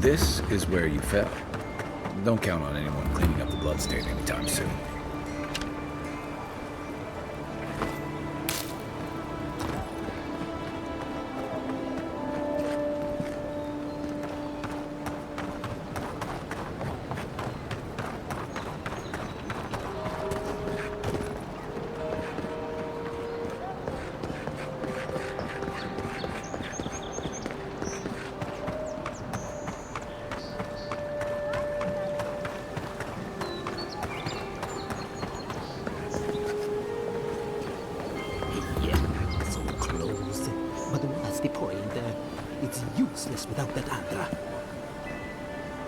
This is where you fell. Don't count on anyone cleaning up the bloodstain anytime soon. It's useless without that Adra.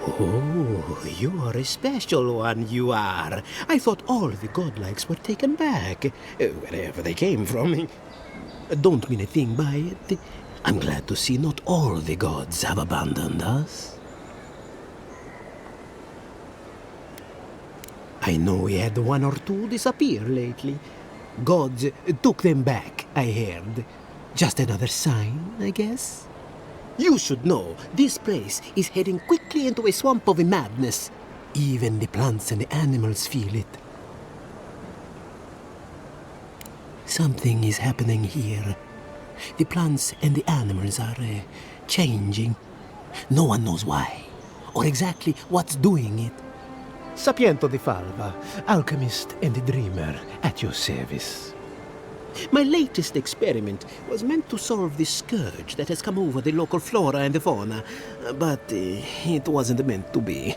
Oh, you are a special one, you are. I thought all the godlikes were taken back, wherever they came from. Don't mean a thing by it. I'm glad to see not all the gods have abandoned us. I know we had one or two disappear lately. Gods took them back, I heard. Just another sign, I guess. You should know, this place is heading quickly into a swamp of madness. Even the plants and the animals feel it. Something is happening here. The plants and the animals are changing. No one knows why, or exactly what's doing it. Sapiento di Falva, alchemist and dreamer, at your service. My latest experiment was meant to solve the scourge that has come over the local flora and the fauna, but it wasn't meant to be.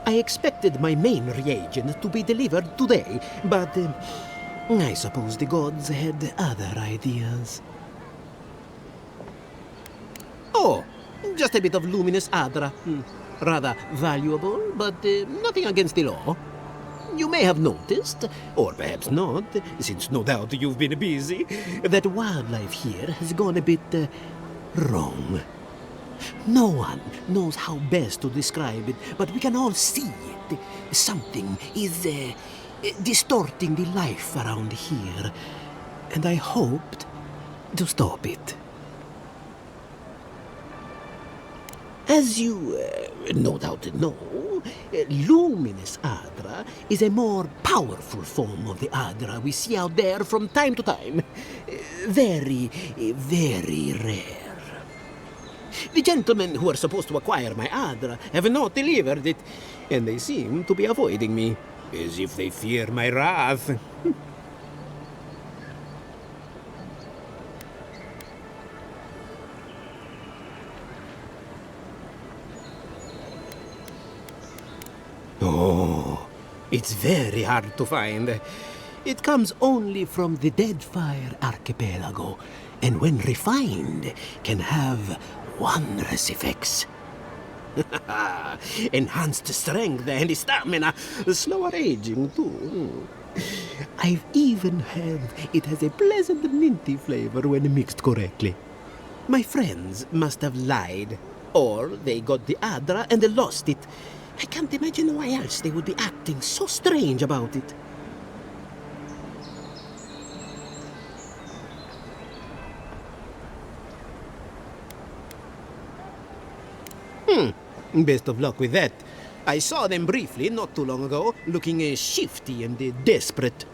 I expected my main reagent to be delivered today, but I suppose the gods had other ideas. Oh, just a bit of luminous Adra. Rather valuable, but nothing against the law. You may have noticed, or perhaps not, since no doubt you've been busy, that wildlife here has gone a bit wrong. No one knows how best to describe it, but we can all see it. Something is distorting the life around here, and I hoped to stop it. As you no doubt know, luminous Adra is a more powerful form of the Adra we see out there from time to time. Very, very rare. The gentlemen who are supposed to acquire my Adra have not delivered it, and they seem to be avoiding me, as if they fear my wrath. Oh, it's very hard to find. It comes only from the Deadfire Archipelago, and when refined, can have wondrous effects. Enhanced strength and stamina, slower aging too. I've even heard it has a pleasant minty flavor when mixed correctly. My friends must have lied, or they got the Adra and lost it. I can't imagine why else they would be acting so strange about it. Best of luck with that. I saw them briefly not too long ago, looking shifty and desperate.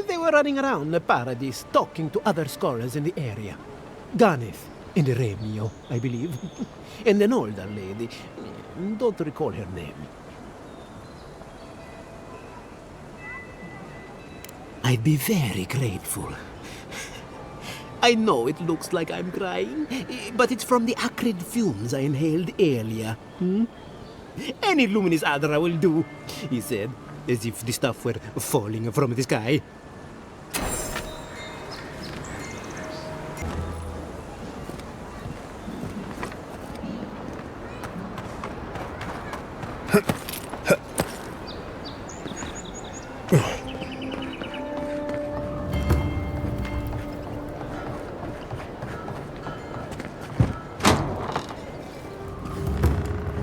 They were running around the paradise, talking to other scholars in the area. Ganeth and Remio, I believe. And an older lady. Don't recall her name. I'd be very grateful. I know it looks like I'm crying, but it's from the acrid fumes I inhaled earlier. Any luminous Adra will do, he said, as if the stuff were falling from the sky.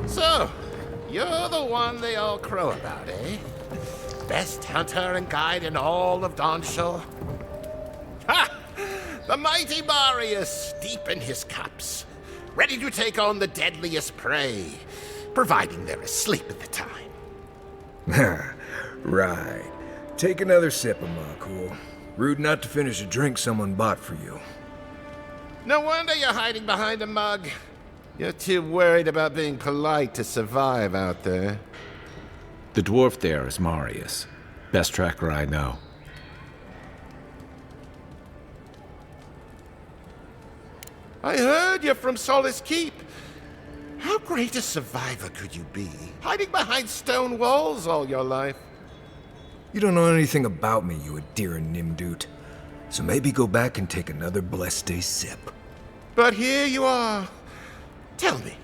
So, you're the one they all crow about, eh? Best hunter and guide in all of Dawnshore? Ha! The mighty Marius, deep in his cups, ready to take on the deadliest prey, providing they're asleep at the time. Right. Take another sip of Marcel. Rude not to finish a drink someone bought for you. No wonder you're hiding behind a mug. You're too worried about being polite to survive out there. The dwarf there is Marius. Best tracker I know. I heard you're from Solace Keep. How great a survivor could you be, hiding behind stone walls all your life? You don't know anything about me, you Adiran Nimdut. So maybe go back and take another blessed day sip. But here you are. Tell me,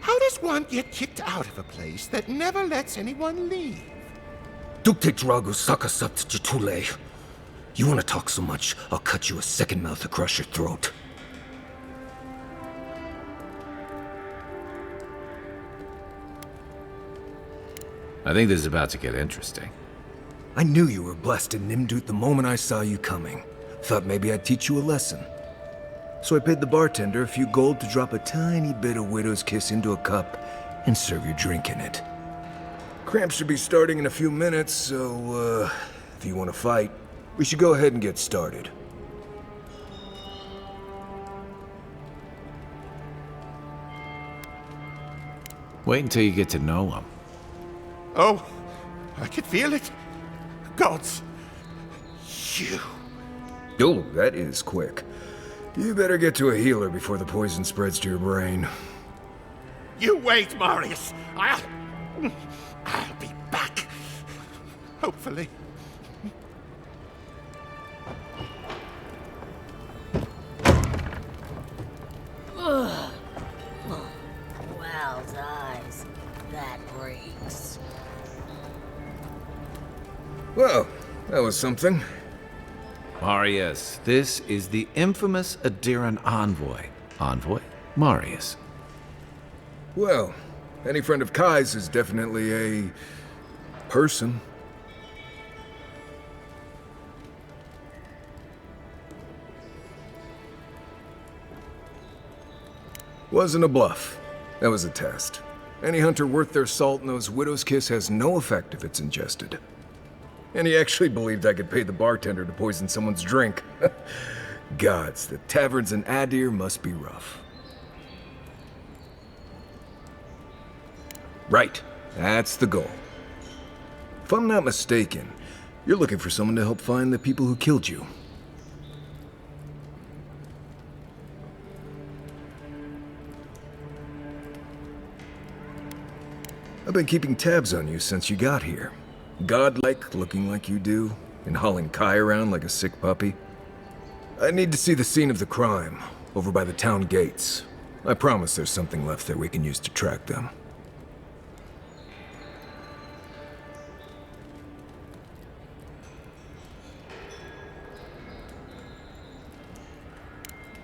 how does one get kicked out of a place that never lets anyone leave? Dukte Drago Sakasat Jitule. You want to talk so much, I'll cut you a second mouth across your throat. I think this is about to get interesting. I knew you were blessed in Nimdut the moment I saw you coming. Thought maybe I'd teach you a lesson. So I paid the bartender a few gold to drop a tiny bit of Widow's Kiss into a cup and serve your drink in it. Cramps should be starting in a few minutes, so, if you want to fight, we should go ahead and get started. Wait until you get to know him. Oh, I can feel it. Gods, you. Oh, that is quick. You better get to a healer before the poison spreads to your brain. You wait, Marius. I'll be back. Hopefully. Wow's eyes. That breaks. Well, that was something. Marius, this is the infamous Adiran envoy. Envoy? Marius. Well, any friend of Kai's is definitely a person. Wasn't a bluff. That was a test. Any hunter worth their salt knows Widow's Kiss has no effect if it's ingested. And he actually believed I could pay the bartender to poison someone's drink. Gods, the taverns in Adir must be rough. Right, that's the goal. If I'm not mistaken, you're looking for someone to help find the people who killed you. I've been keeping tabs on you since you got here. Godlike, looking like you do, and hauling Kai around like a sick puppy. I need to see the scene of the crime, over by the town gates. I promise there's something left there we can use to track them.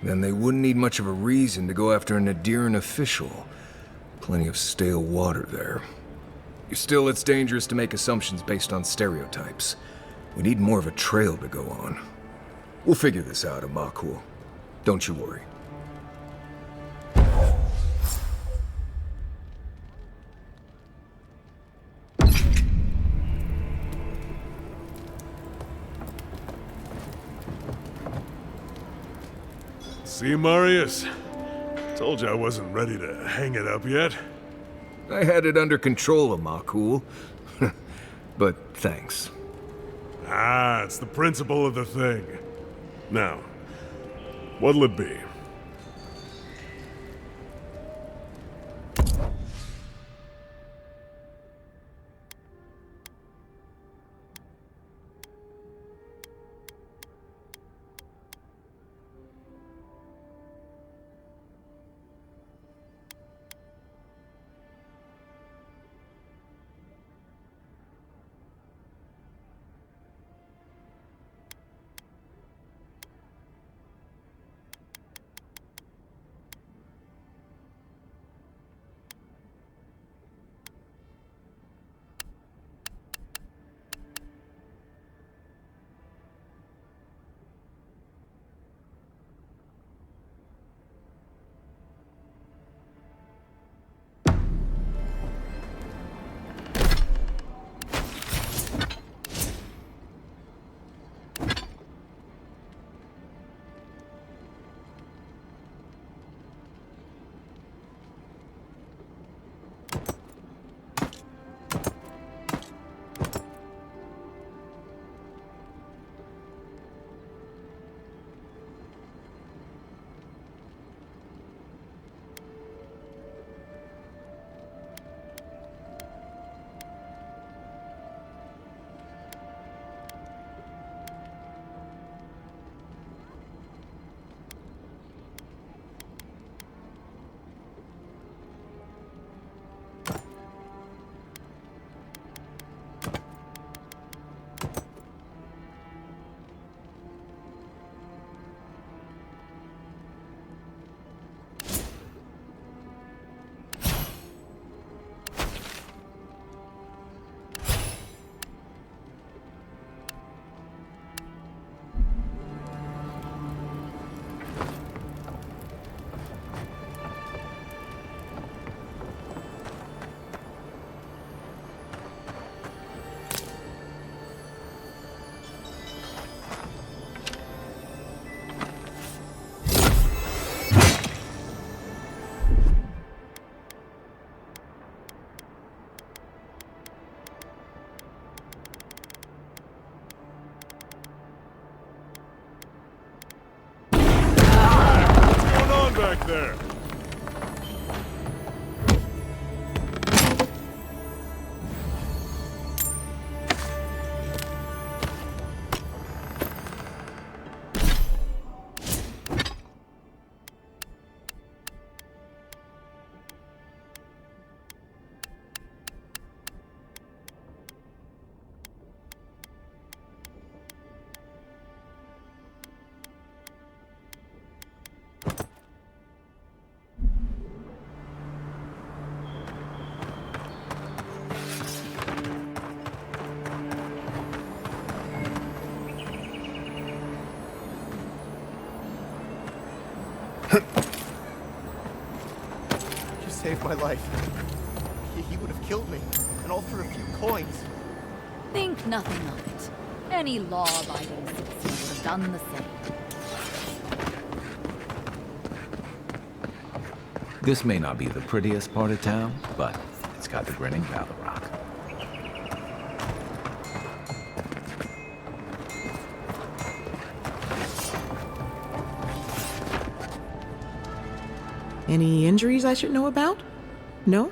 Then they wouldn't need much of a reason to go after an Adiran official. Plenty of stale water there. Still, it's dangerous to make assumptions based on stereotypes. We need more of a trail to go on. We'll figure this out, Amakul. Don't you worry. See, Marius? Told you I wasn't ready to hang it up yet. I had it under control, Amakul. But thanks. Ah, it's the principle of the thing. Now, what'll it be? there. You saved my life. He would have killed me, and all for a few coins. Think nothing of it. Any law-abiding citizen would have done the same. This may not be the prettiest part of town, but it's got the grinning Battle Rock. Any injuries I should know about? No?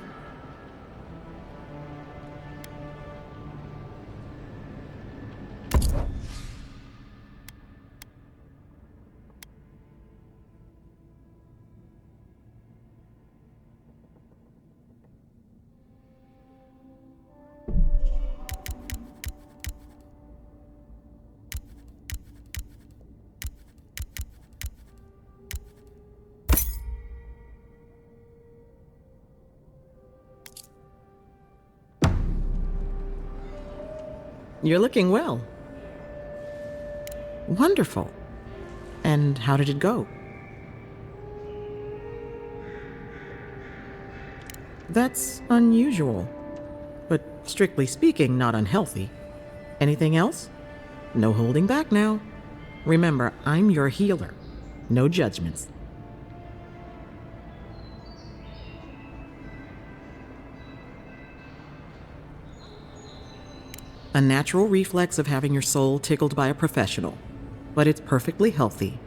You're looking well. Wonderful. And how did it go? That's unusual, but strictly speaking, not unhealthy. Anything else? No holding back now. Remember, I'm your healer. No judgments. A natural reflex of having your soul tickled by a professional, but it's perfectly healthy.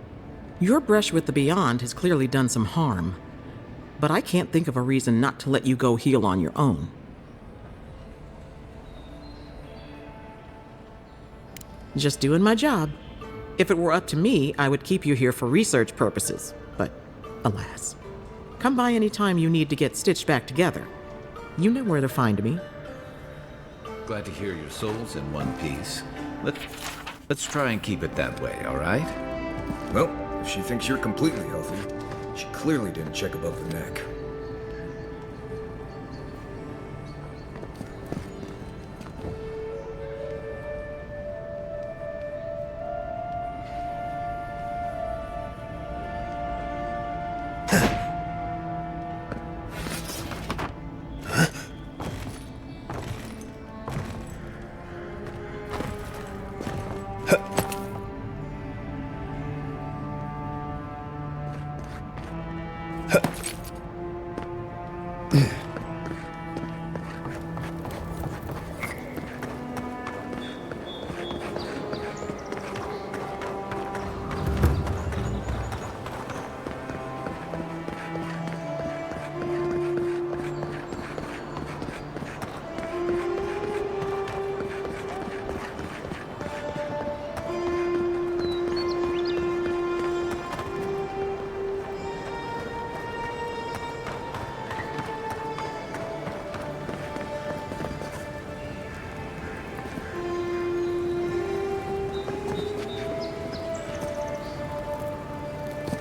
Your brush with the Beyond has clearly done some harm, but I can't think of a reason not to let you go heal on your own. Just doing my job. If it were up to me, I would keep you here for research purposes, but alas. Come by any time you need to get stitched back together. You know where to find me. Glad to hear your soul's in one piece. Let's try and keep it that way, all right? Well, if she thinks you're completely healthy, she clearly didn't check above the neck.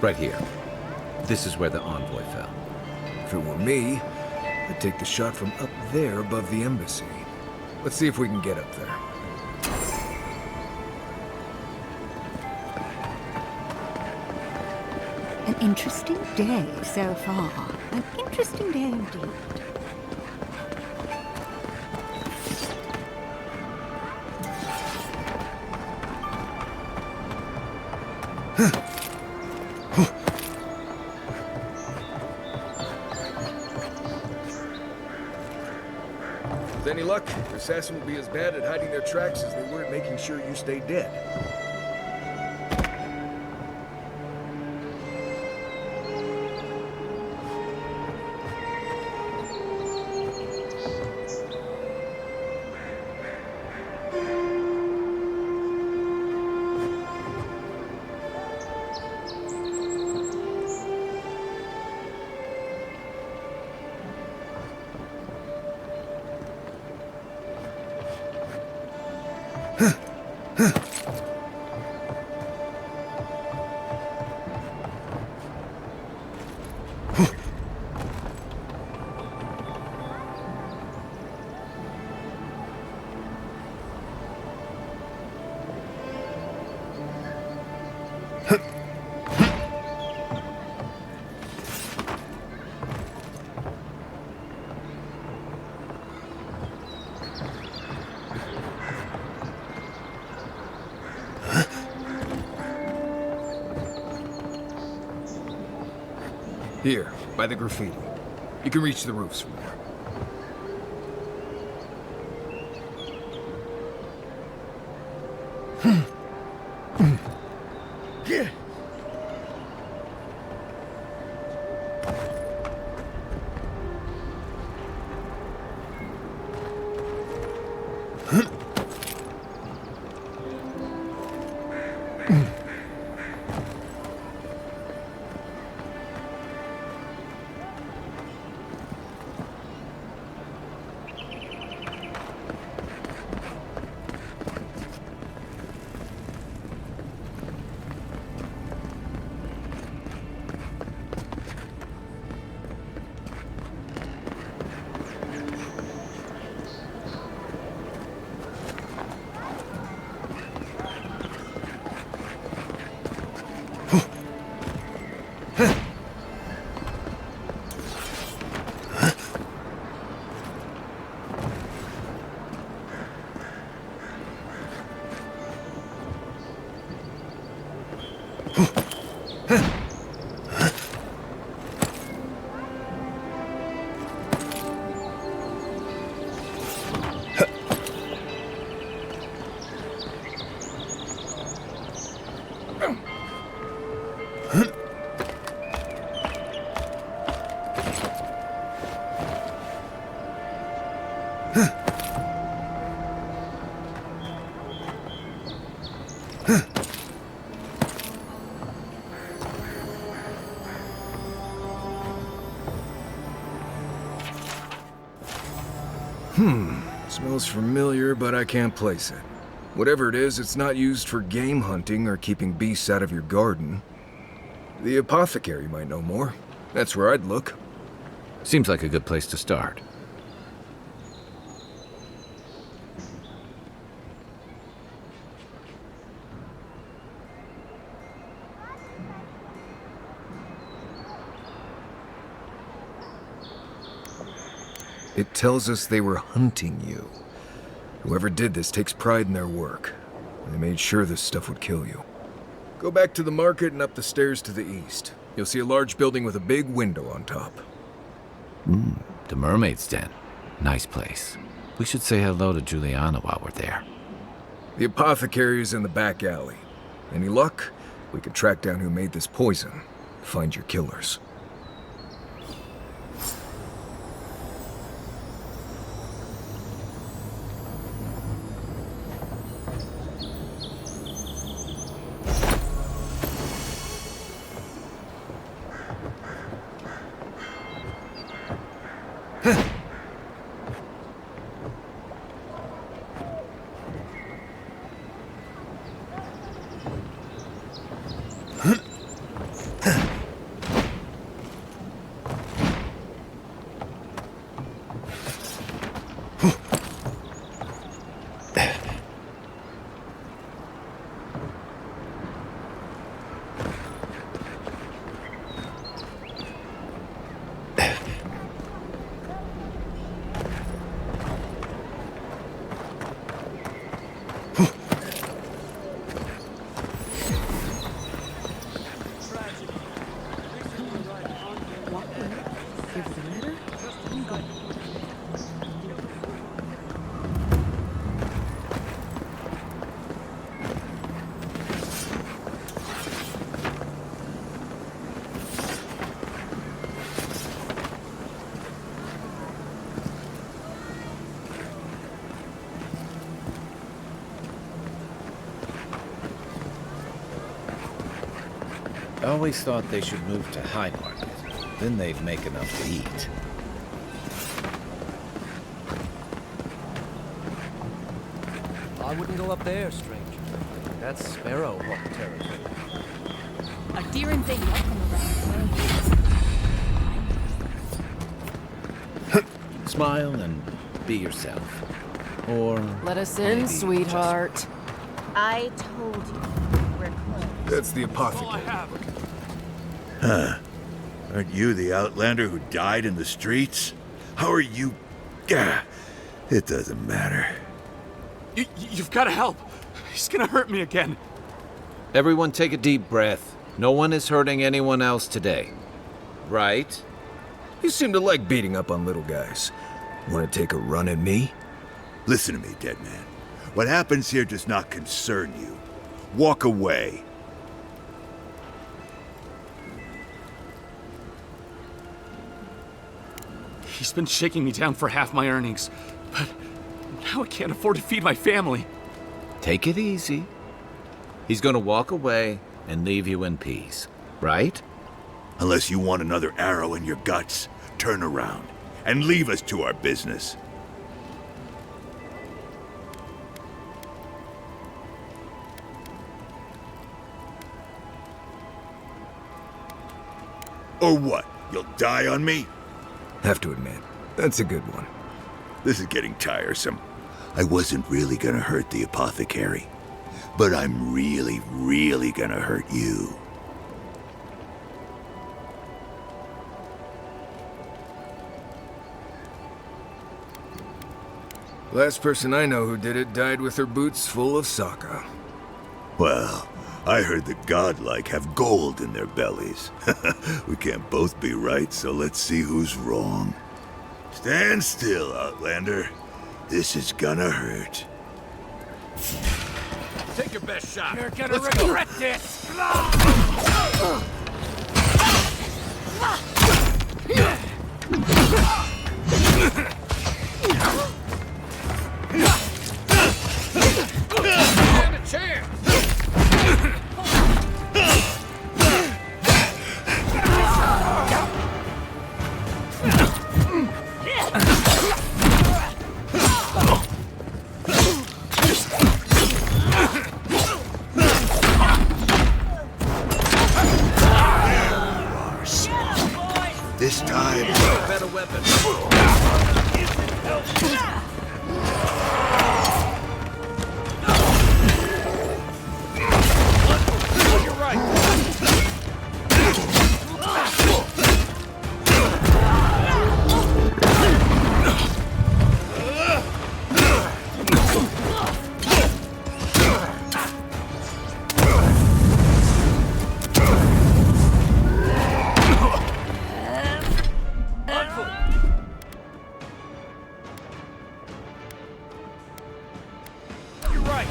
Right here. This is where the envoy fell. If it were me, I'd take the shot from up there above the embassy. Let's see if we can get up there. An interesting day so far. An interesting day indeed. With any luck, the assassin will be as bad at hiding their tracks as they were at making sure you stay dead. Here, by the graffiti. You can reach the roofs from there. Smells familiar, but I can't place it. Whatever it is, it's not used for game hunting or keeping beasts out of your garden. The apothecary might know more. That's where I'd look. Seems like a good place to start. It tells us they were hunting you. Whoever did this takes pride in their work. They made sure this stuff would kill you. Go back to the market and up the stairs to the east. You'll see a large building with a big window on top. The Mermaid's Den. Nice place. We should say hello to Juliana while we're there. The apothecary is in the back alley. Any luck? We could track down who made this poison. Find your killers. I always thought they should move to High Market. Then they'd make enough to eat. I wouldn't go up there, stranger. That's Sparrowhawk territory. A deer and they welcome around. Smile and be yourself. Or Let us in, maybe sweetheart. I told you we're close. That's the apothecary. Huh. Aren't you the Outlander who died in the streets? How are you... Gah, it doesn't matter. You've got to help. He's gonna hurt me again. Everyone take a deep breath. No one is hurting anyone else today. Right? You seem to like beating up on little guys. Want to take a run at me? Listen to me, dead man. What happens here does not concern you. Walk away. He's been shaking me down for half my earnings, but now I can't afford to feed my family. Take it easy. He's gonna walk away and leave you in peace, right? Unless you want another arrow in your guts, turn around and leave us to our business. Or what? You'll die on me? Have to admit, that's a good one. This is getting tiresome. I wasn't really gonna hurt the apothecary, but I'm really gonna hurt you. Last person I know who did it died with her boots full of saka. Well, I heard the godlike have gold in their bellies. We can't both be right, so let's see who's wrong. Stand still, Outlander. This is gonna hurt. Take your best shot. You're gonna regret this! Stand a chance. This time... A better weapon. You're right.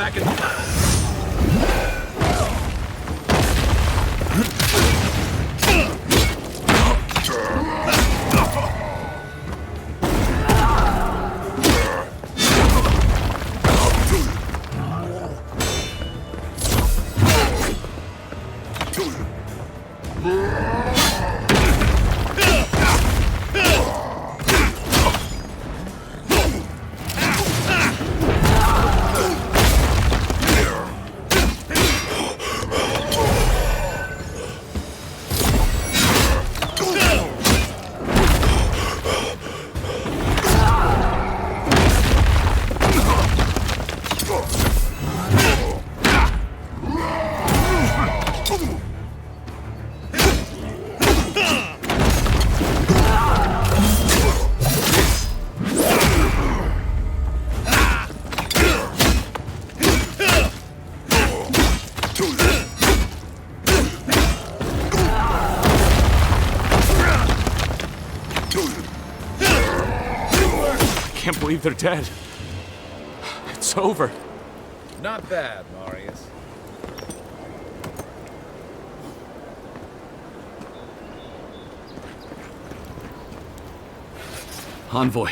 back in the battle. I can't believe they're dead. It's over. Not bad, Marius. Envoy,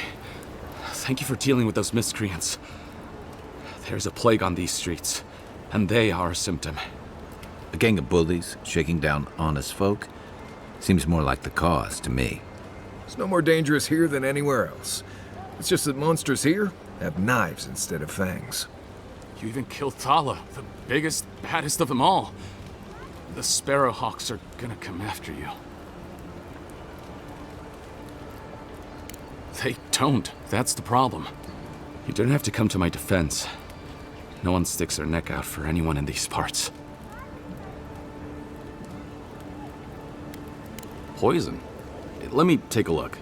thank you for dealing with those miscreants. There's a plague on these streets, and they are a symptom. A gang of bullies shaking down honest folk? Seems more like the cause to me. It's no more dangerous here than anywhere else. It's just that monsters here have knives instead of fangs. You even killed Thala, the biggest, baddest of them all. The Sparrowhawks are gonna come after you. They don't. That's the problem. You don't have to come to my defense. No one sticks their neck out for anyone in these parts. Poison? Let me take a look.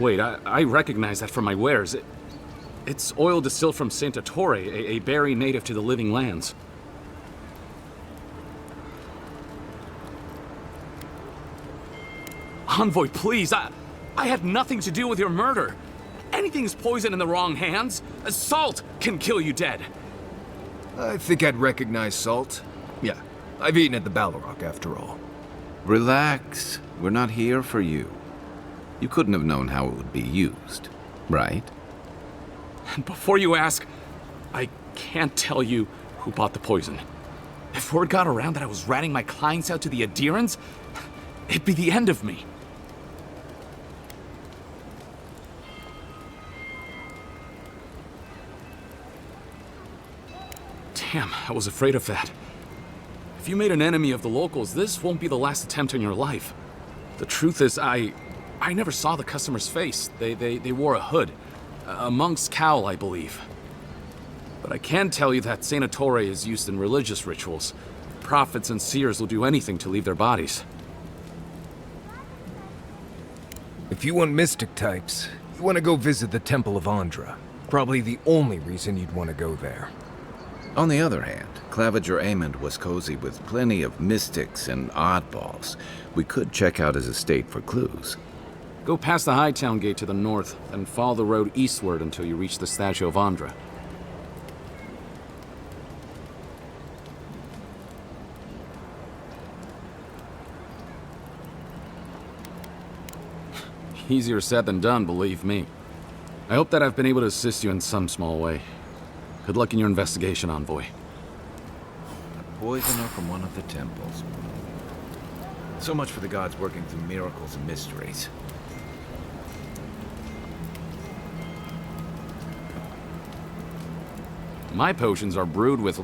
Wait, I recognize that from my wares. It's oil distilled from Santa Torre, a berry native to the Living Lands. Envoy, please, I had nothing to do with your murder. Anything's poison in the wrong hands. Salt can kill you dead. I think I'd recognize salt. Yeah, I've eaten at the Balrog after all. Relax. We're not here for you. You couldn't have known how it would be used, right? And before you ask, I can't tell you who bought the poison. If word got around that I was ratting my clients out to the Adherents, it'd be the end of me. Damn, I was afraid of that. If you made an enemy of the locals, this won't be the last attempt in your life. The truth is, I never saw the customer's face. They wore a hood. A monk's cowl, I believe. But I can tell you that Santa Torre is used in religious rituals. Prophets and seers will do anything to leave their bodies. If you want mystic types, you want to go visit the Temple of Andra. Probably the only reason you'd want to go there. On the other hand, Claviger Amond was cozy with plenty of mystics and oddballs. We could check out his estate for clues. Go past the Hightown Gate to the north, and follow the road eastward until you reach the statue of Andra. Easier said than done, believe me. I hope that I've been able to assist you in some small way. Good luck in your investigation, Envoy. A poisoner from one of the temples. So much for the gods working through miracles and mysteries. My potions are brewed with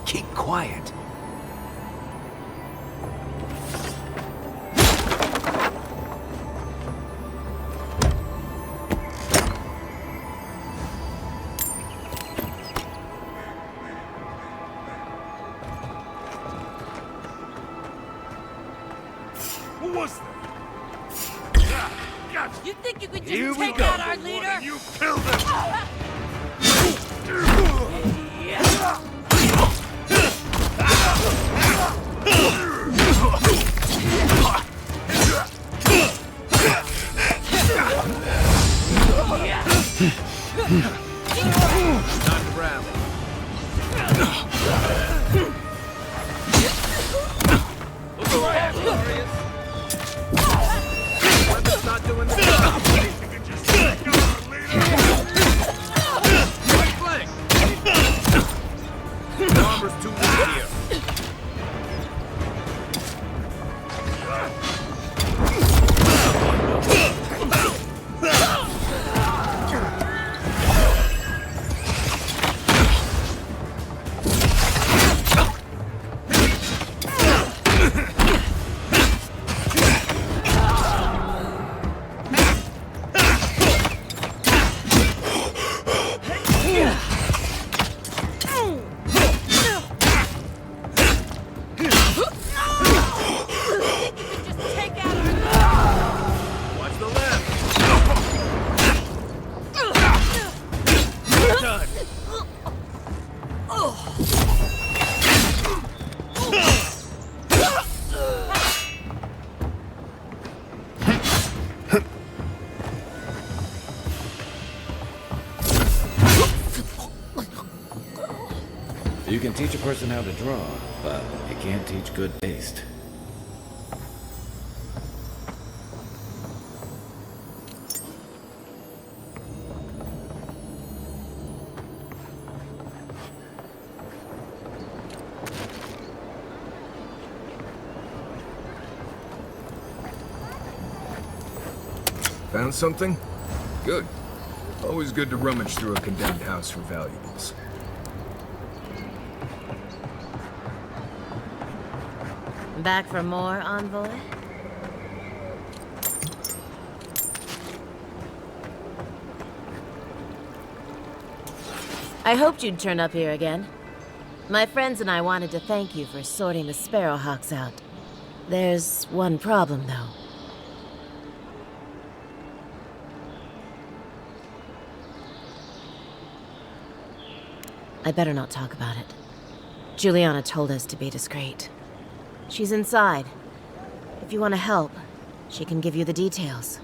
Keep quiet. What was that? You think you could just Here we take go. out our leader? You killed him! Time to rally. Look around, Glorious. Weapon's not doing the job. Right flank. The armor's too weak here. You can teach a person how to draw, but you can't teach good taste. Found something? Good. Always good to rummage through a condemned house for valuables. Back for more, Envoy? I hoped you'd turn up here again. My friends and I wanted to thank you for sorting the Sparrowhawks out. There's one problem, though. I better not talk about it. Juliana told us to be discreet. She's inside. If you want to help, she can give you the details.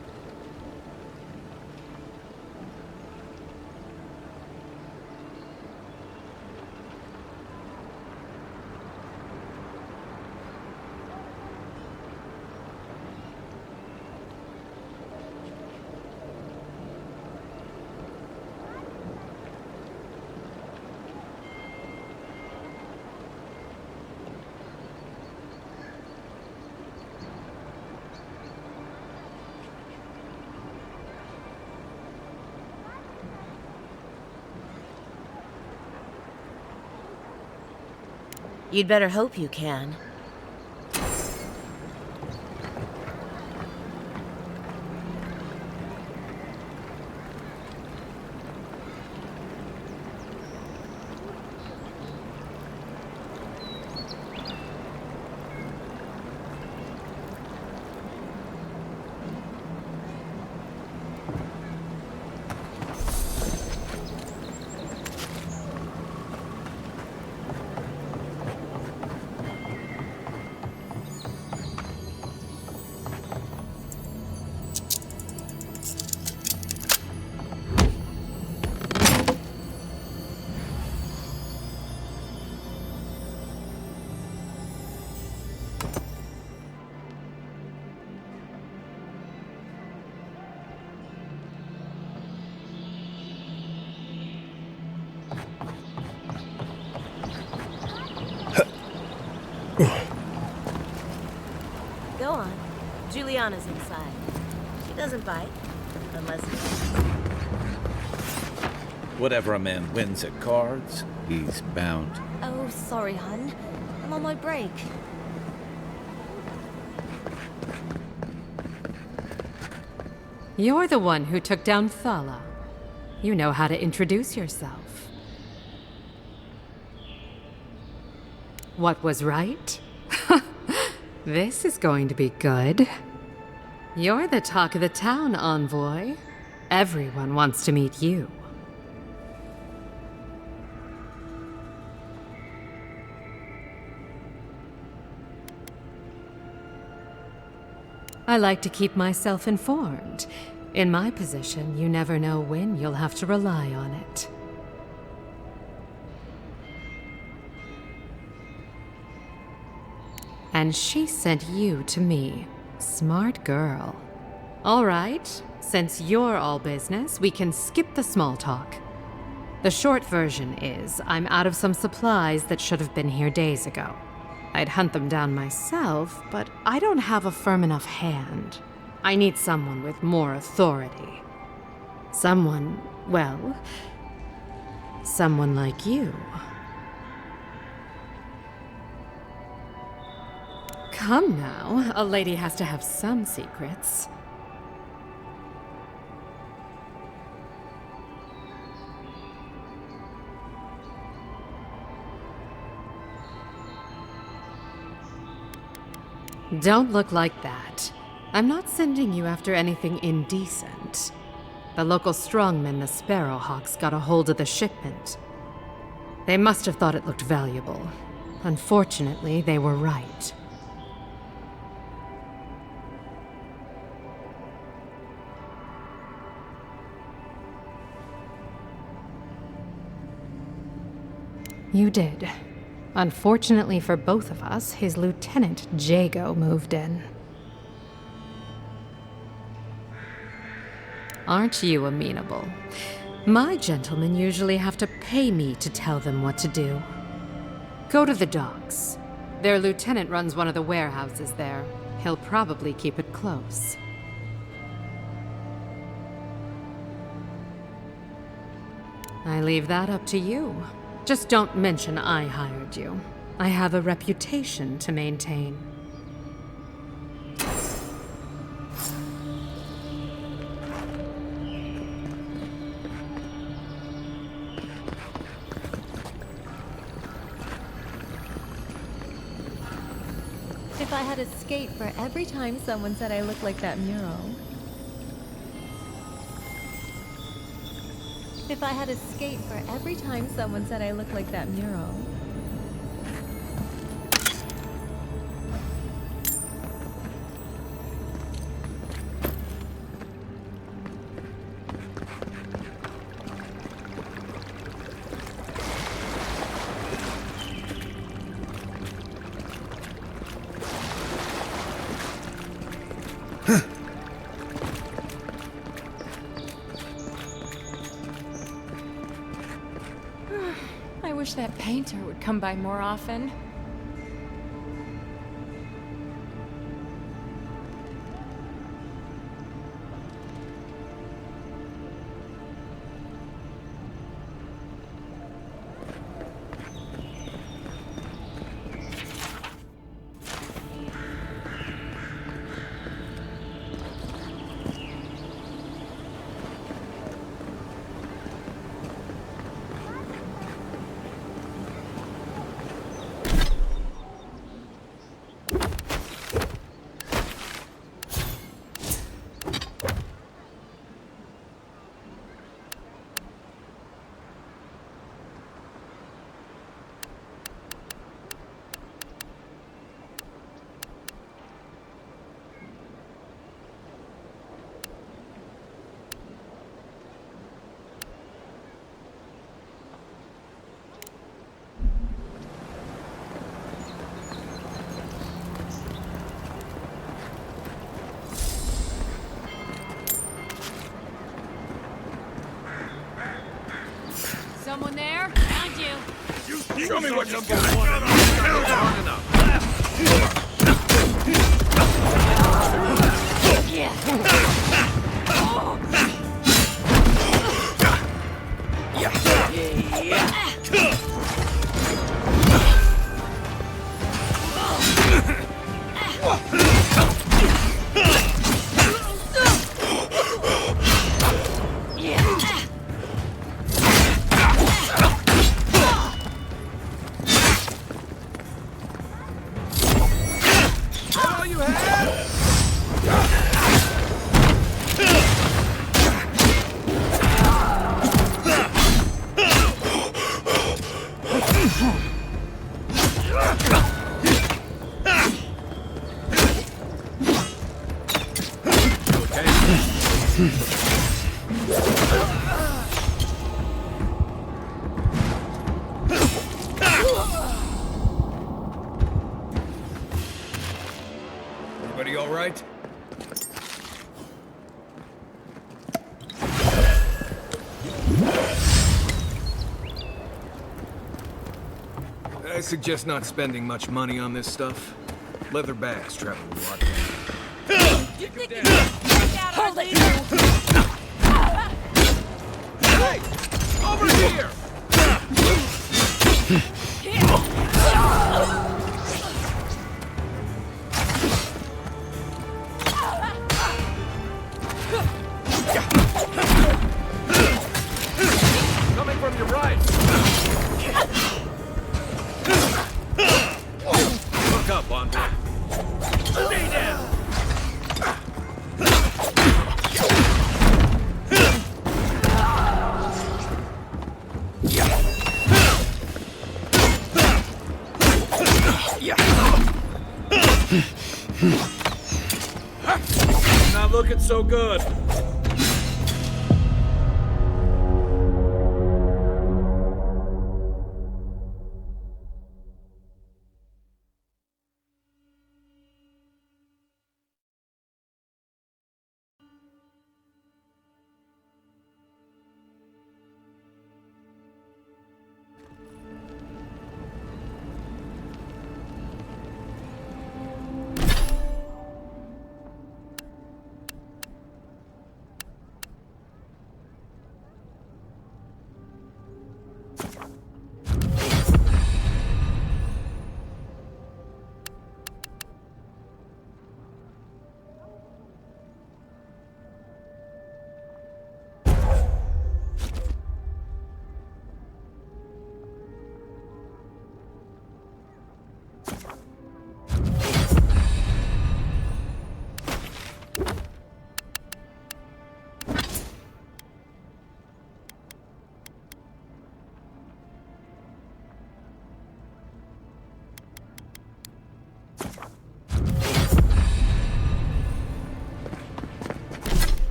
You'd better hope you can. Go on. Juliana's inside. She doesn't bite. Unless... Whatever a man wins at cards, he's bound Oh, sorry, hun. I'm on my break. You're the one who took down Thala. You know how to introduce yourself. What was right? This is going to be good. You're the talk of the town, envoy. Everyone wants to meet you. I like to keep myself informed. In my position, you never know when you'll have to rely on it. And she sent you to me. Smart girl. All right, since you're all business, we can skip the small talk. The short version is, I'm out of some supplies that should have been here days ago. I'd hunt them down myself, but I don't have a firm enough hand. I need someone with more authority. Someone, well, someone like you. Come now, a lady has to have some secrets. Don't look like that. I'm not sending you after anything indecent. The local strongmen, the Sparrowhawks, got a hold of the shipment. They must have thought it looked valuable. Unfortunately, they were right. You did. Unfortunately for both of us, his lieutenant, Jago, moved in. Aren't you amenable? My gentlemen usually have to pay me to tell them what to do. Go to the docks. Their lieutenant runs one of the warehouses there. He'll probably keep it close. I leave that up to you. Just don't mention I hired you. I have a reputation to maintain. If I had a skate for every time someone said I looked like that mural. If I had a skate for every time someone said I looked like that mural. I wish that painter would come by more often. Someone there? Found you. Show me what you got. Everybody all right? I suggest not spending much money on this stuff. Leather bags travel a lot. Hold it! Hey! Over here! Coming from your right. Look up, Andre. Stay down. Not looking so good.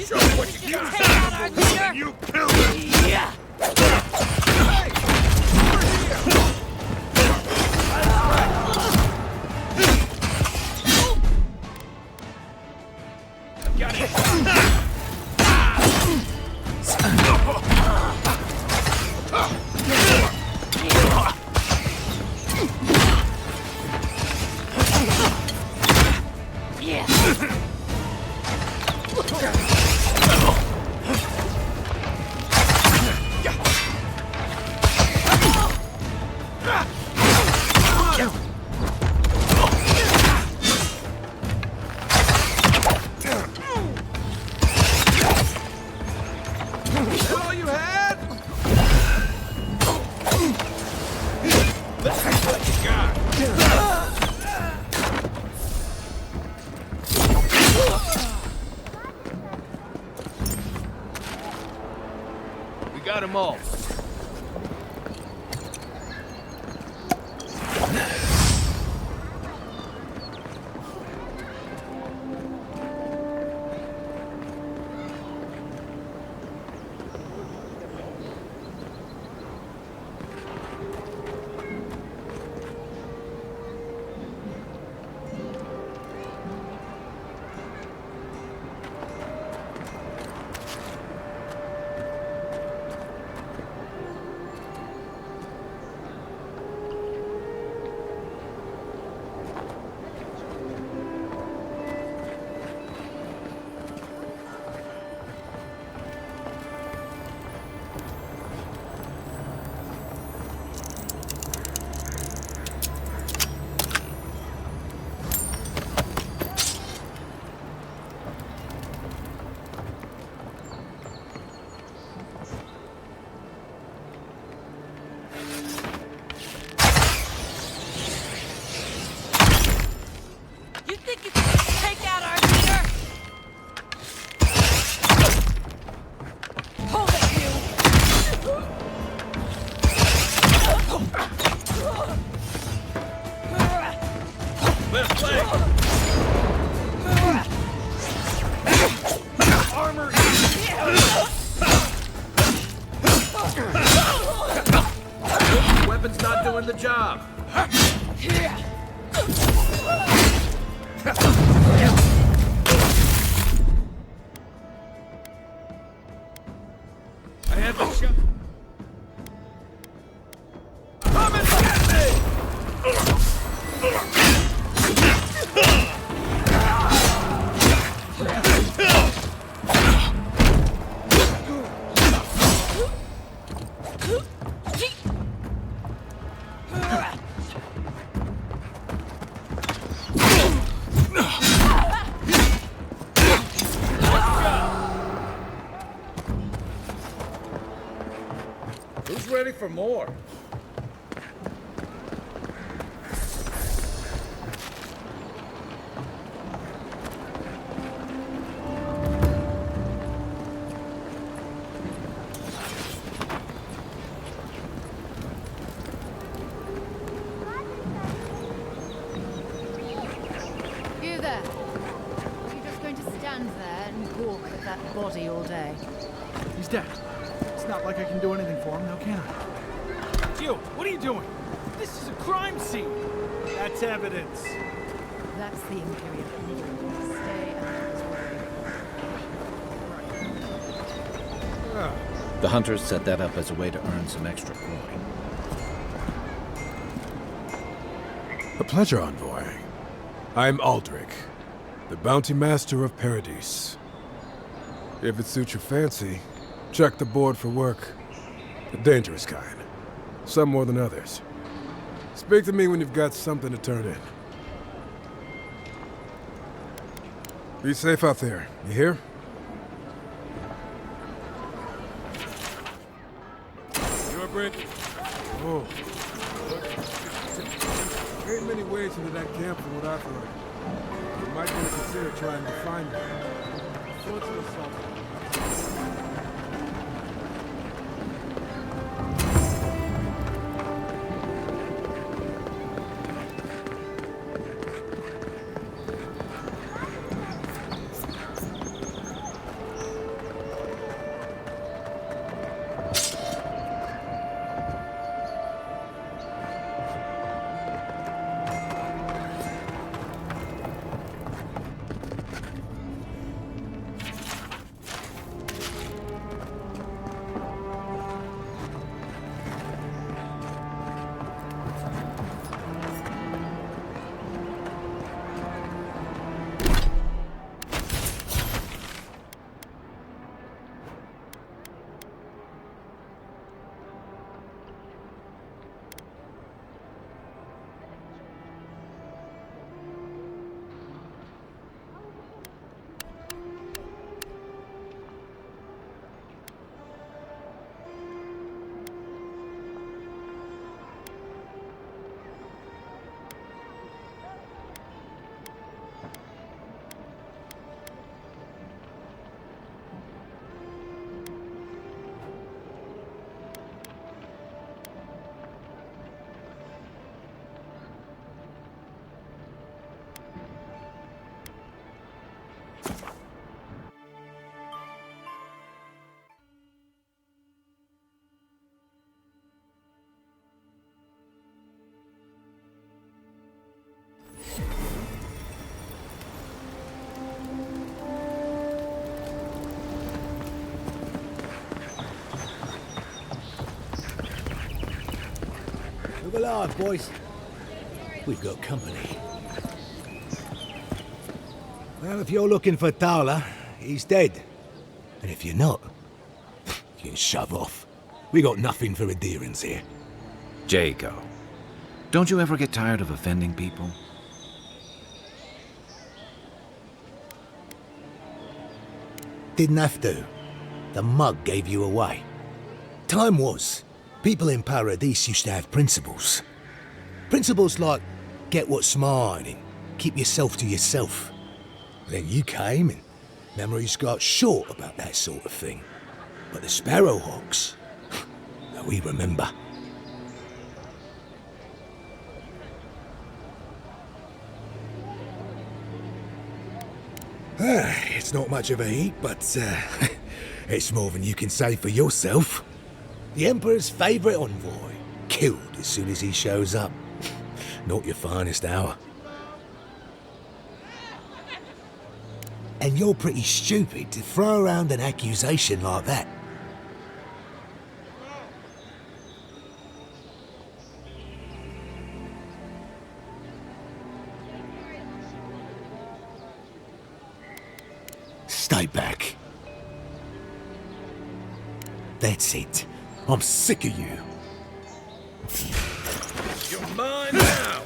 Show what you got! You killed him! Yeah! Got it. Got them all. not doing the job. I have the shot. Come and get me! Who's ready for more? You there? Are you just going to stand there and gawk at that body all day? He's dead. It's not like I can do anything for him, now can I? You, what are you doing? This is a crime scene. That's evidence. That's the Imperial. Stay out of his way. The hunters set that up as a way to earn some extra coin. A pleasure, envoy. I'm Aldrich, the bounty master of Paradise. If it suits your fancy, check the board for work. The dangerous kind. Some more than others. Speak to me when you've got something to turn in. Be safe out there, you hear? You're a brick. Oh. There ain't many ways into that camp from what I've heard. You might want to consider trying to find me. Sorts of assault. Look alive, boys. We've got company. Well, if you're looking for Tala, he's dead. And if you're not, you can shove off. We got nothing for adherence here. Jago, don't you ever get tired of offending people? Didn't have to. The mug gave you away. Time was, people in Paradise used to have principles. Principles like, get what's mine and keep yourself to yourself. Then you came and memories got short about that sort of thing. But the Sparrowhawks, we remember. It's not much of a heat, but it's more than you can say for yourself. The Emperor's favourite envoy, killed as soon as he shows up. Not your finest hour. And you're pretty stupid to throw around an accusation like that. Stay back. That's it. I'm sick of you. You're mine now!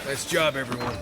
Nice job, everyone.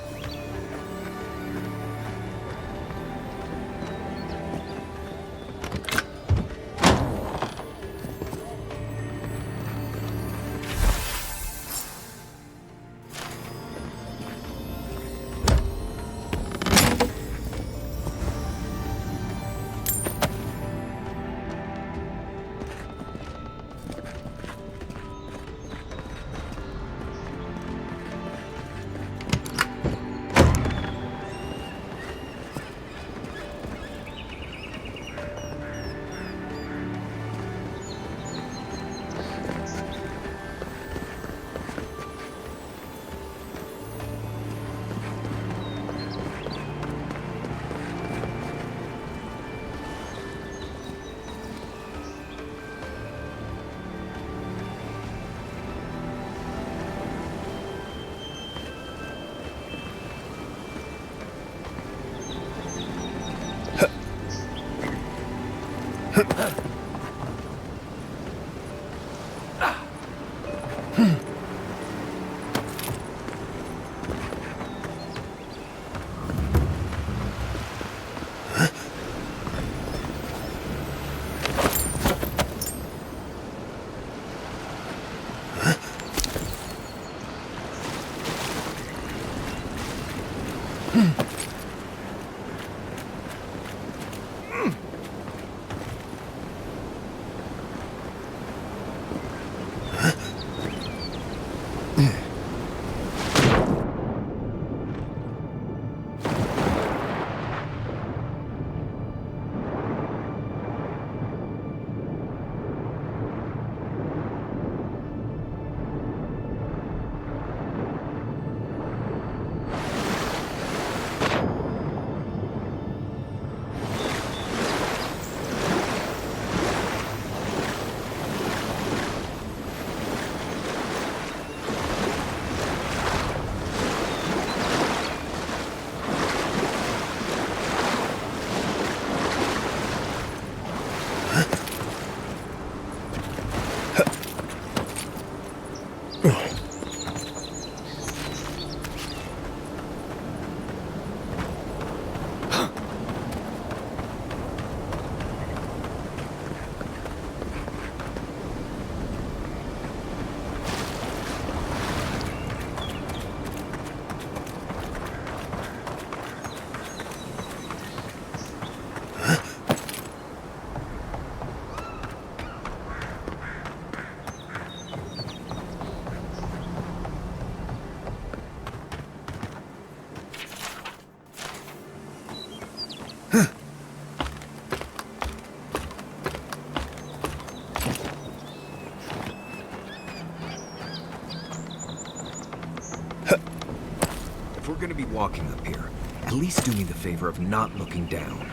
If we're gonna be walking up here, at least do me the favor of not looking down.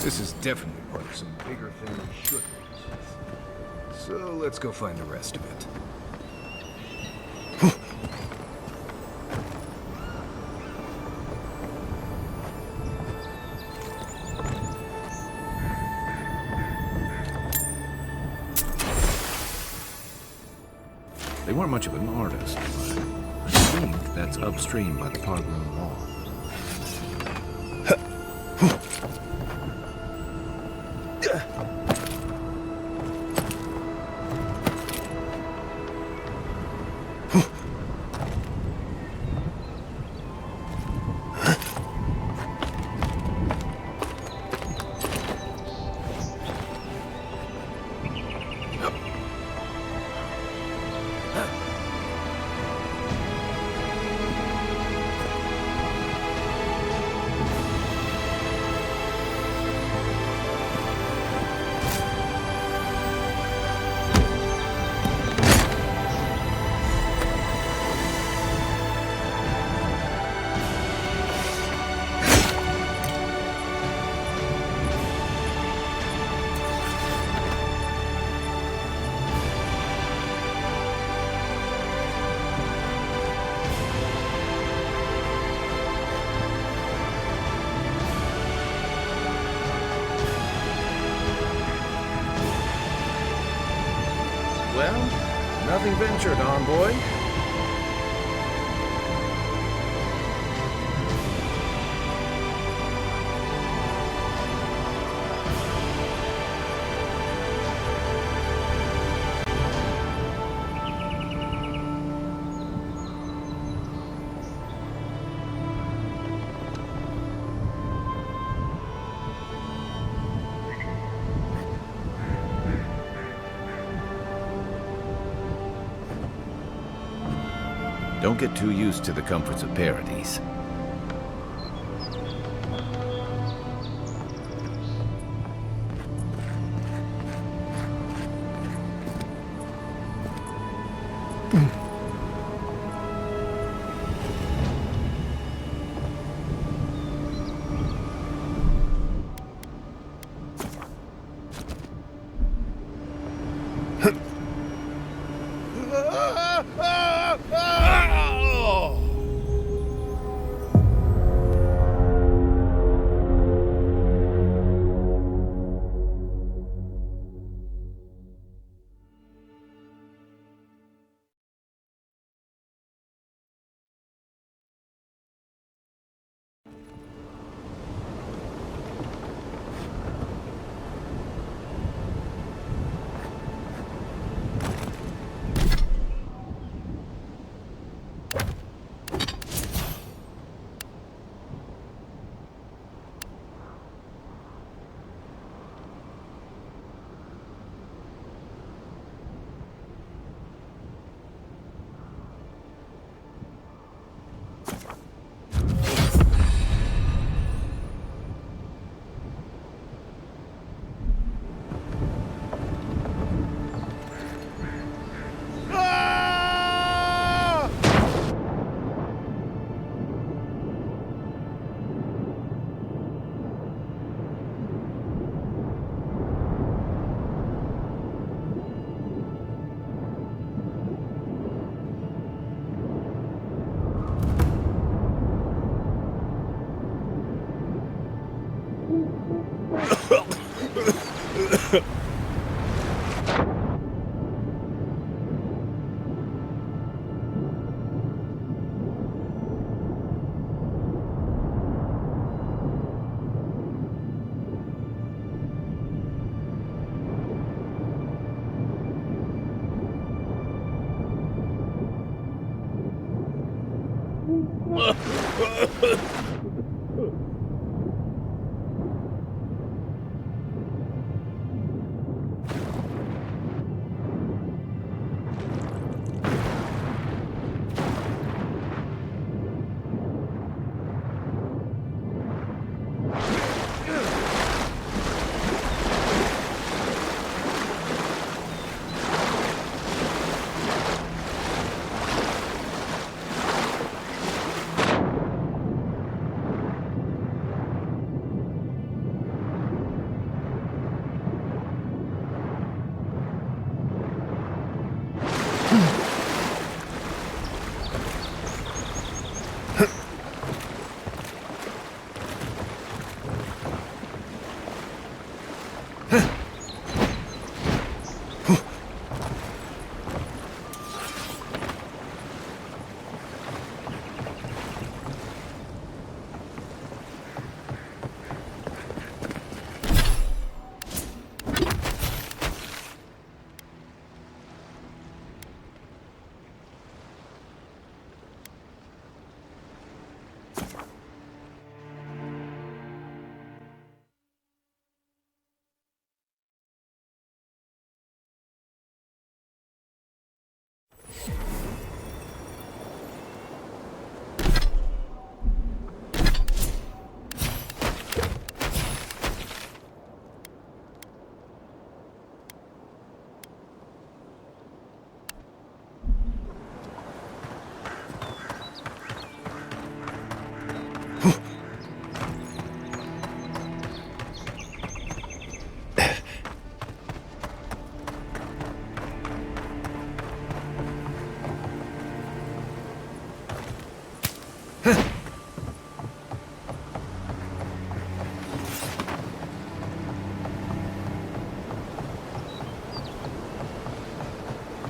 This is definitely part of some bigger thing we should be. So let's go find the rest of it. They weren't much of an artist, but I think that's upstream by the parkroom wall. Well, nothing ventured, envoy. Don't get too used to the comforts of Paradise.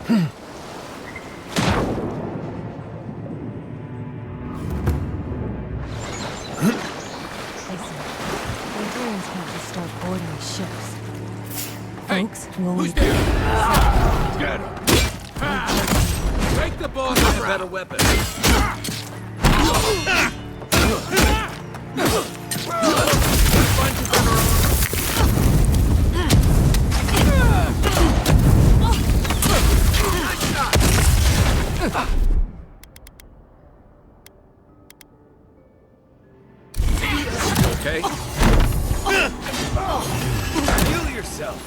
Listen, the Imperials can't just start boarding these ships. Folks, we'll Who's there? Get him! Break the boss with a better weapon. Okay? Heal yourself.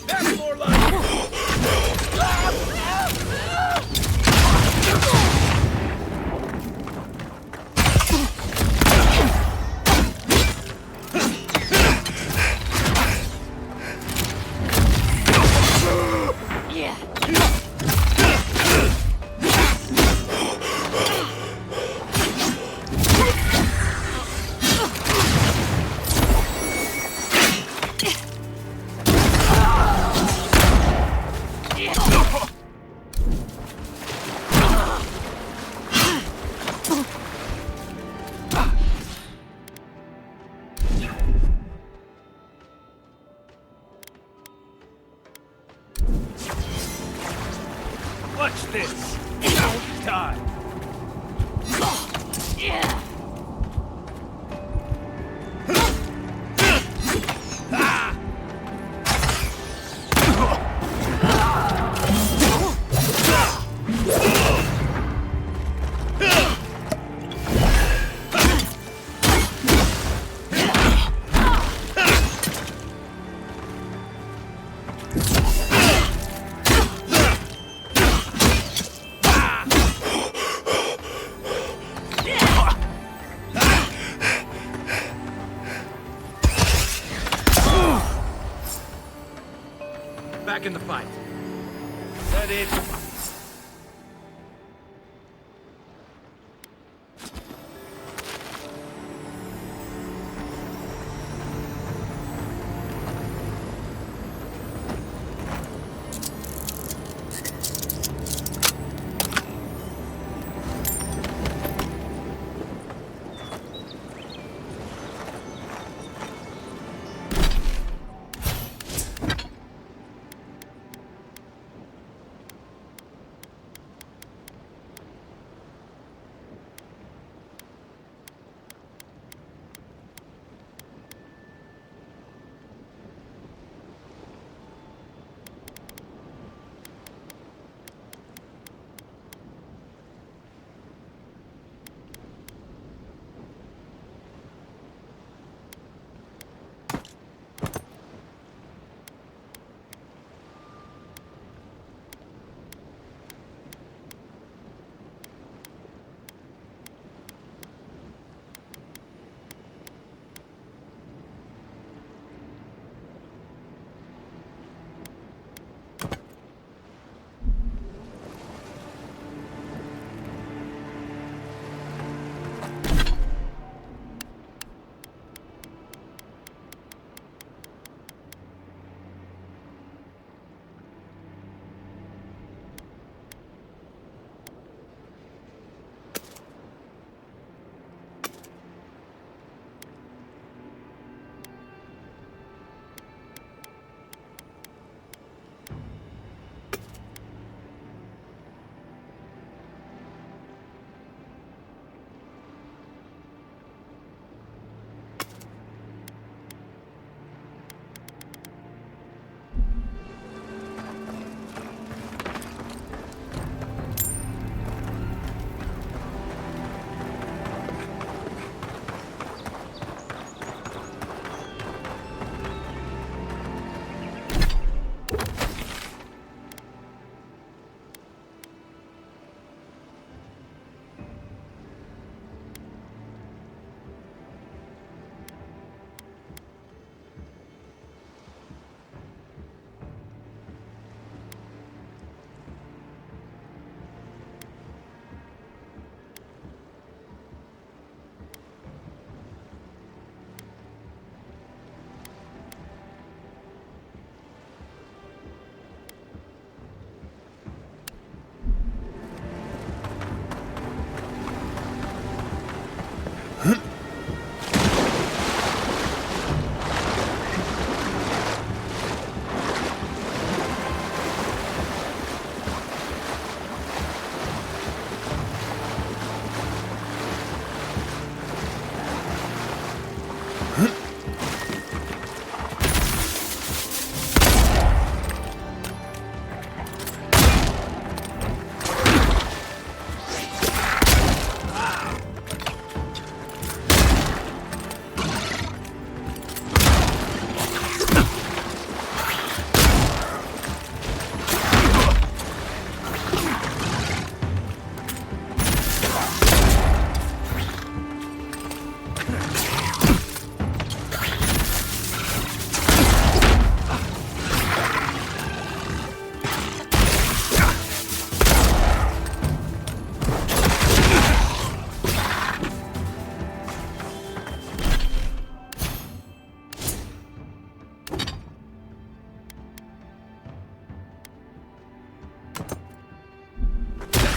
That's more like it. Watch this. Don't die. Back in the fight. That it.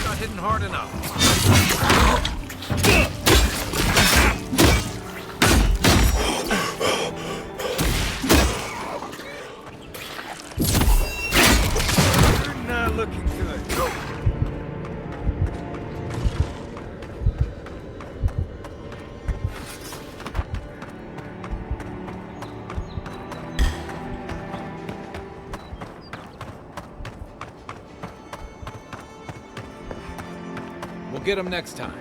Not hitting hard enough. You're not looking good. We'll get him next time.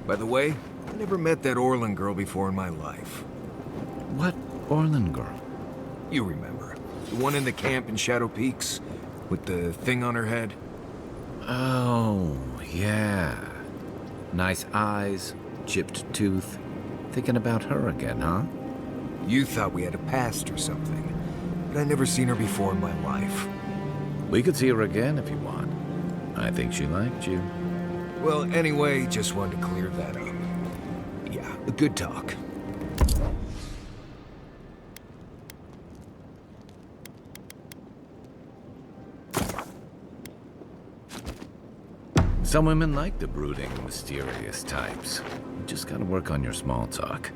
By the way, I never met that Orlin girl before in my life. What Orlin girl? You remember. The one in the camp in Shadow Peaks? With the thing on her head? Oh, yeah. Nice eyes, chipped tooth. Thinking about her again, huh? You thought we had a past or something, but I never seen her before in my life. We could see her again if you want. I think she liked you. Well, anyway, just wanted to clear that up. Yeah, a good talk. Some women like the brooding, mysterious types. You just gotta work on your small talk.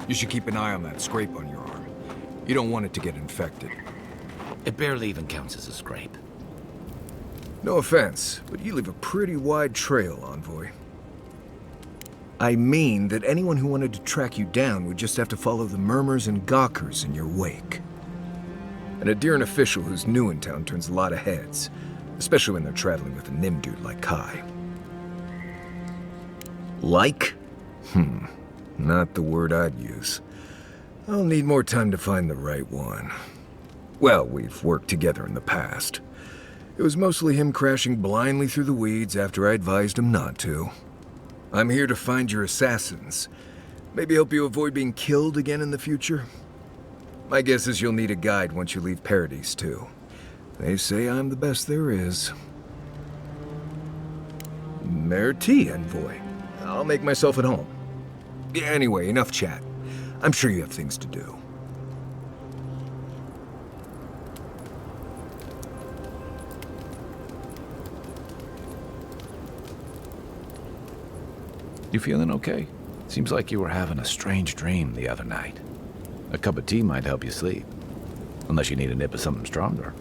You should keep an eye on that scrape on your arm. You don't want it to get infected. It barely even counts as a scrape. No offense, but you leave a pretty wide trail, Envoy. I mean that anyone who wanted to track you down would just have to follow the murmurs and gawkers in your wake. And a Deeren official who's new in town turns a lot of heads, especially when they're traveling with a Nim dude like Kai. Like? Not the word I'd use. I'll need more time to find the right one. Well, we've worked together in the past. It was mostly him crashing blindly through the weeds after I advised him not to. I'm here to find your assassins. Maybe help you avoid being killed again in the future. My guess is you'll need a guide once you leave Paradise, too. They say I'm the best there is. Merci, Envoy. I'll make myself at home. Anyway, enough chat. I'm sure you have things to do. You feeling okay? Seems like you were having a strange dream the other night. A cup of tea might help you sleep. Unless you need a nip of something stronger.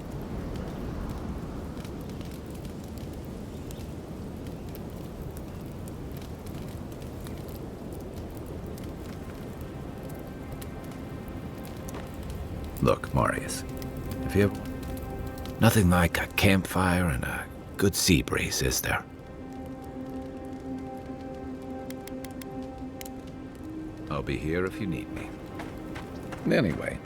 Look, Marius, if you... Nothing like a campfire and a good sea breeze, is there? I'll be here if you need me. Anyway.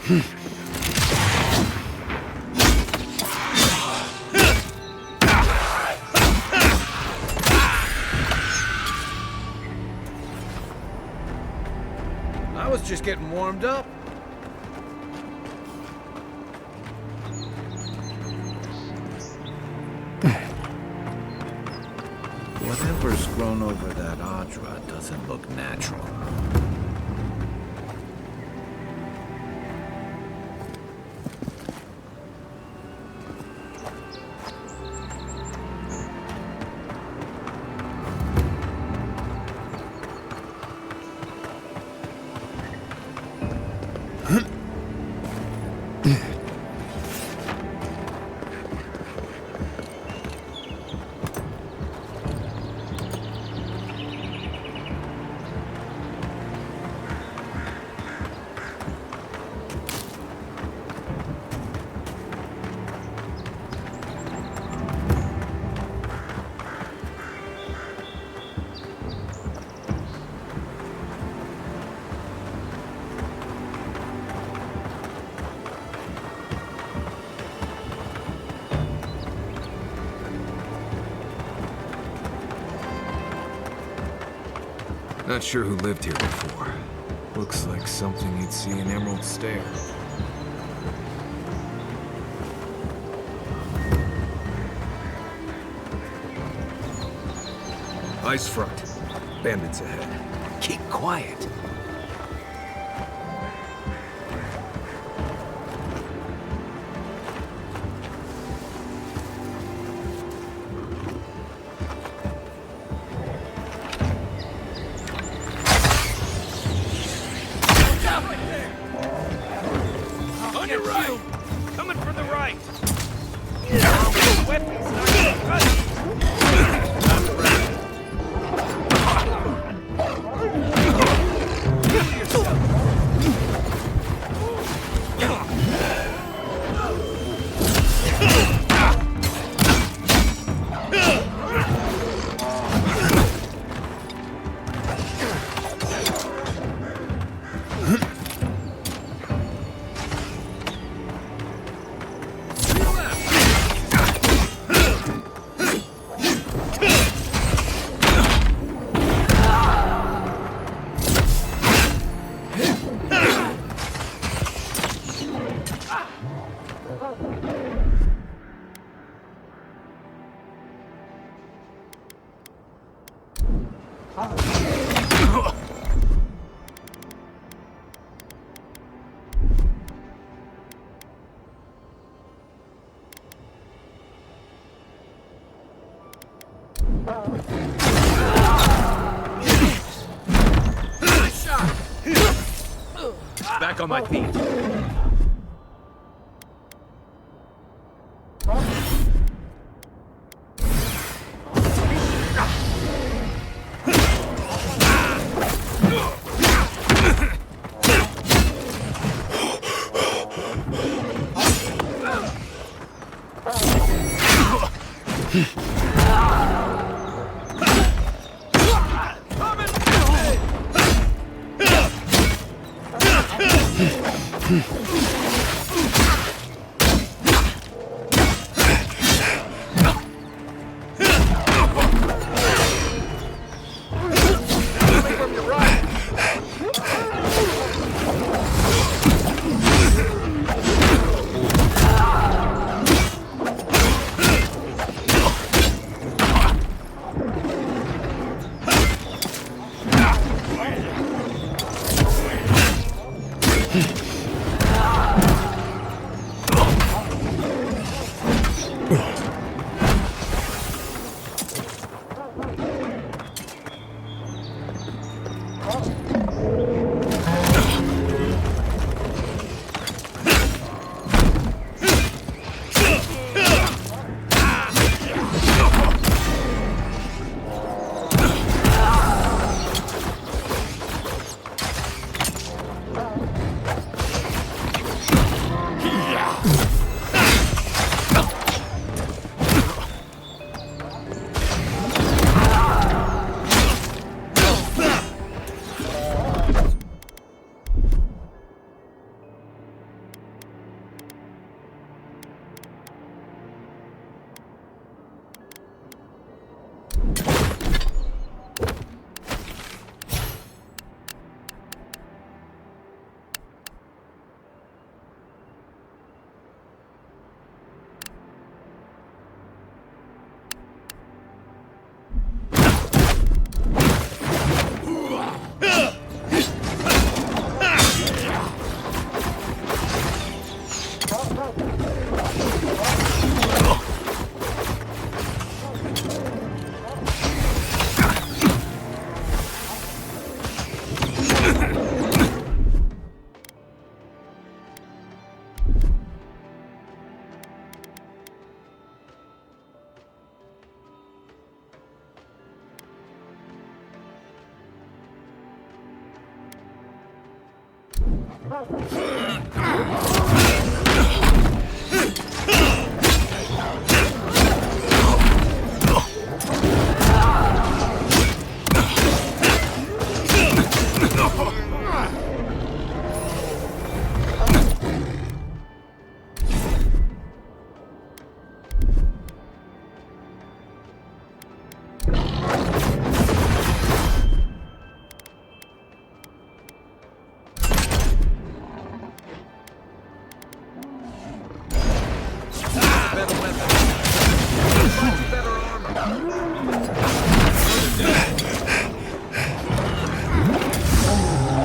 I was just getting warmed up. Whatever's grown over that Audra doesn't look natural. Not sure who lived here before. Looks like something you'd see in Emerald Stair. Ice front. Bandits ahead. Keep quiet. On your right! Coming from the right! Weapons not Back on my feet.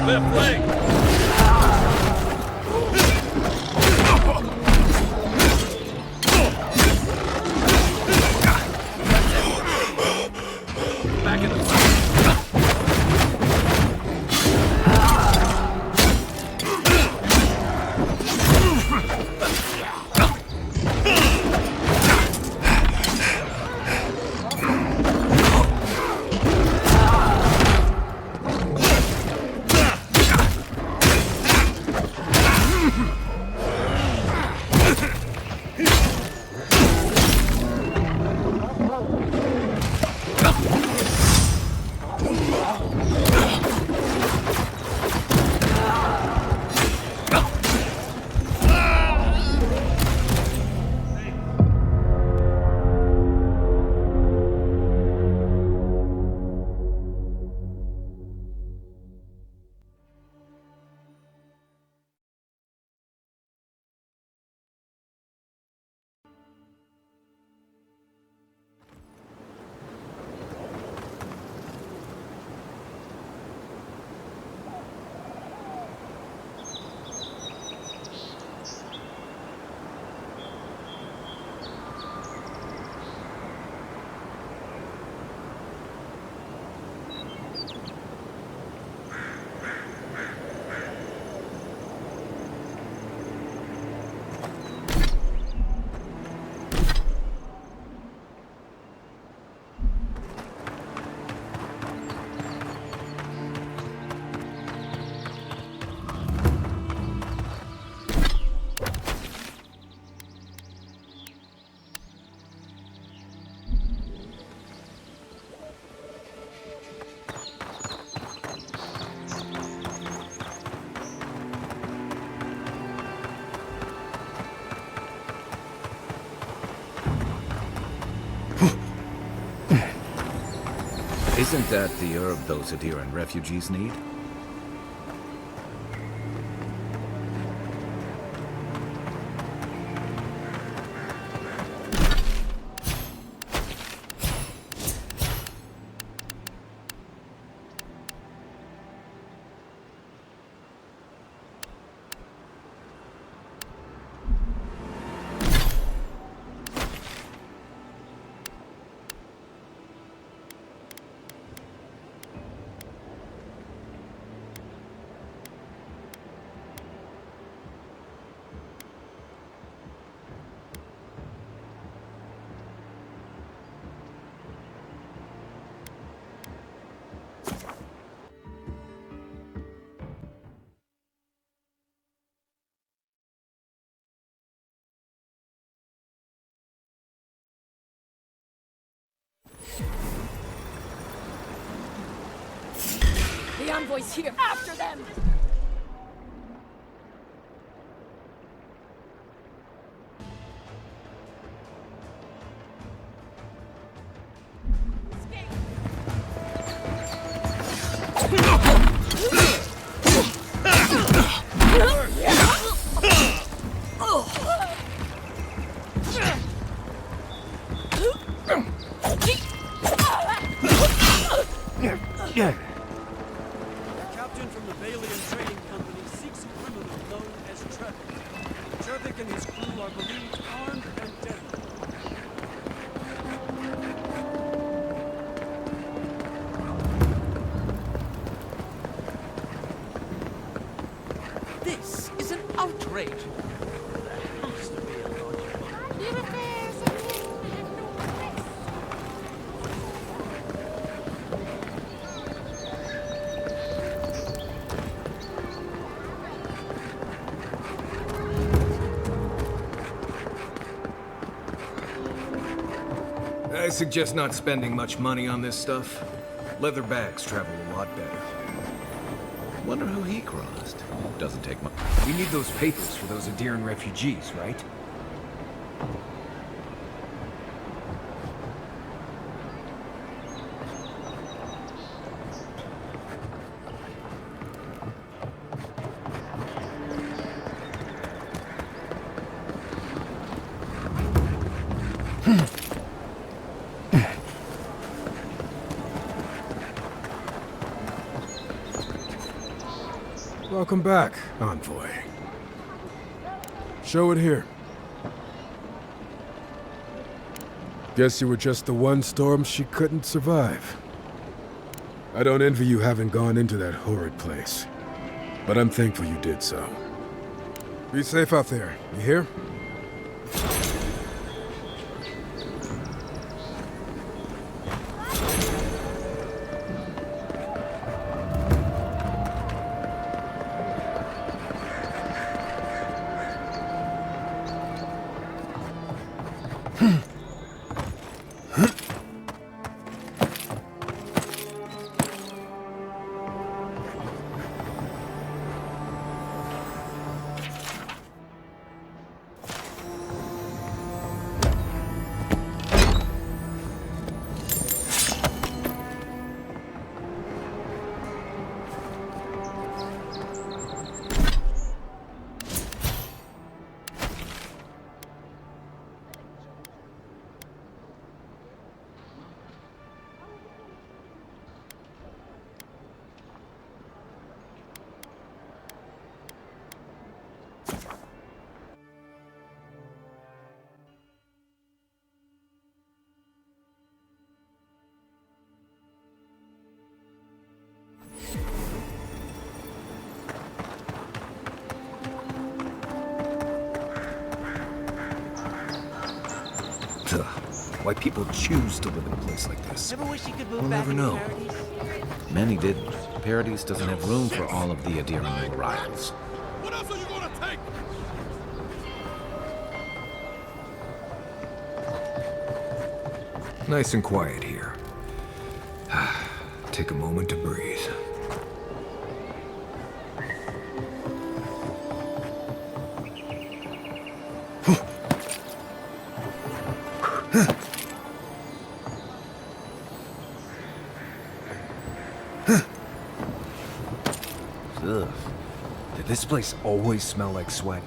Left leg! Back in the Isn't that the herb those Adiran refugees need? The envoy's here! After them! A captain from the Balian Trading Company seeks a criminal known as Trevik. Trevik and his crew are believed armed and deadly. This is an outrage. There has to be a logic. I suggest not spending much money on this stuff. Leather bags travel a lot better. Wonder who he crossed. Doesn't take much. We need those papers for those Adiran refugees, right? Welcome back, Envoy. Show it here. Guess you were just the one storm she couldn't survive. I don't envy you having gone into that horrid place, but I'm thankful you did so. Be safe out there, you hear? Why people choose to live in a place like this. Ever wish you could move We'll back never into know. Paradise? Many didn't. Paradise doesn't have room for all of the Adiran new arrivals. What else are you gonna take? Nice and quiet here. Take a moment to breathe. Ugh. Did this place always smell like sweat?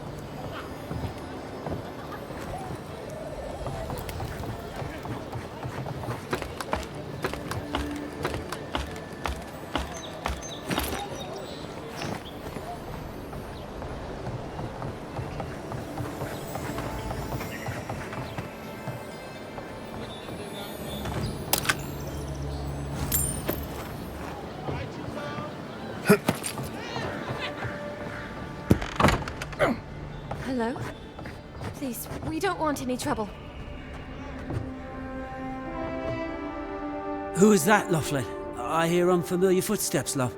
Hello? Please, we don't want any trouble. Who is that, Laughlin? I hear unfamiliar footsteps, love.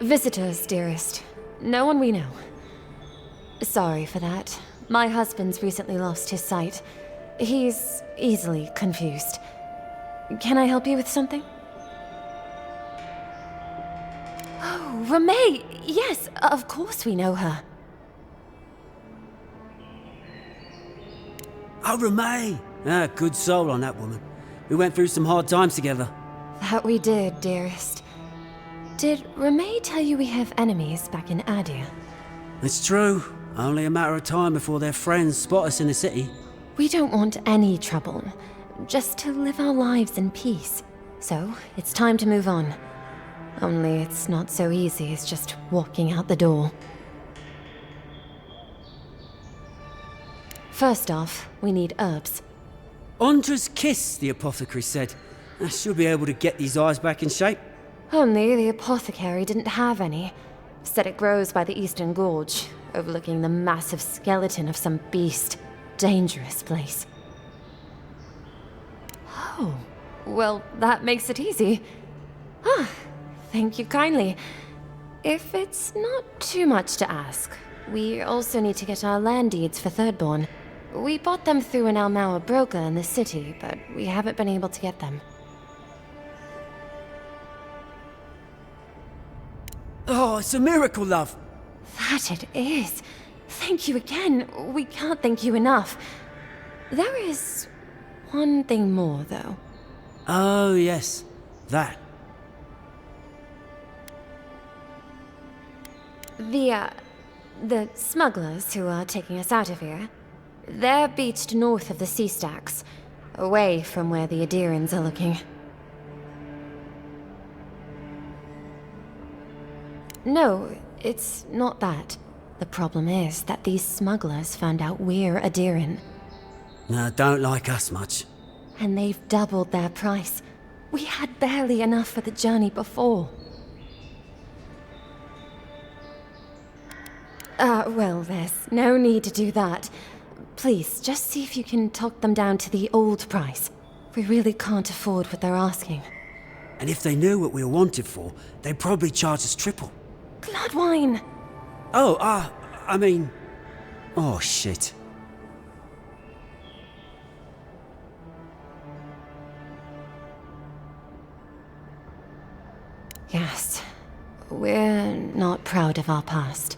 Visitors, dearest. No one we know. Sorry for that. My husband's recently lost his sight. He's easily confused. Can I help you with something? Oh, Ramay! Yes, of course we know her. Oh, Ramay! Ah, good soul on that woman. We went through some hard times together. That we did, dearest. Did Ramay tell you we have enemies back in Adia? It's true. Only a matter of time before their friends spot us in the city. We don't want any trouble. Just to live our lives in peace. So, it's time to move on. Only it's not so easy as just walking out the door. First off, we need herbs. Ondra's kiss, the apothecary said. I should be able to get these eyes back in shape. Only the apothecary didn't have any. Said it grows by the Eastern Gorge, overlooking the massive skeleton of some beast. Dangerous place. Oh, well, that makes it easy. Ah, thank you kindly. If it's not too much to ask, we also need to get our land deeds for Thirdborn. We bought them through an Almauer broker in the city, but we haven't been able to get them. Oh, it's a miracle, love. That it is. Thank you again. We can't thank you enough. There is one thing more, though. Oh, yes. That. The smugglers who are taking us out of here, they're beached north of the sea stacks, away from where the Adirans are looking. No, it's not that. The problem is that these smugglers found out we're Adiran. No, don't like us much. And they've doubled their price. We had barely enough for the journey before. Well, there's no need to do that. Please, just see if you can talk them down to the old price. We really can't afford what they're asking. And if they knew what we were wanted for, they'd probably charge us triple. Bloodwine! Oh, I mean... Oh, shit. Yes. We're not proud of our past.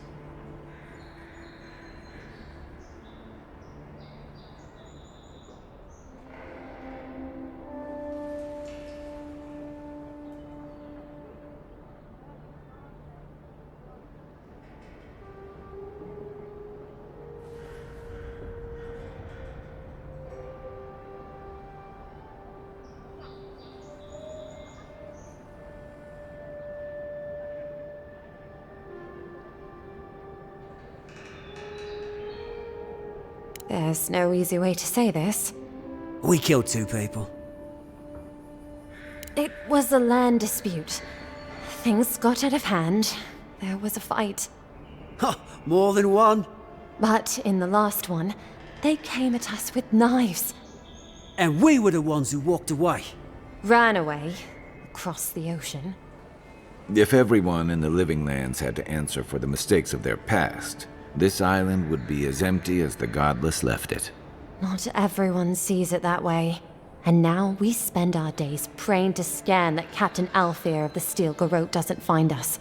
There's no easy way to say this. We killed 2 people. It was a land dispute. Things got out of hand. There was a fight. Ha! More than one? But in the last one, they came at us with knives. And we were the ones who walked away. Ran away. Across the ocean. If everyone in the Living Lands had to answer for the mistakes of their past, this island would be as empty as the Godless left it. Not everyone sees it that way. And now we spend our days praying to Scan that Captain Alfear of the Steel Garrote doesn't find us.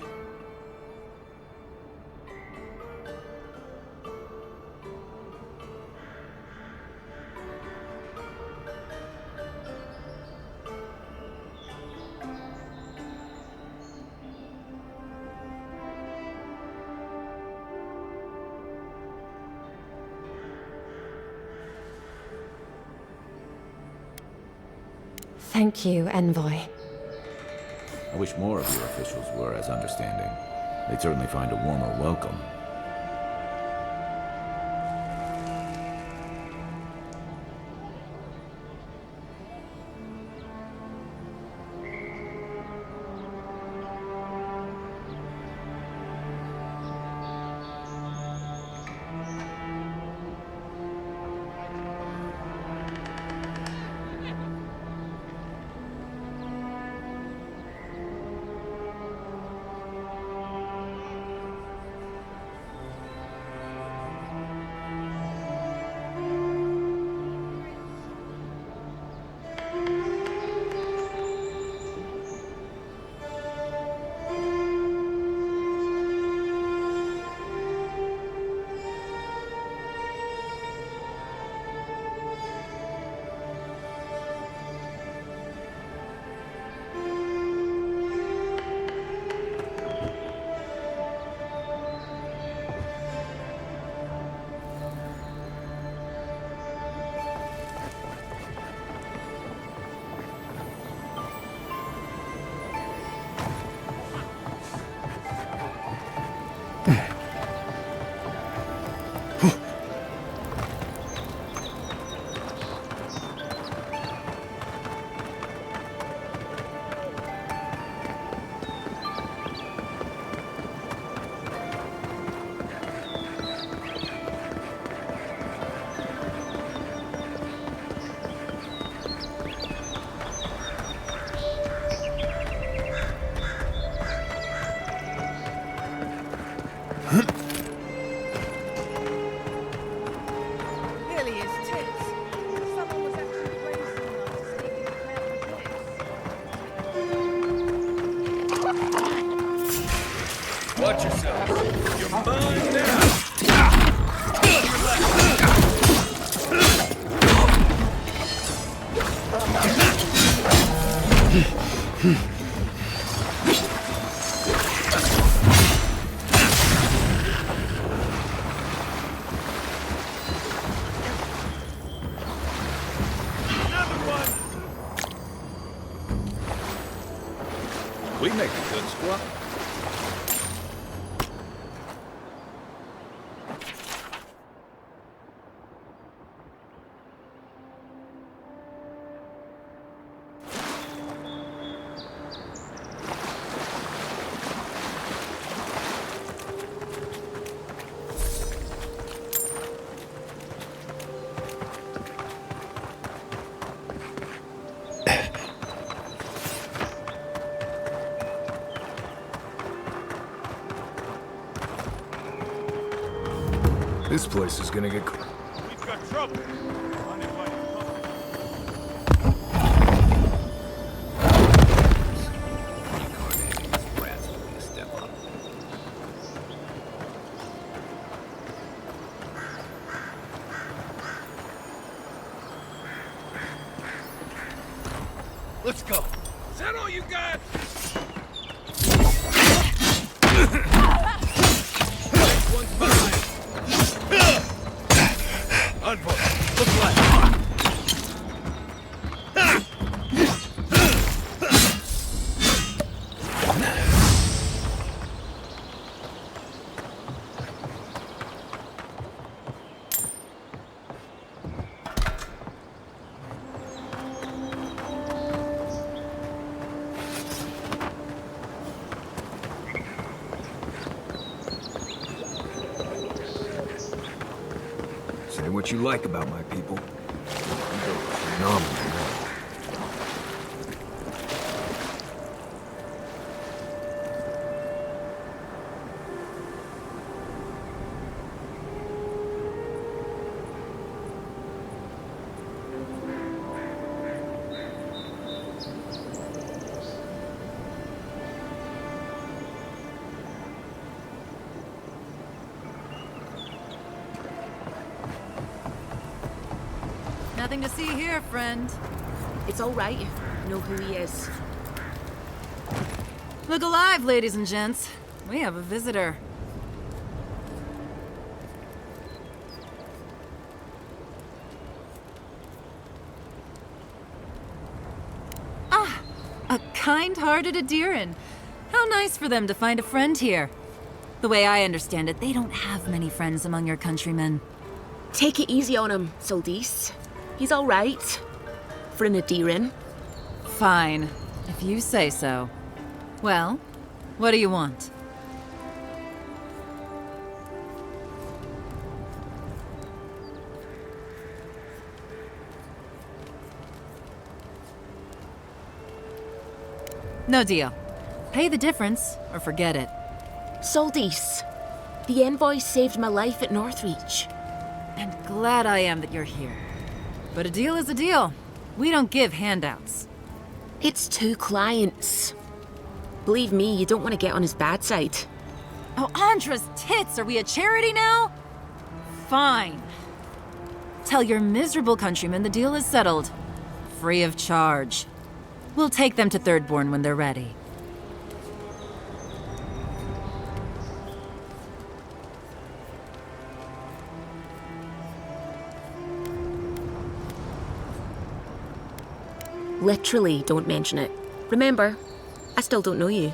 Thank you, Envoy. I wish more of your officials were as understanding. They'd certainly find a warmer welcome. Watch yourself. You're mine now. We make a good squad. This place is gonna get... We've got trouble. Let's go. Is that all you got? Next one's mine. Envoy, look left. Say what you like about my people. They're phenomenal. Nothing to see here, friend. It's all right. I know who he is. Look alive, ladies and gents. We have a visitor. Ah, a kind-hearted Adiran. How nice for them to find a friend here. The way I understand it, they don't have many friends among your countrymen. Take it easy on him, Soldis. He's all right. For an Adiran. Fine, if you say so. Well, what do you want? No deal. Pay the difference, or forget it. Soldis, the envoy saved my life at Northreach. And glad I am that you're here. But a deal is a deal. We don't give handouts. It's 2 clients. Believe me, you don't want to get on his bad side. Oh, Andra's tits! Are we a charity now? Fine. Tell your miserable countrymen the deal is settled. Free of charge. We'll take them to Thirdborn when they're ready. Literally, don't mention it. Remember, I still don't know you.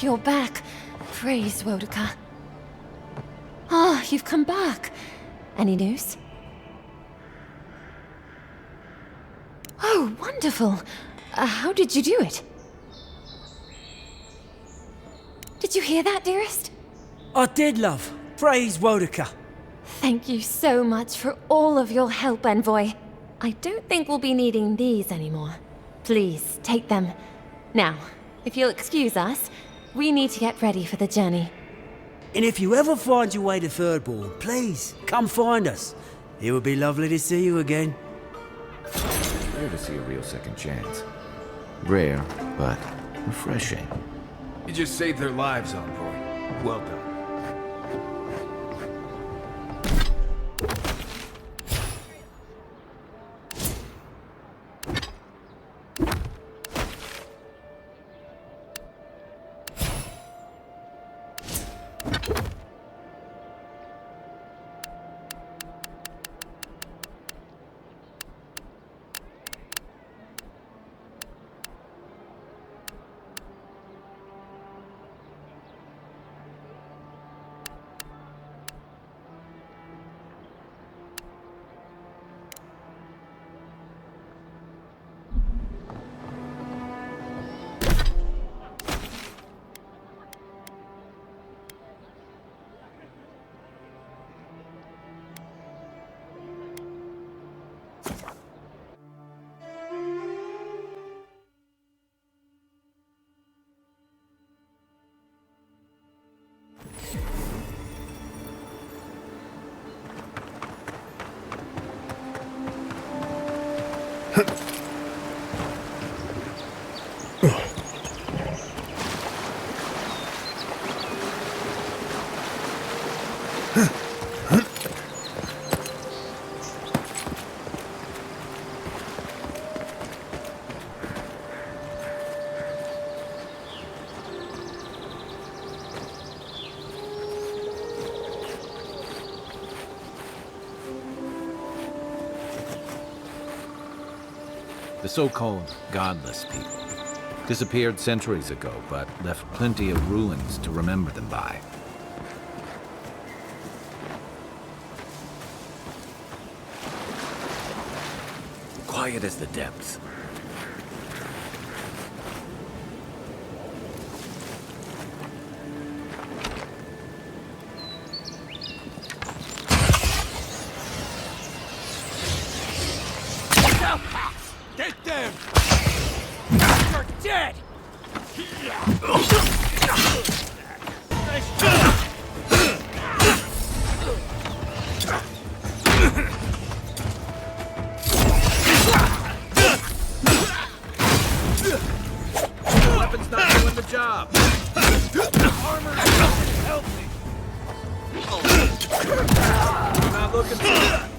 you're back. Praise Wodaka. Ah, you've come back. Any news? Oh, wonderful. How did you do it? Did you hear that, dearest? I did, love. Praise Wodaka. Thank you so much for all of your help, Envoy. I don't think we'll be needing these anymore. Please, take them. Now, if you'll excuse us, we need to get ready for the journey. And if you ever find your way to Thirdborn, please, come find us. It would be lovely to see you again. Rare to see a real second chance. Rare, but refreshing. You just saved their lives, Envoy. Well done. The so-called godless people disappeared centuries ago, but left plenty of ruins to remember them by. Quiet as the depths. Get them! You're dead! Nice job! Weapon's not doing the job. Armor isn't healthy! You're not looking for that.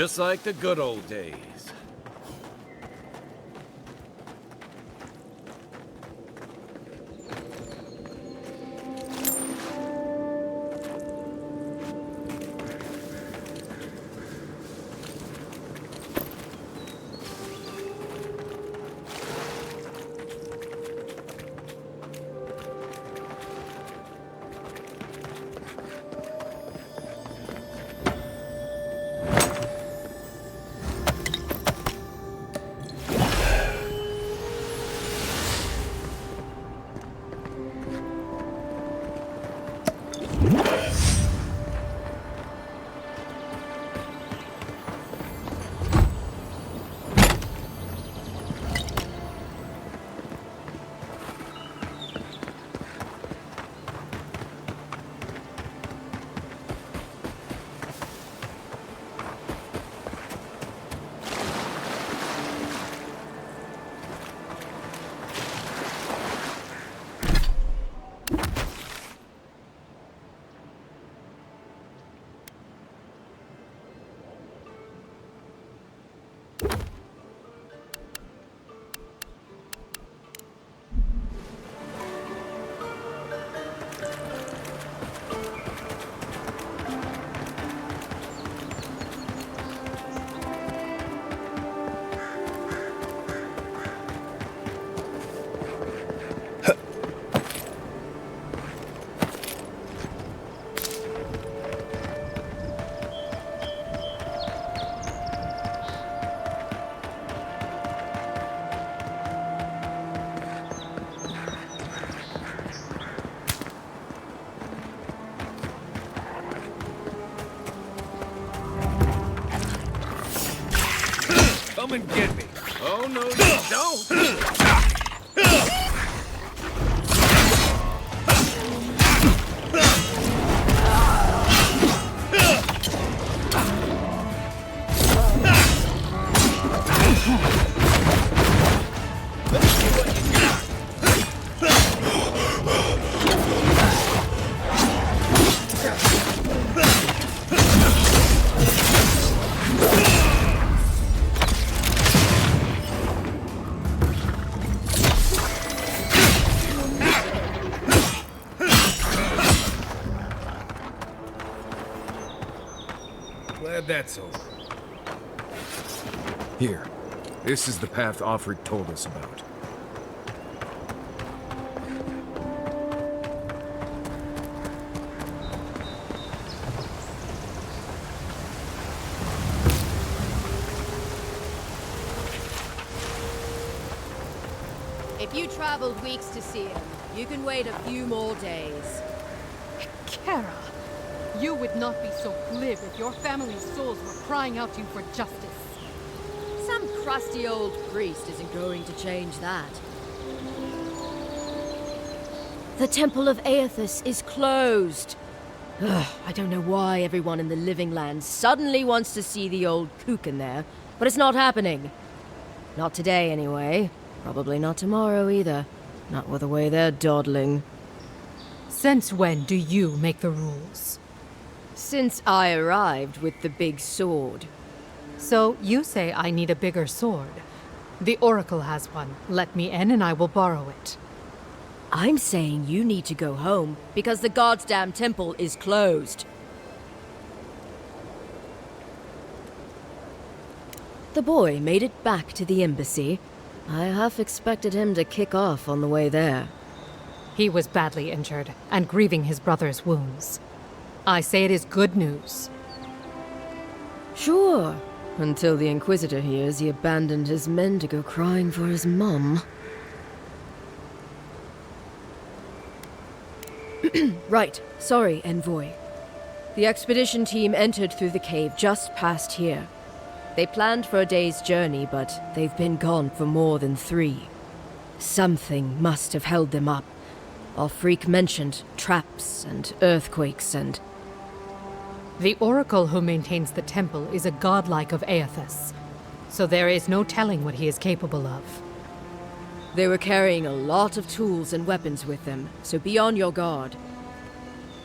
just like the good old days. Come and get me. Oh, no, you don't. Glad that's over. Here. This is the path Offred told us about. If you traveled weeks to see him, you can wait a few more days. Kara, you would not be so glib if your family's souls were crying out to you for justice. Some crusty old priest isn't going to change that. The Temple of Aethys is closed. Ugh, I don't know why everyone in the Living Land suddenly wants to see the old kook in there, but it's not happening. Not today, anyway. Probably not tomorrow, either. Not with the way they're dawdling. Since when do you make the rules? Since I arrived with the big sword. So you say I need a bigger sword. The Oracle has one. Let me in and I will borrow it. I'm saying you need to go home because the goddamn temple is closed. The boy made it back to the embassy. I half expected him to kick off on the way there. He was badly injured and grieving his brother's wounds. I say it is good news. Sure, until the Inquisitor hears he abandoned his men to go crying for his mum. Right, sorry, Envoy. The expedition team entered through the cave just past here. They planned for a day's journey, but they've been gone for more than 3. Something must have held them up. Our freak mentioned traps and earthquakes and... The Oracle who maintains the temple is a godlike of Aethys, so there is no telling what he is capable of. They were carrying a lot of tools and weapons with them, so be on your guard.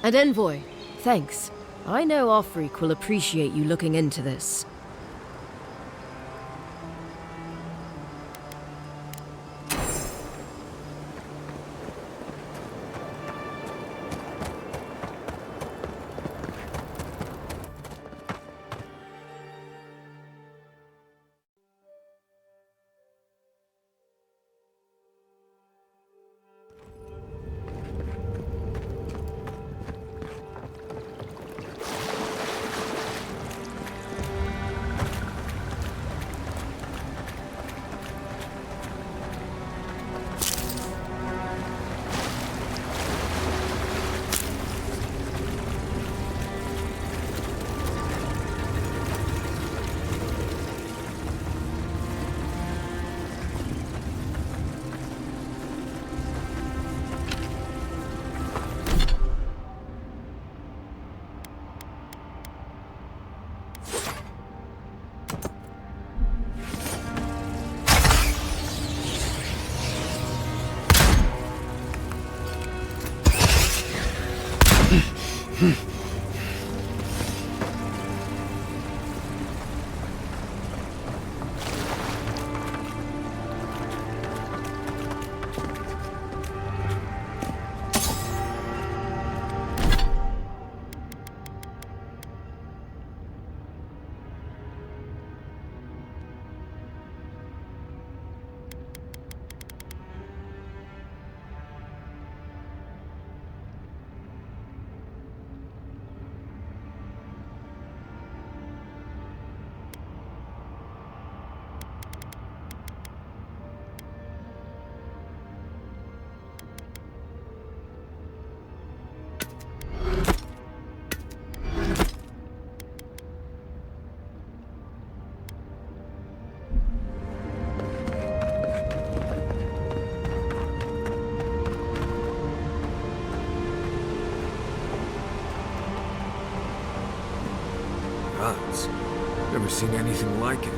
And Envoy, thanks. I know Offreak will appreciate you looking into this. Gods, never seen anything like it.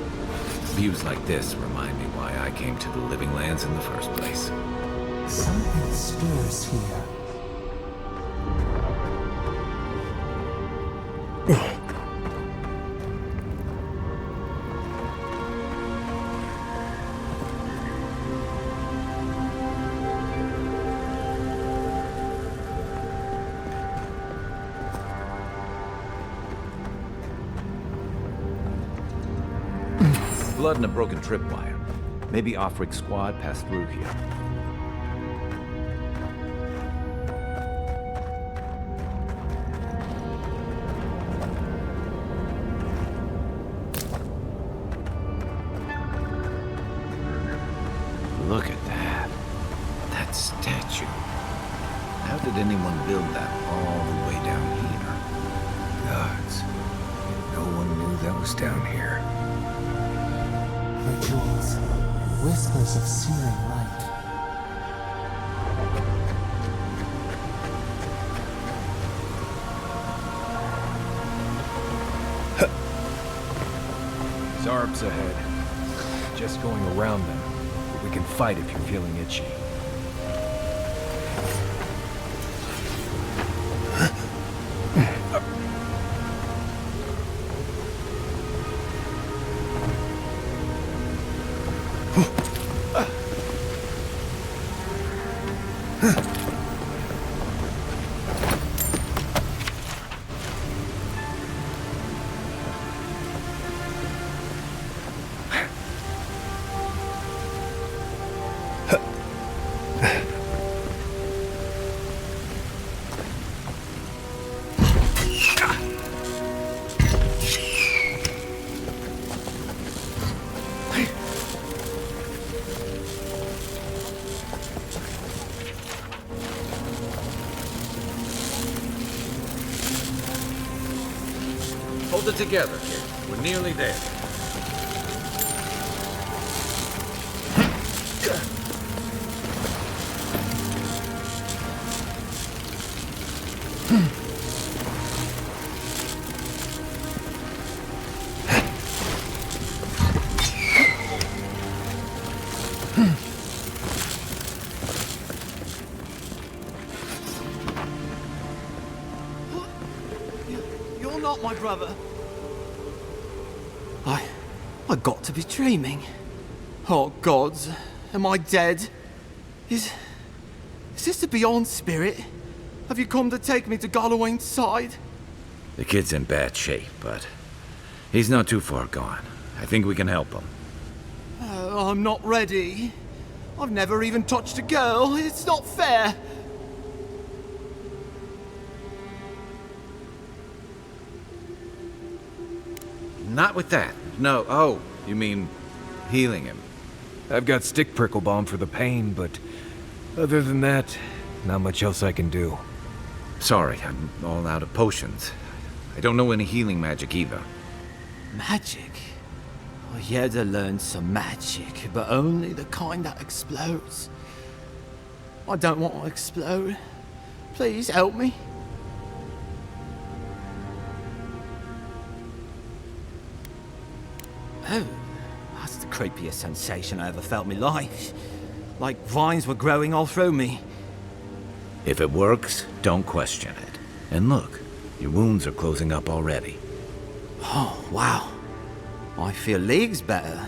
Views like this remind me why I came to the Living Lands in the first place. Something stirs here. Blood and a broken tripwire. Maybe Offric squad passed through here. Look at that. That statue. How did anyone build that all the way down here? Gods, no one knew that was down here. Rituals, whispers of searing light. Zarbs ahead. Just going around them. But we can fight if you're feeling itchy. Hold it together, kid. We're nearly there. You're not my brother. I got to be dreaming. Oh, gods, am I dead? Is this the Beyond Spirit? Have you come to take me to Galloway's side? The kid's in bad shape, but he's not too far gone. I think we can help him. I'm not ready. I've never even touched a girl. It's not fair. Not with that. No. Oh, you mean healing him? I've got stick prickle balm for the pain, but other than that, not much else I can do. Sorry, I'm all out of potions. I don't know any healing magic either. Magic? I had to learn some magic, but only the kind that explodes. I don't want to explode. Please help me. Oh, that's the creepiest sensation I ever felt in my life. Like vines were growing all through me. If it works, don't question it. And look, Your wounds are closing up already. Oh, wow. I feel leagues better.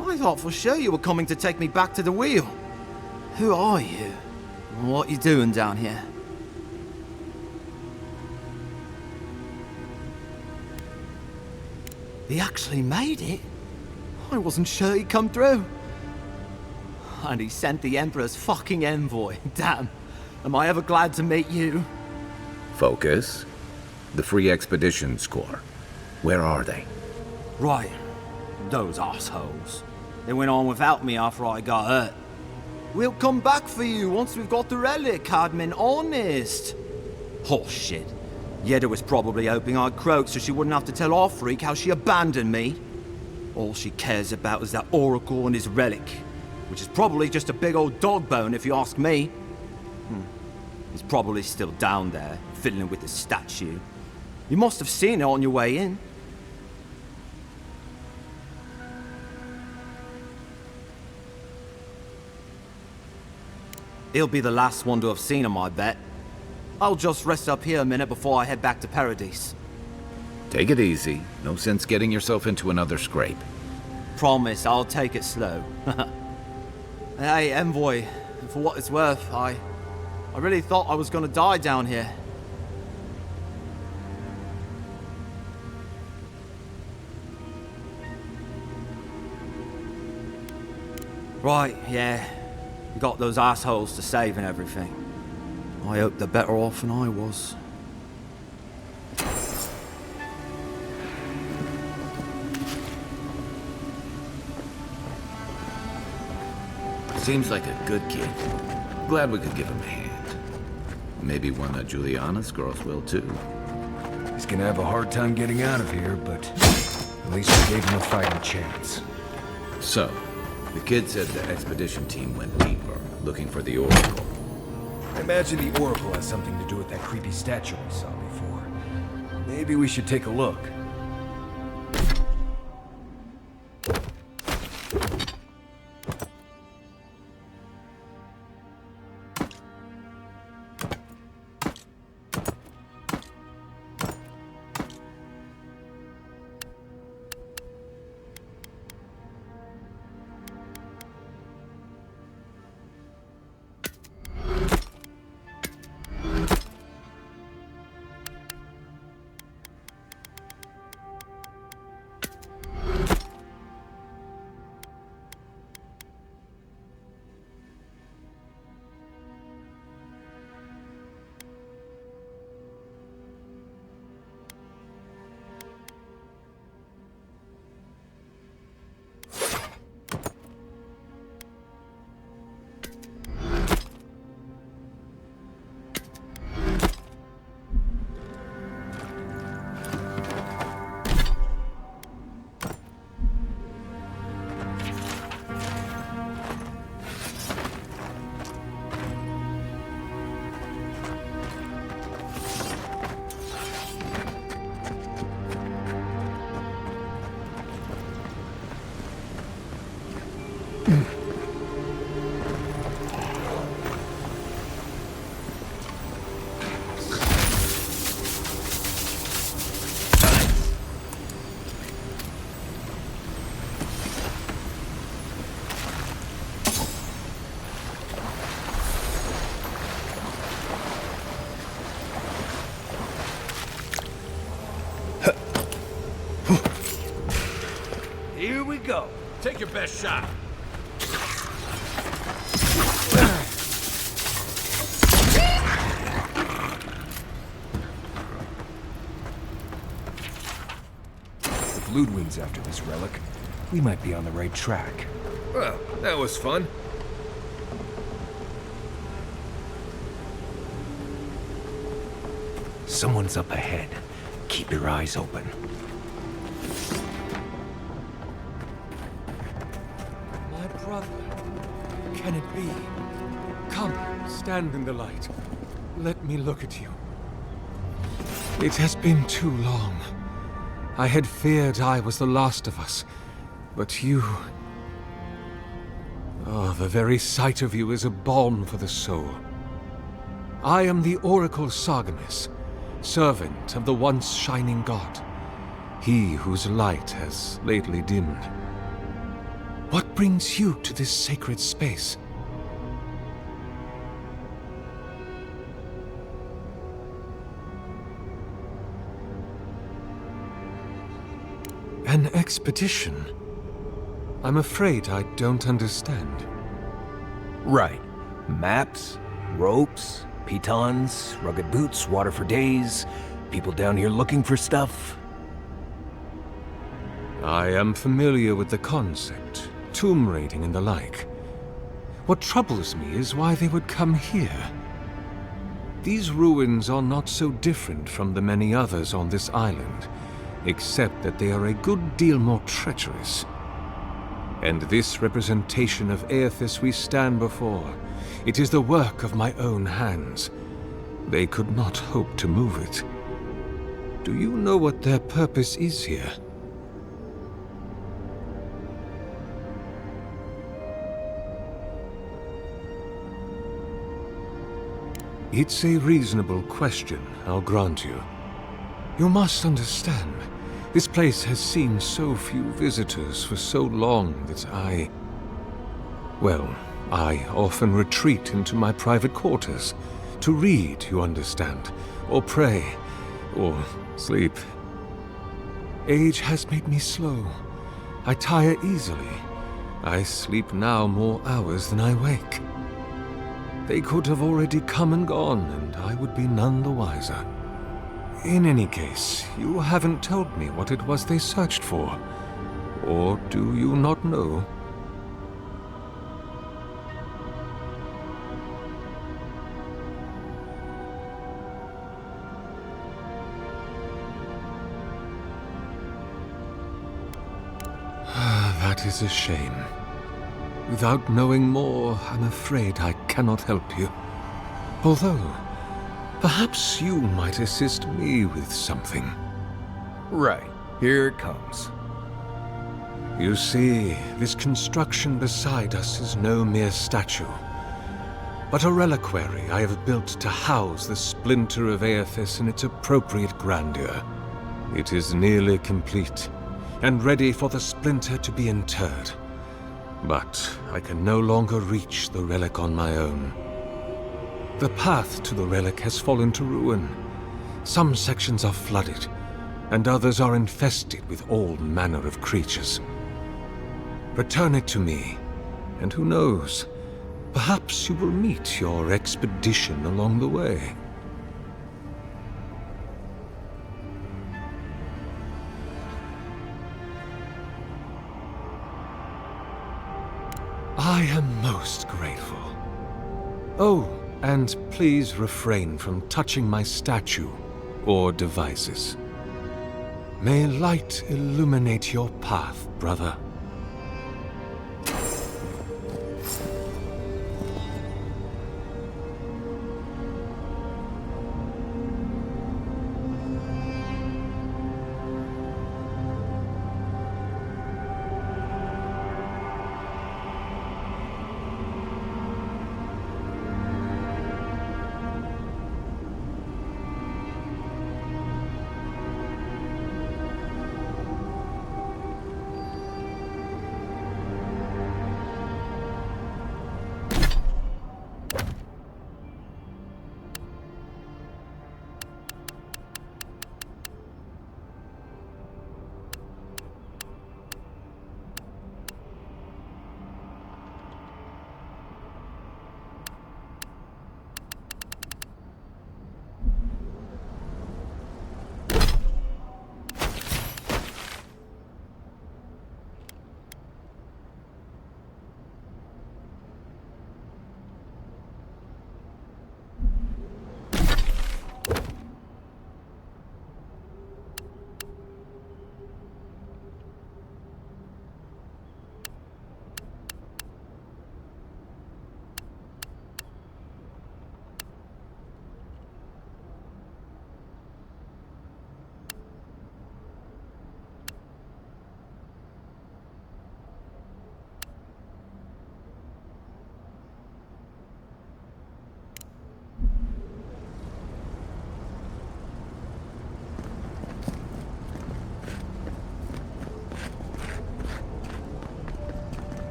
I thought for sure you were coming to take me back to the wheel. Who are you? What you doing down here? He actually made it? I wasn't sure he'd come through. And he sent the Emperor's fucking envoy. Damn. Am I ever glad to meet you? Focus. The Free Expeditions Corps. Where are they? Right. Those assholes. They went on without me after I got hurt. We'll come back for you once we've got the relic, Admin. Honest. Oh, shit. Yeda was probably hoping I'd croak so she wouldn't have to tell our freak how she abandoned me. All she cares about is that Oracle and his relic, which is probably just a big old dog bone if you ask me. He's probably still down there, fiddling with the statue. You must have seen it on your way in. He'll be the last one to have seen him, I bet. I'll just rest up here a minute before I head back to Paradise. Take it easy. No sense getting yourself into another scrape. Promise, I'll take it slow. Hey, Envoy, for what it's worth, I really thought I was gonna die down here. Right, yeah. You got those assholes to save and everything. I hope they're better off than I was. Seems like a good kid. Glad we could give him a hand. Maybe one of Juliana's girls will too. He's gonna have a hard time getting out of here, but at least we gave him a fighting chance. So, the kid said the expedition team went deeper, looking for the Oracle. I imagine the Oracle has something to do with that creepy statue we saw before. Maybe we should take a look. Here we go. Take your best shot. If Ludwig's after this relic, we might be on the right track. Well, that was fun. Someone's up ahead. Keep your eyes open. My brother. Can it be? Come, stand in the light. Let me look at you. It has been too long. I had feared I was the last of us, but you... Oh, the very sight of you is a balm for the soul. I am the Oracle Sargamus, servant of the once shining god, he whose light has lately dimmed. What brings you to this sacred space? An expedition? I'm afraid I don't understand. Right. Maps, ropes, pitons, rugged boots, water for days, people down here looking for stuff. I am familiar with the concept, tomb raiding and the like. What troubles me is why they would come here. These ruins are not so different from the many others on this island, except that they are a good deal more treacherous. And this representation of Aethys we stand before, it is the work of my own hands. They could not hope to move it. Do you know what their purpose is here? It's a reasonable question, I'll grant you. You must understand, this place has seen so few visitors for so long that I often retreat into my private quarters. To read, you understand, or pray, or sleep. Age has made me slow. I tire easily. I sleep now more hours than I wake. They could have already come and gone, and I would be none the wiser. In any case, you haven't told me what it was they searched for. Or do you not know? That is a shame. Without knowing more, I'm afraid I cannot help you. Although, perhaps you might assist me with something. Right. Here it comes. You see, this construction beside us is no mere statue, but a reliquary I have built to house the splinter of Aethys in its appropriate grandeur. It is nearly complete, and ready for the splinter to be interred. But I can no longer reach the relic on my own. The path to the relic has fallen to ruin. Some sections are flooded, and others are infested with all manner of creatures. Return it to me, and who knows, perhaps you will meet your expedition along the way. I am most grateful. Oh, and please refrain from touching my statue or devices. May light illuminate your path, brother.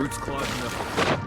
root's clogging up.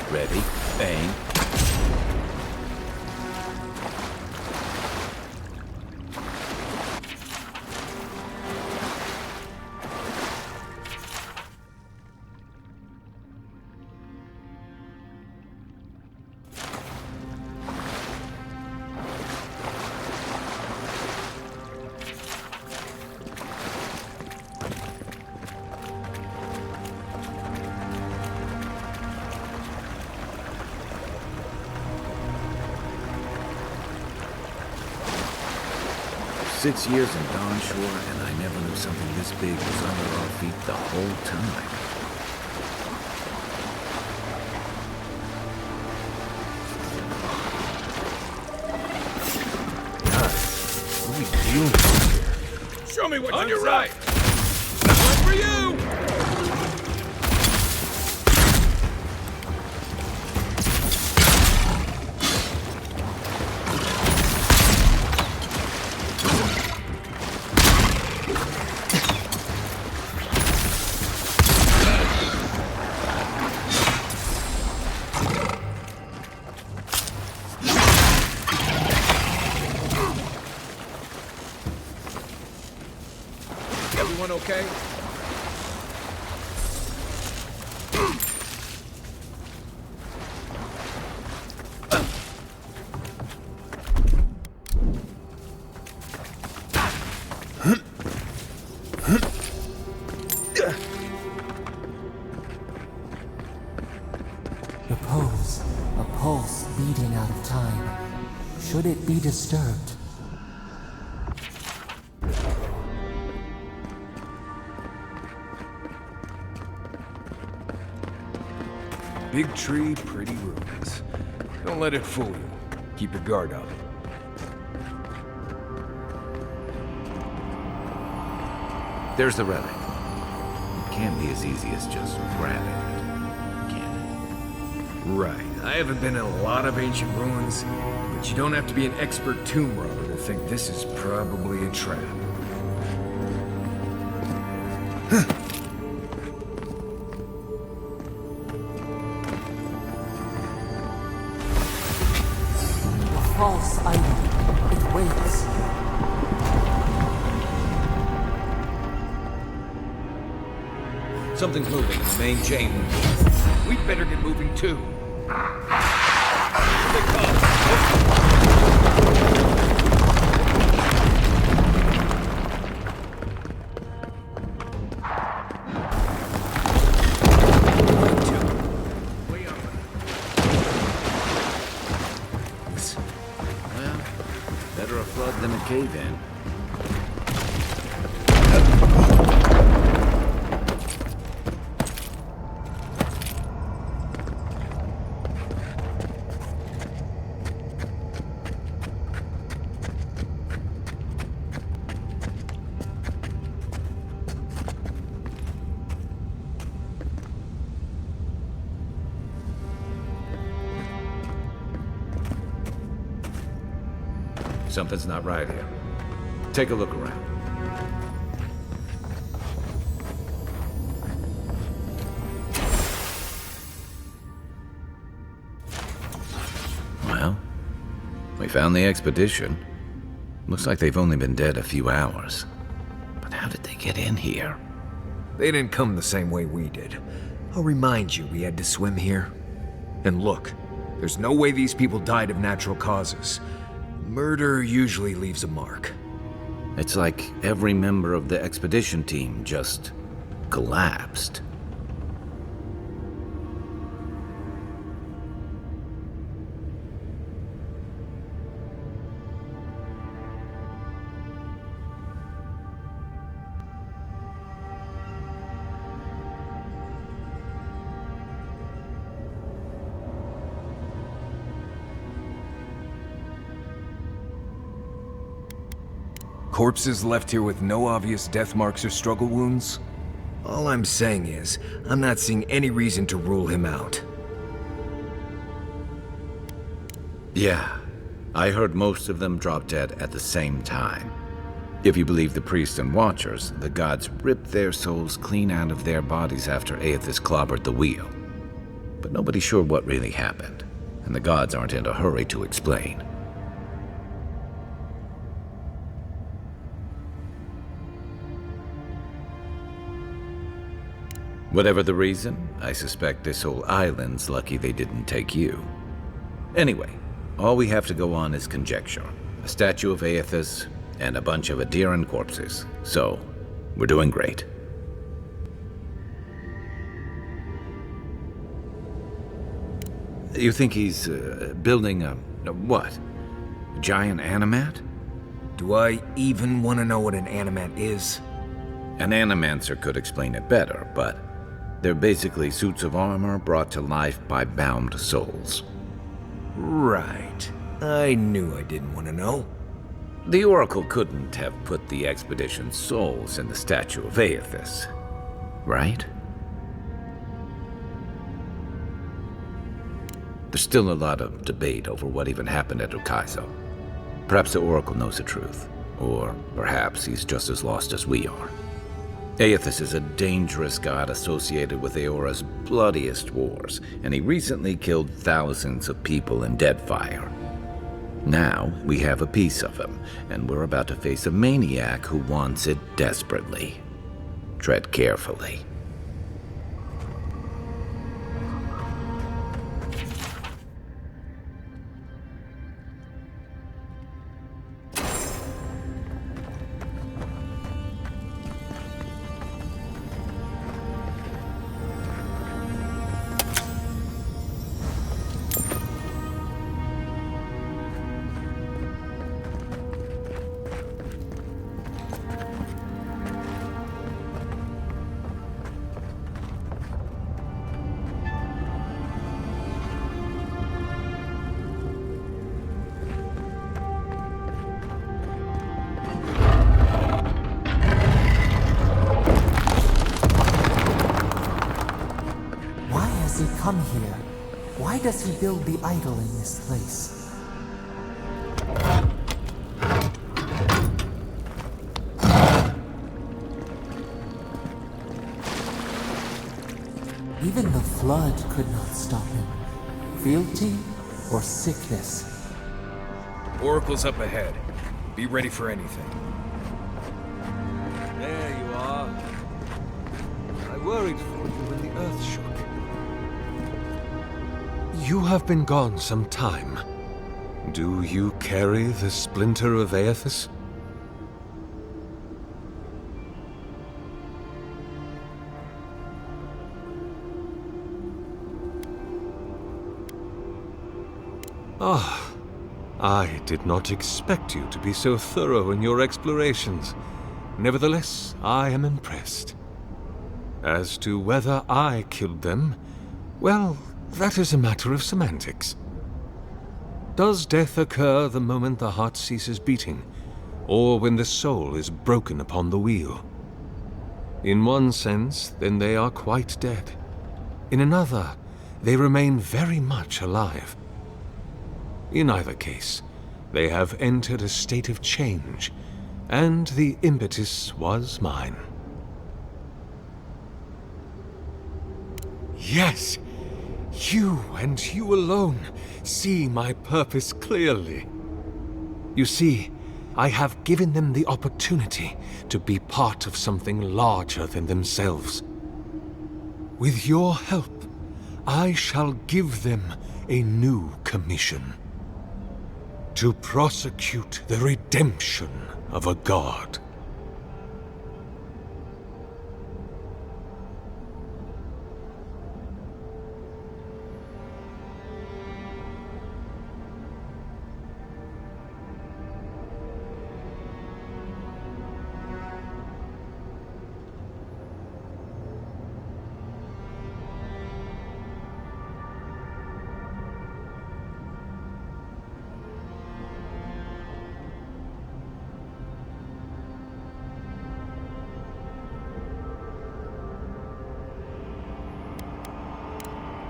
Ready, aim. Six years in Dawn Shore, and I never knew something this big was under our feet the whole time. God, what are we doing here? Show me what On your up. right. One for you! Everyone okay? Repose, a pulse beating out of time. Should it be disturbed? Big tree, pretty ruins. Don't let it fool you. Keep your guard up. There's the relic. It can't be as easy as just grabbing it, can Right. I haven't been in a lot of ancient ruins, but you don't have to be an expert tomb robber to think this is probably a trap. A false item. It waits. Something's moving in the main chamber. We'd better get moving too. Here they come. Well, better a flood than a cave-in. Something's not right here. Take a look around. Well, we found the expedition. Looks like they've only been dead a few hours. But how did they get in here? They didn't come the same way we did. I'll remind you, we had to swim here. And look, there's no way these people died of natural causes. Murder usually leaves a mark. It's like every member of the expedition team just collapsed. Corpses left here with no obvious death marks or struggle wounds? All I'm saying is, I'm not seeing any reason to rule him out. Yeah, I heard most of them drop dead at the same time. If you believe the priests and watchers, the gods ripped their souls clean out of their bodies after Aethys clobbered the wheel. But nobody's sure what really happened, and the gods aren't in a hurry to explain. Whatever the reason, I suspect this whole island's lucky they didn't take you. Anyway, all we have to go on is conjecture. A statue of Aethys, and a bunch of Adiran corpses. So, we're doing great. You think he's building a what? A giant animat? Do I even want to know what an animat is? An animancer could explain it better, but they're basically suits of armor brought to life by bound souls. Right. I knew I didn't want to know. The Oracle couldn't have put the expedition's souls in the statue of Aethys, right? There's still a lot of debate over what even happened at Ukaizo. Perhaps the Oracle knows the truth, or perhaps he's just as lost as we are. Aethys is a dangerous god associated with Eora's bloodiest wars, and he recently killed thousands of people in Deadfire. Now, we have a piece of him, and we're about to face a maniac who wants it desperately. Tread carefully. Come here. Why does he build the idol in this place? Even the flood could not stop him. Fealty or sickness. Oracle's up ahead. Be ready for anything. There you are. I worried for you when the earth shook. You have been gone some time. Do you carry the splinter of Aethys? Ah, I did not expect you to be so thorough in your explorations. Nevertheless, I am impressed. As to whether I killed them, well, that is a matter of semantics. Does death occur the moment the heart ceases beating, or when the soul is broken upon the wheel? In one sense, then they are quite dead. In another, they remain very much alive. In either case, They have entered a state of change, and the impetus was mine. Yes, you and you alone see my purpose clearly. You see, I have given them the opportunity to be part of something larger than themselves. With your help, I shall give them a new commission. To prosecute the redemption of a god.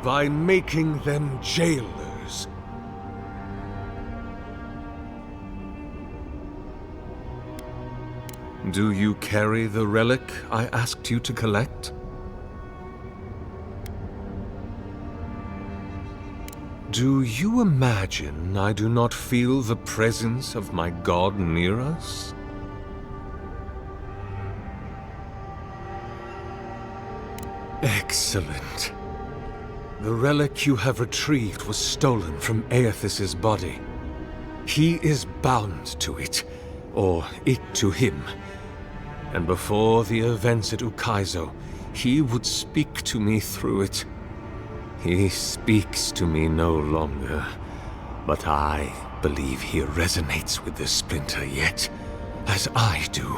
By making them jailers. Do you carry the relic I asked you to collect? Do you imagine I do not feel the presence of my god near us? Excellent. The relic you have retrieved was stolen from Aethis's body. He is bound to it, or it to him. And before the events at Ukaizo, he would speak to me through it. He speaks to me no longer, but I believe he resonates with the splinter yet, as I do.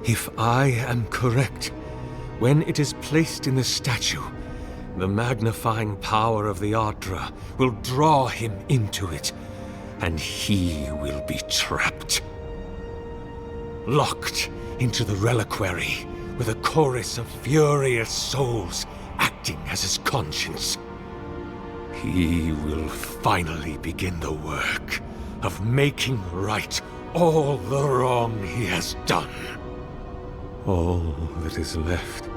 If I am correct, when it is placed in the statue, the magnifying power of the Ardra will draw him into it, and he will be trapped. Locked into the reliquary with a chorus of furious souls acting as his conscience. He will finally begin the work of making right all the wrong he has done. All that is left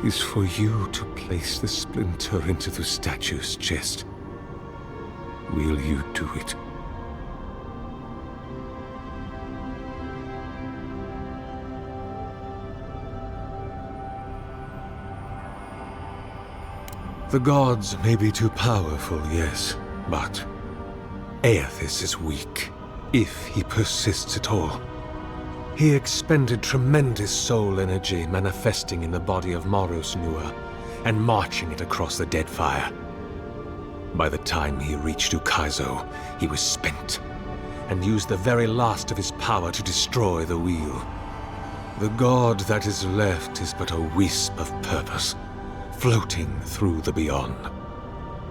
is for you to place the splinter into the statue's chest. Will you do it? The gods may be too powerful, yes, but Aethys is weak, if he persists at all. He expended tremendous soul energy manifesting in the body of Moros Nua and marching it across the Deadfire. By the time he reached Ukaizo, he was spent and used the very last of his power to destroy the wheel. The god that is left is but a wisp of purpose, floating through the beyond.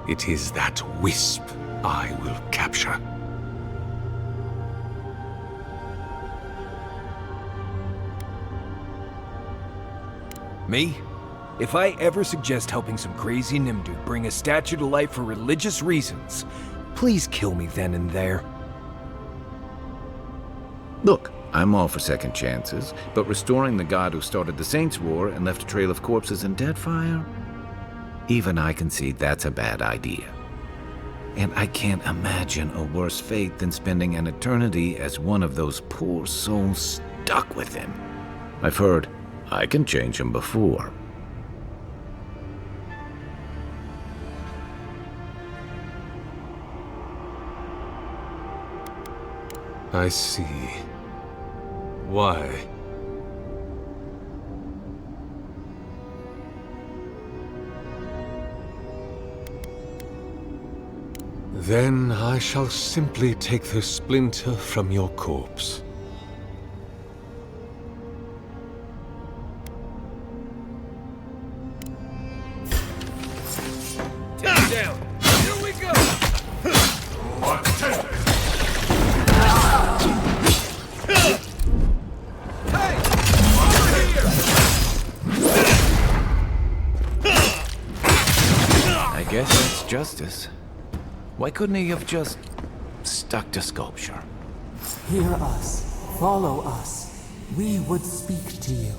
It is that wisp I will capture. Me? If I ever suggest helping some crazy Nimdu bring a statue to life for religious reasons, please kill me then and there. Look, I'm all for second chances, but restoring the god who started the Saints' War and left a trail of corpses in Deadfire? Even I can see that's a bad idea. And I can't imagine a worse fate than spending an eternity as one of those poor souls stuck with him. I've heard I can change him before. I see. Why? Then I shall simply take the splinter from your corpse. Take it down. Here we go. I guess that's justice. Why couldn't he have just stuck to sculpture. Hear us. Follow us. We would speak to you.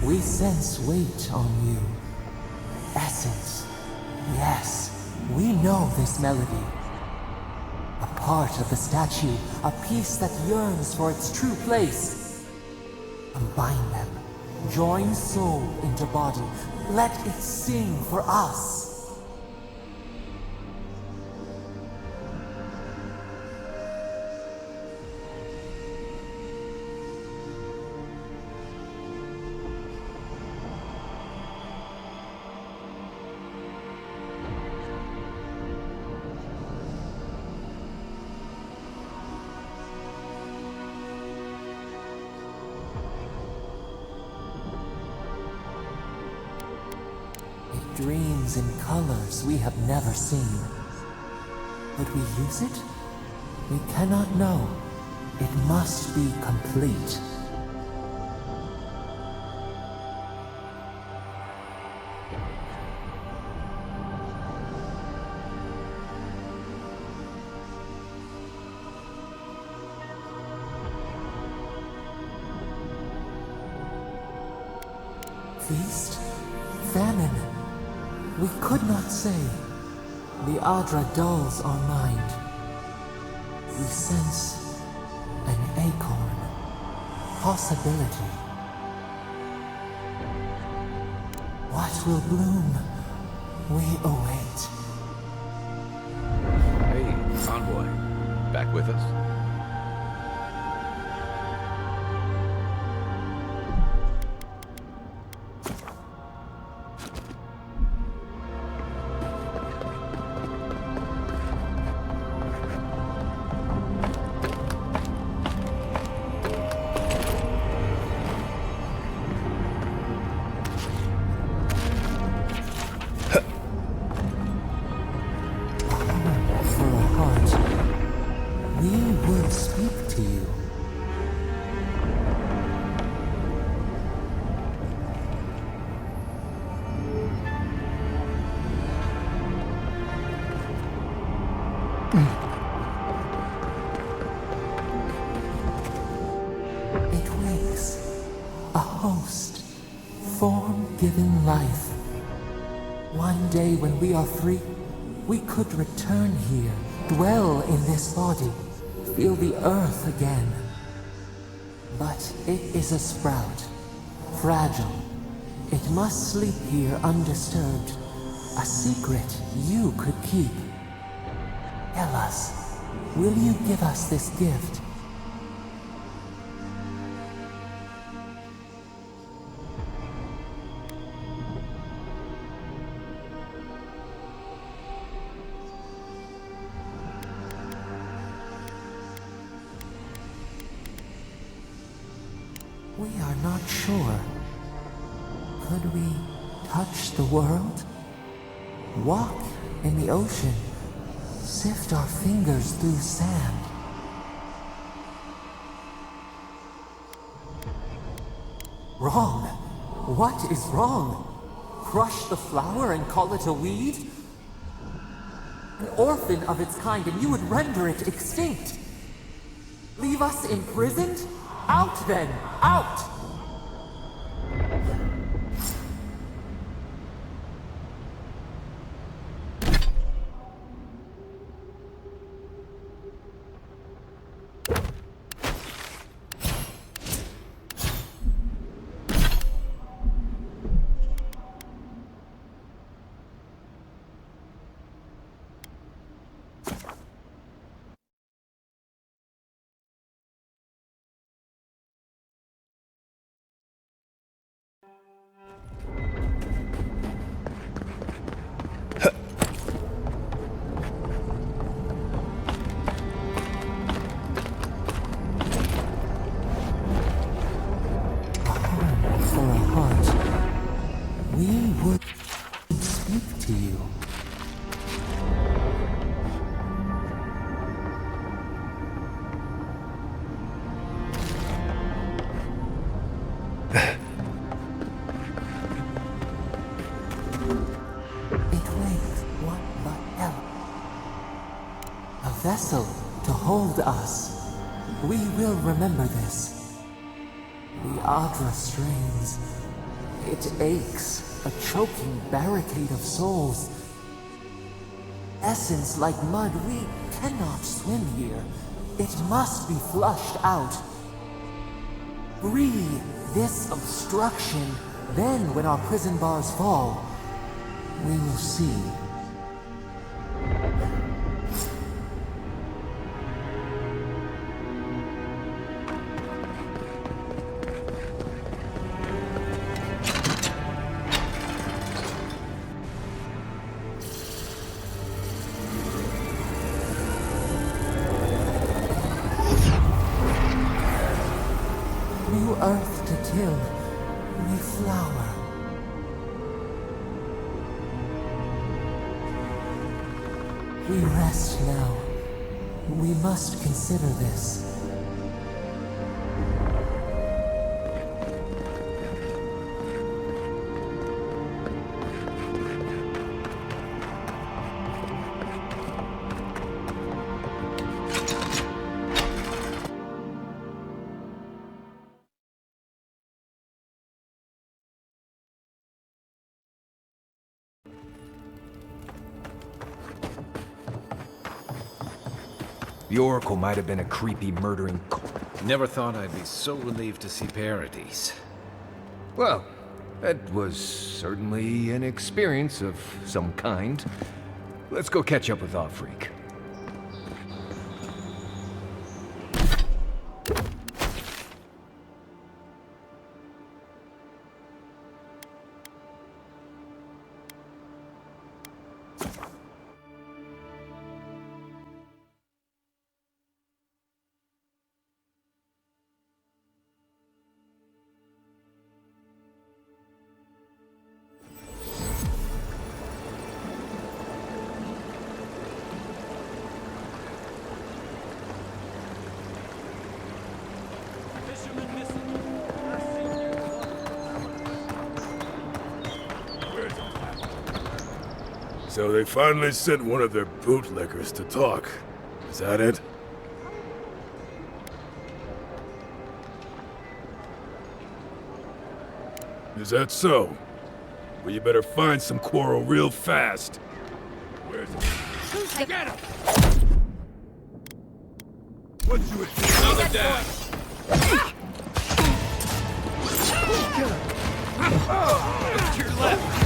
We sense weight on you. Essence. Yes, we know this melody. A part of the statue, a piece that yearns for its true place. Combine them. Join soul into body. Let it sing for us. Dreams in colors we have never seen. Would we use it? We cannot know. It must be complete. Feast? Famine? We could not say. The Adra dulls our mind. We sense an acorn. Possibility. What will bloom? We await. Hey, Envoy. Back with us? It wakes. A host. Form given life. One day when we are free, we could return here, dwell in this body, feel the earth again. But it is a sprout. Fragile. It must sleep here undisturbed. A secret you could keep. Tell us, will you give us this gift? We are not sure. Could we touch the world? Walk in the ocean? Sift our fingers through sand? Wrong? What is wrong? crush the flower and call it a weed? An orphan of its kind, and you would render it extinct. Leave us imprisoned? Out then! Out! Vessel to hold us. We will remember this. The Adra strains. It aches, a choking barricade of souls. Essence like mud, we cannot swim here. It must be flushed out. Free this obstruction. Then, when our prison bars fall, we will see. Earth to till, may flower. We rest now. We must consider this. The Oracle might have been a creepy, murdering Never thought I'd be so relieved to see Paradise. Well, that was certainly an experience of some kind. Let's go catch up with Freak. So they finally sent one of their bootlickers to talk. Is that it? Is that so? Well, you better find some quarrel real fast. Where's it? Get him! What you another down! To your left!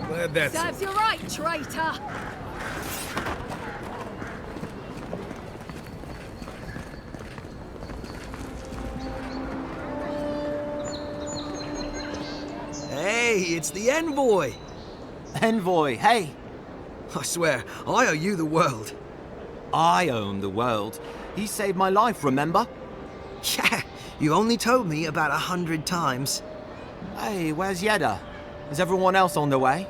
Glad that's Serves you right, traitor! Hey, it's the Envoy! Envoy, hey! I swear, I owe you the world. I own the world. He saved my life, remember? Yeah, you only told me about 100 times. Hey, where's Yeda? Is everyone else on the way?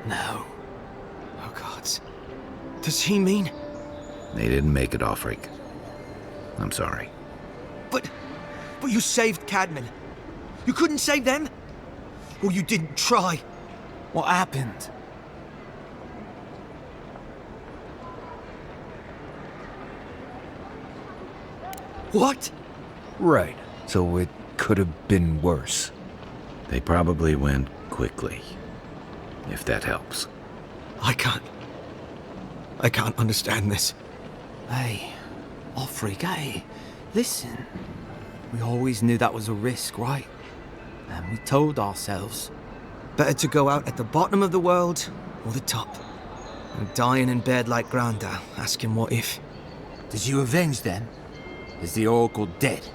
No. Oh, God. Does he mean... They didn't make it, Offreak. I'm sorry. But you saved Cadman. You couldn't save them? Or you didn't try? What happened? What? Right. So it could have been worse. They probably went quickly, if that helps. I can't understand this. Hey, Offreak, hey, listen. We always knew that was a risk, right? And we told ourselves, better to go out at the bottom of the world or the top. And dying in bed like Granda, asking what if. Did you avenge them? Is the Oracle dead?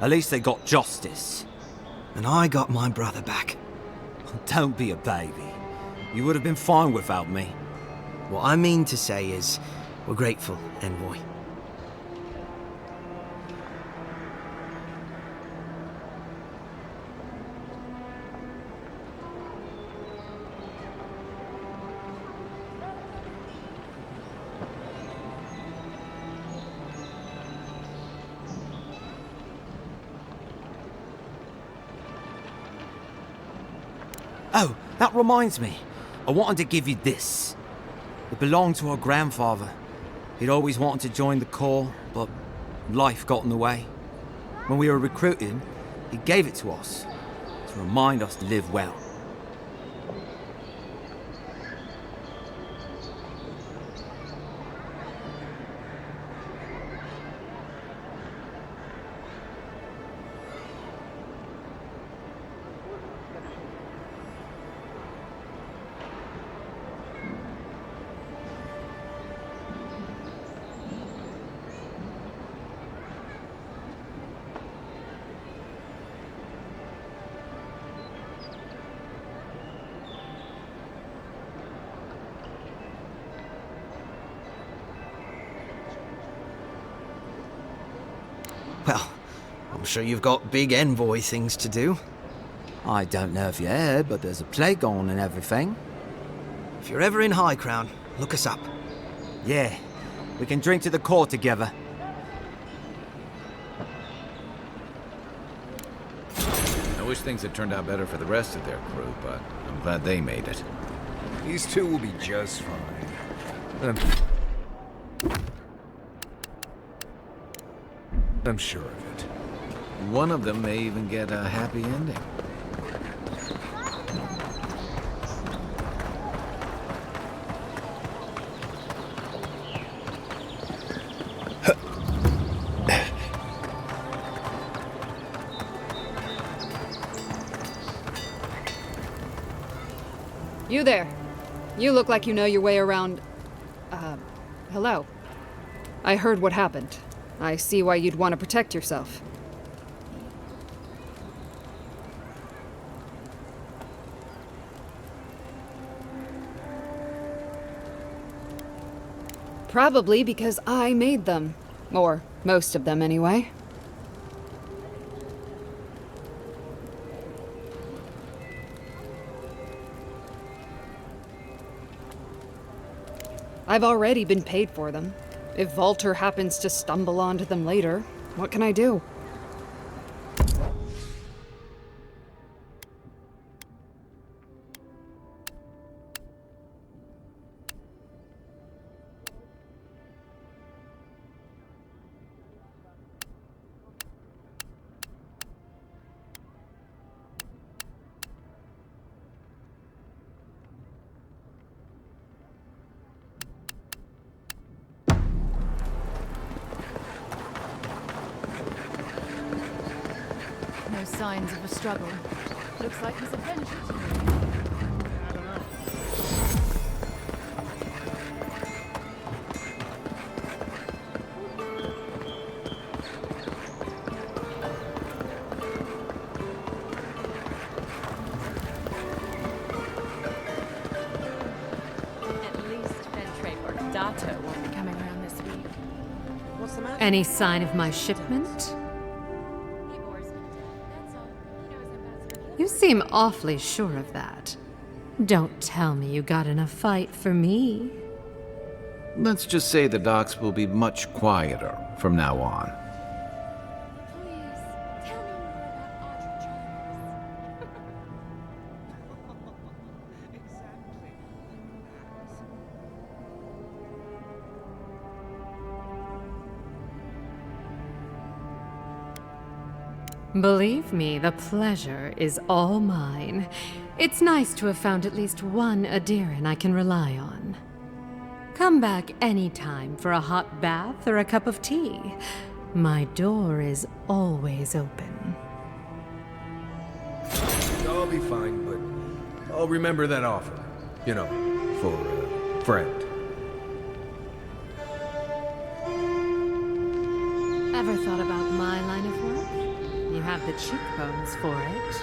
At least they got justice. And I got my brother back. Don't be a baby. You would have been fine without me. What I mean to say is, we're grateful, Envoy. Oh, that reminds me. I wanted to give you this. It belonged to our grandfather. He'd always wanted to join the Corps, but life got in the way. When we were recruiting, he gave it to us to remind us to live well. Well, I'm sure you've got big Envoy things to do. I don't know if you heard, but there's a plague on and everything. If you're ever in High Crown, look us up. Yeah, we can drink to the Corps together. I wish things had turned out better for the rest of their crew, but I'm glad they made it. These two will be just fine. I'm sure of it. One of them may even get a happy ending. You there. You look like you know your way around... hello. I heard what happened. I see why you'd want to protect yourself. Probably because I made them. Or most of them, anyway. I've already been paid for them. If Volter happens to stumble onto them later, what can I do? No signs of a struggle. Looks like he's avenged it. Dato won't be coming around this week. What's the matter? Any sign of my shipment? You seem awfully sure of that. Don't tell me you got in a fight for me. Let's just say the docks will be much quieter from now on. Believe me, the pleasure is all mine. It's nice to have found at least one Adiran I can rely on. Come back anytime for a hot bath or a cup of tea. My door is always open. I'll be fine, but I'll remember that offer. You know, for a friend. Ever thought about my line of work? You have the cheekbones for it.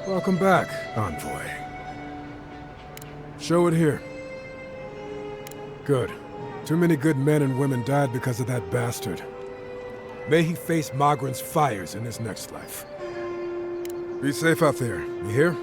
Welcome back, Envoy. Show it here. Good. Too many good men and women died because of that bastard. May he face Magran's fires in his next life. Be safe out there, you hear?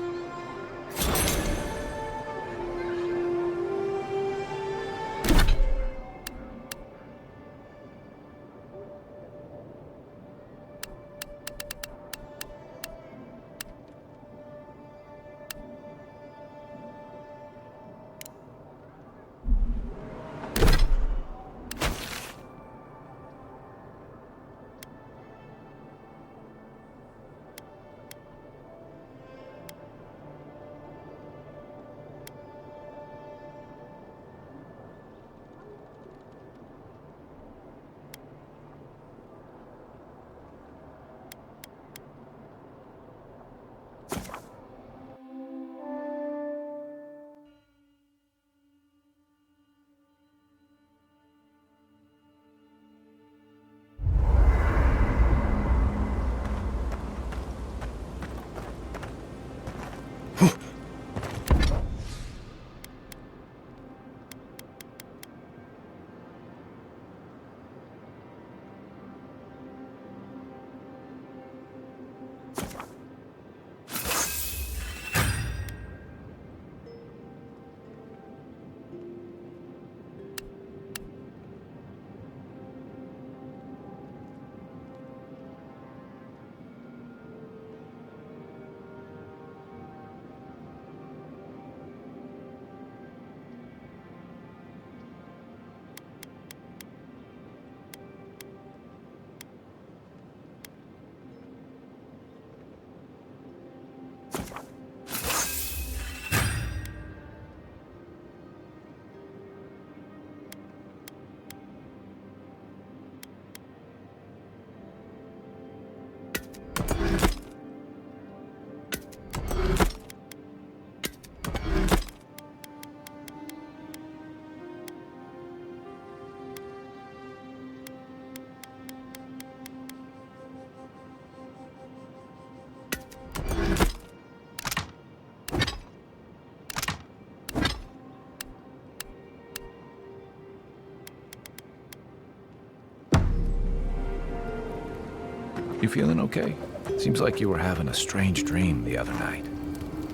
You feeling okay? Seems like you were having a strange dream the other night.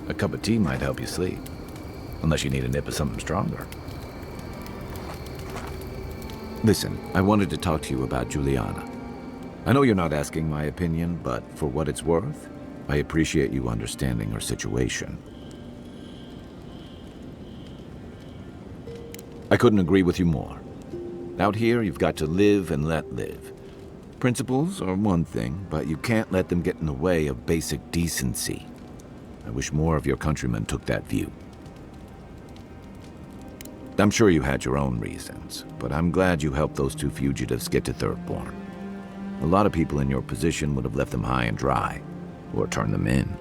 A cup of tea might help you sleep. Unless you need a nip of something stronger. Listen, I wanted to talk to you about Juliana. I know you're not asking my opinion, but for what it's worth, I appreciate you understanding our situation. I couldn't agree with you more. Out here, you've got to live and let live. Principles are one thing, but you can't let them get in the way of basic decency. I wish more of your countrymen took that view. I'm sure you had your own reasons, but I'm glad you helped those 2 fugitives get to Thirdborn. A lot of people in your position would have left them high and dry, or turned them in.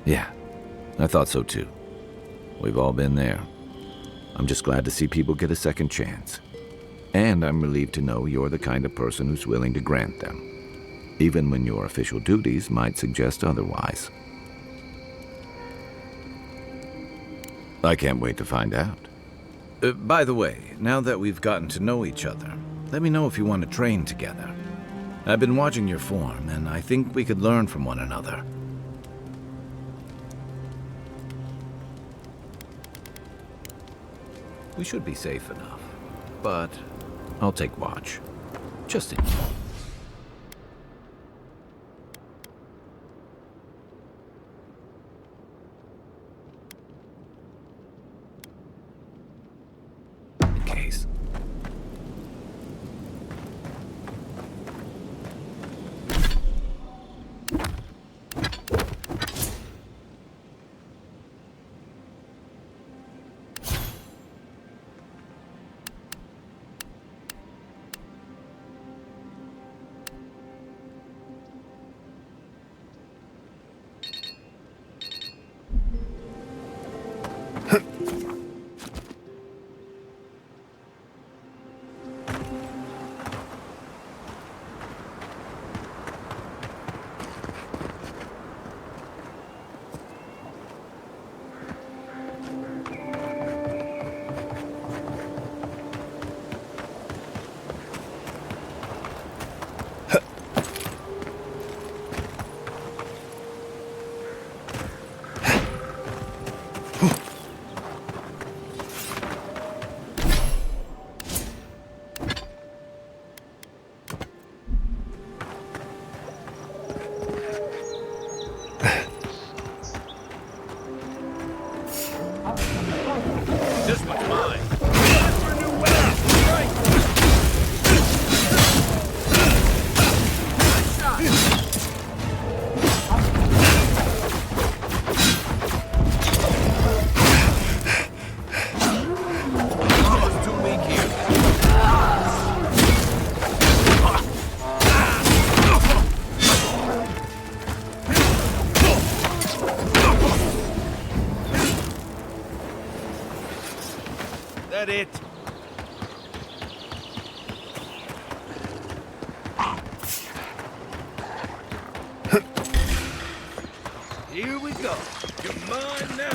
Yeah, I thought so too. We've all been there. I'm just glad to see people get a second chance. And I'm relieved to know you're the kind of person who's willing to grant them, even when your official duties might suggest otherwise. I can't wait to find out. By the way, now that we've gotten to know each other, let me know if you want to train together. I've been watching your form, and I think we could learn from one another. We should be safe enough, but I'll take watch, just in case. This one's mine. That it? Here we go. You're mine now.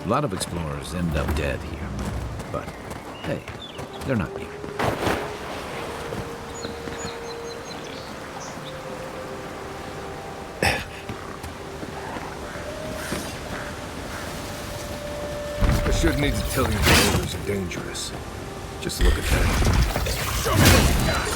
A lot of explorers end up dead here, but hey, they're not you. I shouldn't need to tell you boulders are dangerous. Just look at that. Show me what you got!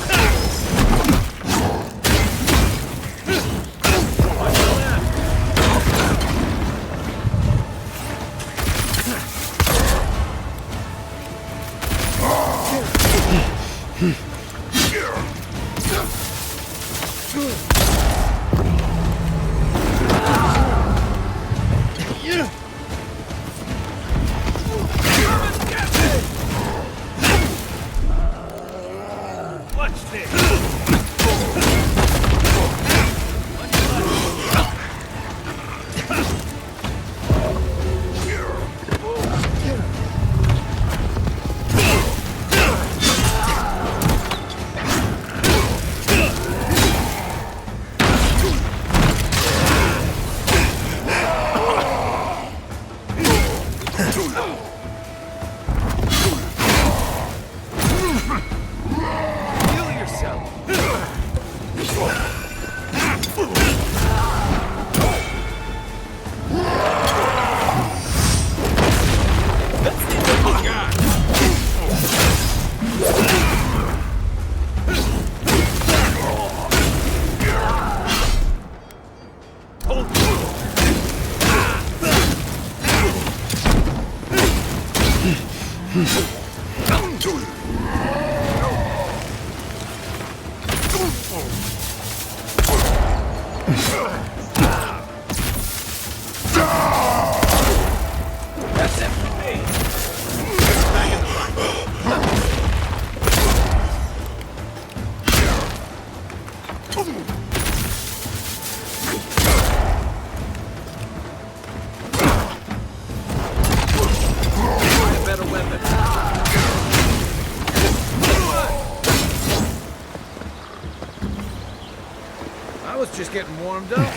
Watch this! Heal yourself! That's it for me. Back in the find a better weapon. I was just getting warmed up.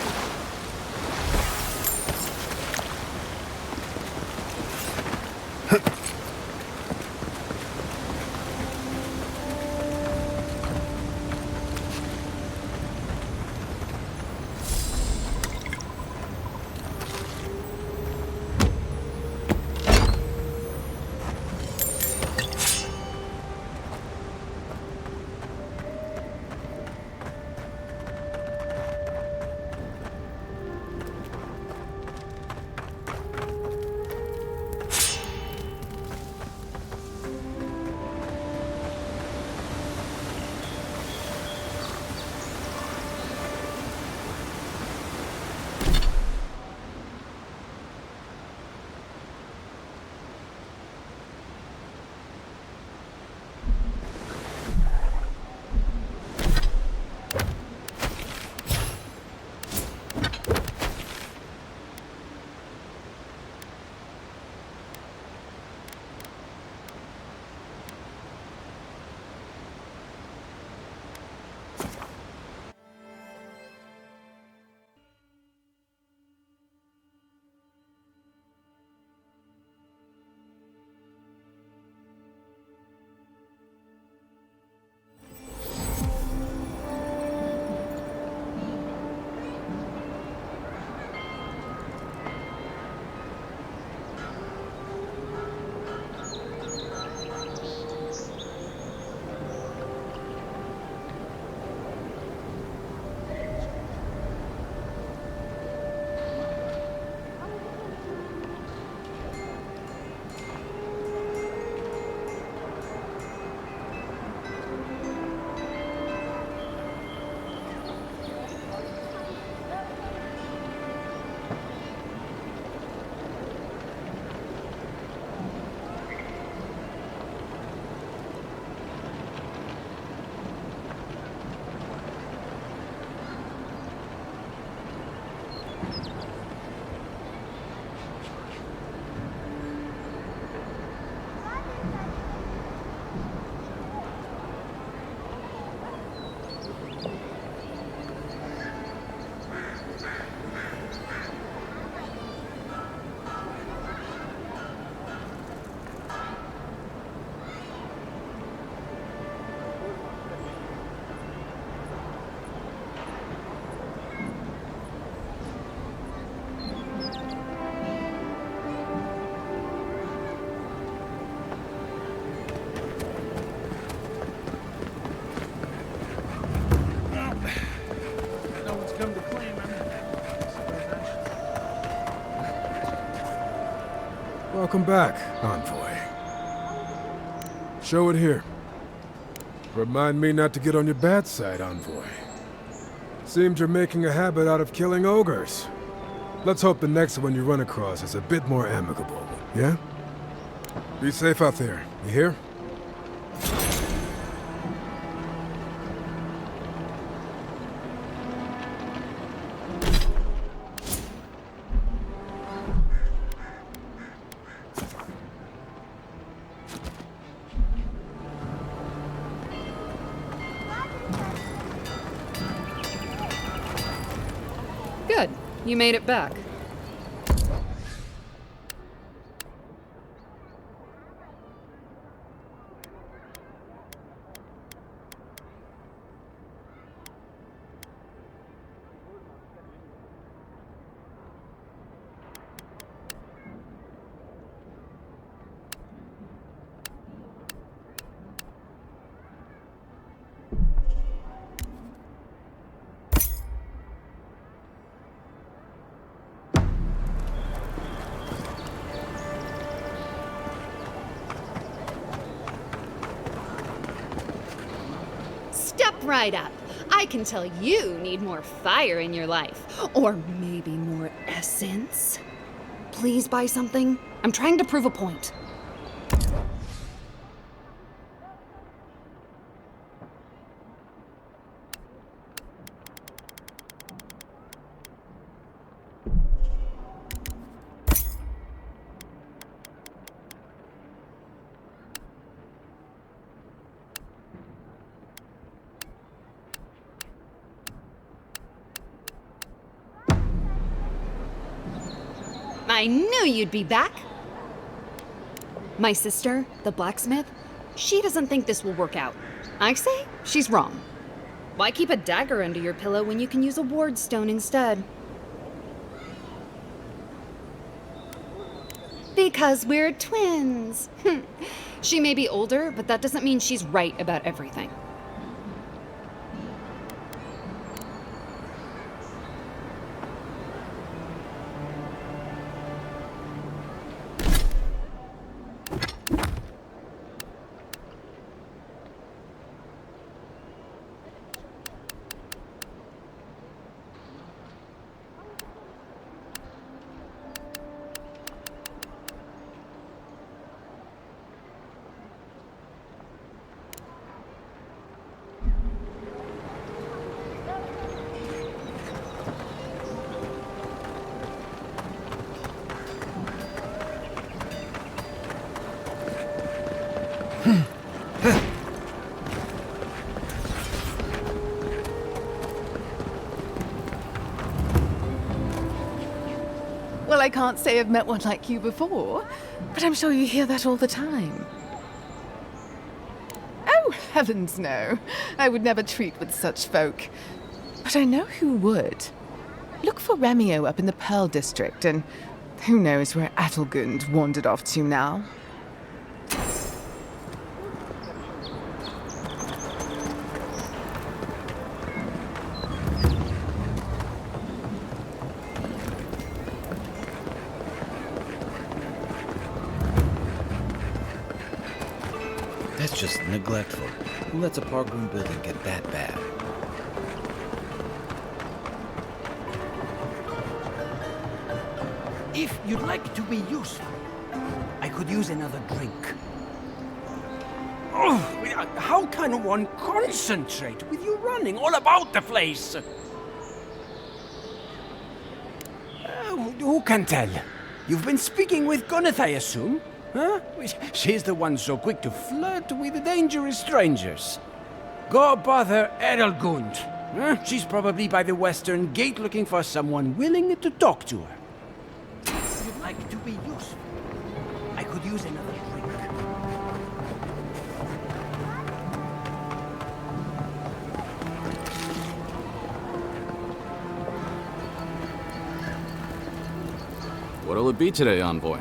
Welcome back, Envoy. Show it here. Remind me not to get on your bad side, Envoy. Seems you're making a habit out of killing ogres. Let's hope the next one you run across is a bit more amicable, yeah? Be safe out there, you hear? Good. You made it back. Step right up. I can tell you need more fire in your life. Or maybe more essence. Please buy something. I'm trying to prove a point. I knew you'd be back. My sister, the blacksmith, she doesn't think this will work out. I say she's wrong. Why keep a dagger under your pillow when you can use a ward stone instead? Because we're twins. She may be older, but that doesn't mean she's right about everything. Well, I can't say I've met one like you before, but I'm sure you hear that all the time. Oh, heavens no. I would never treat with such folk. But I know who would. Look for Remio up in the Pearl District, and who knows where Adelgund wandered off to now. That's just neglectful. Who lets a parkroom building get that bad? If you'd like to be useful, I could use another drink. Oh, how can one concentrate with you running all about the place? Who can tell? You've been speaking with Gwyneth, I assume? Huh? She's the one so quick to flirt with dangerous strangers. Go bother Edelgund. Huh? She's probably by the western gate looking for someone willing to talk to her. If you'd like to be useful, I could use another drink. What'll it be today, Envoy?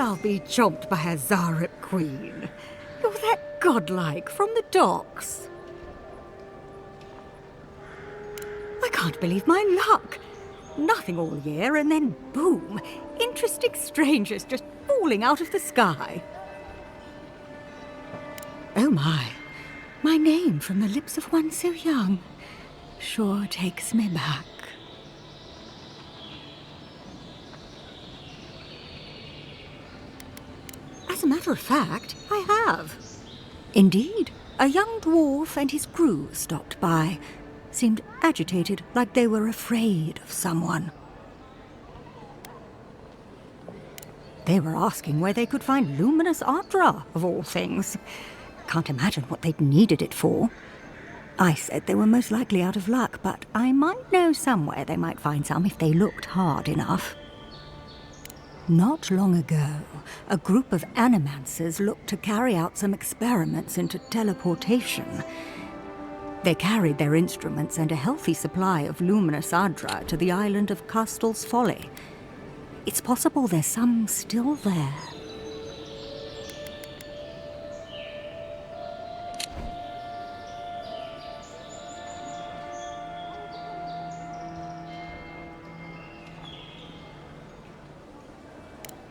I'll be chomped by a Zarep queen. You're that godlike from the docks. I can't believe my luck. Nothing all year, and then boom, interesting strangers just falling out of the sky. Oh my name from the lips of one so young sure takes me back. As a matter of fact, I have. Indeed, a young dwarf and his crew stopped by. Seemed agitated, like they were afraid of someone. They were asking where they could find luminous Ardra, of all things. Can't imagine what they'd needed it for. I said they were most likely out of luck, but I might know somewhere they might find some if they looked hard enough. Not long ago, a group of animancers looked to carry out some experiments into teleportation. They carried their instruments and a healthy supply of luminous Ardra to the island of Castel's Folly. It's possible there's some still there.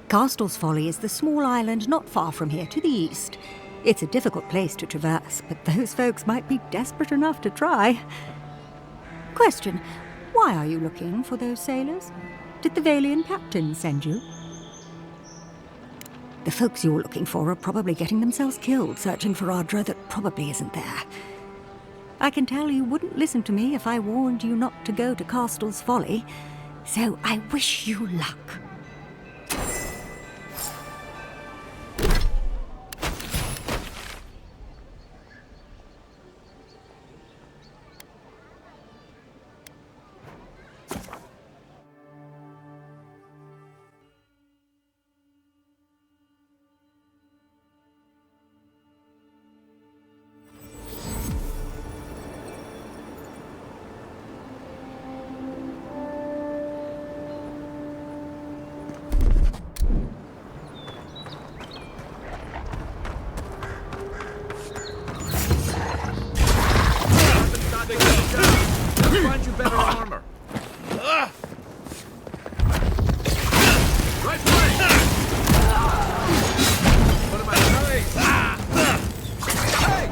Castel's Folly is the small island not far from here to the east. It's a difficult place to traverse, but those folks might be desperate enough to try. Question, why are you looking for those sailors? Did the Valian captain send you? The folks you're looking for are probably getting themselves killed searching for Ardra that probably isn't there. I can tell you wouldn't listen to me if I warned you not to go to Castel's Folly, so I wish you luck. Find you better armor. Right way. What am I doing? Hey!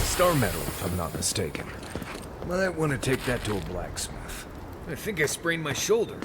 Star metal, if I'm not mistaken. Might want to take that to a blacksmith. I think I sprained my shoulder.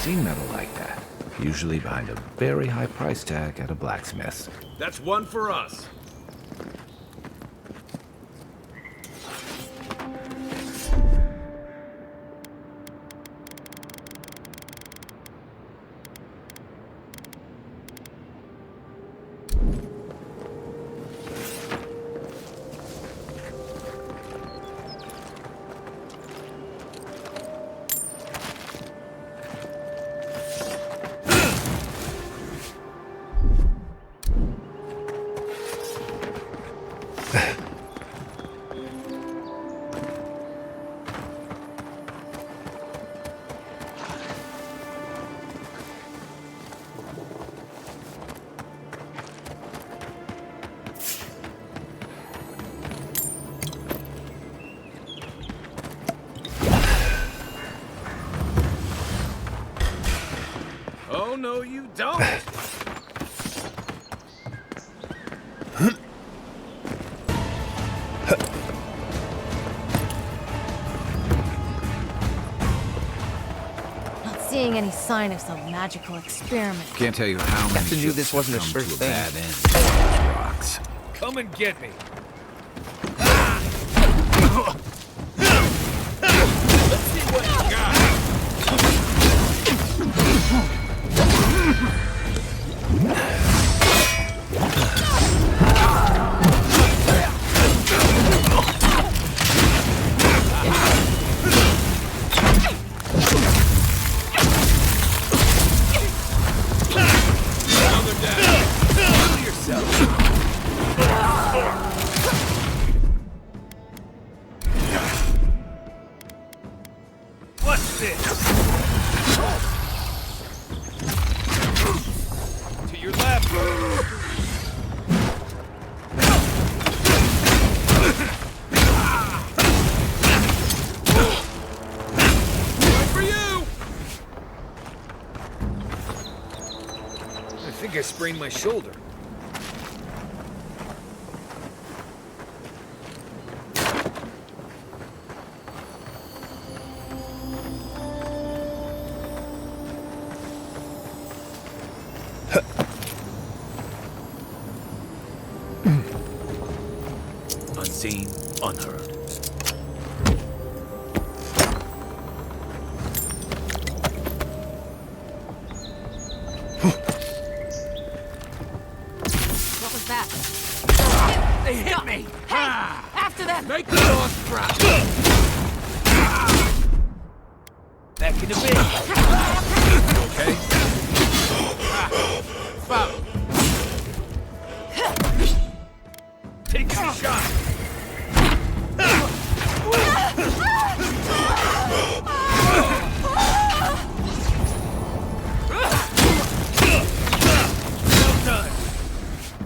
Seen metal like that, usually behind a very high price tag at a blacksmith's. That's one for us. Oh, no, you don't! Not seeing any sign of some magical experiment. Can't tell you how many Captain knew ships this wasn't a have sure come to a thing. bad end with these rocks. Come and get me. Let's see what you got. What's this? To your left. One for you. I think I sprained my shoulder. Unseen, unheard. What was that? They hit me! Hey! After them! Make the doors drop! Back in the bin! Okay? Follow! Take a shot. Well done!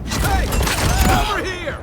Hey! Over here!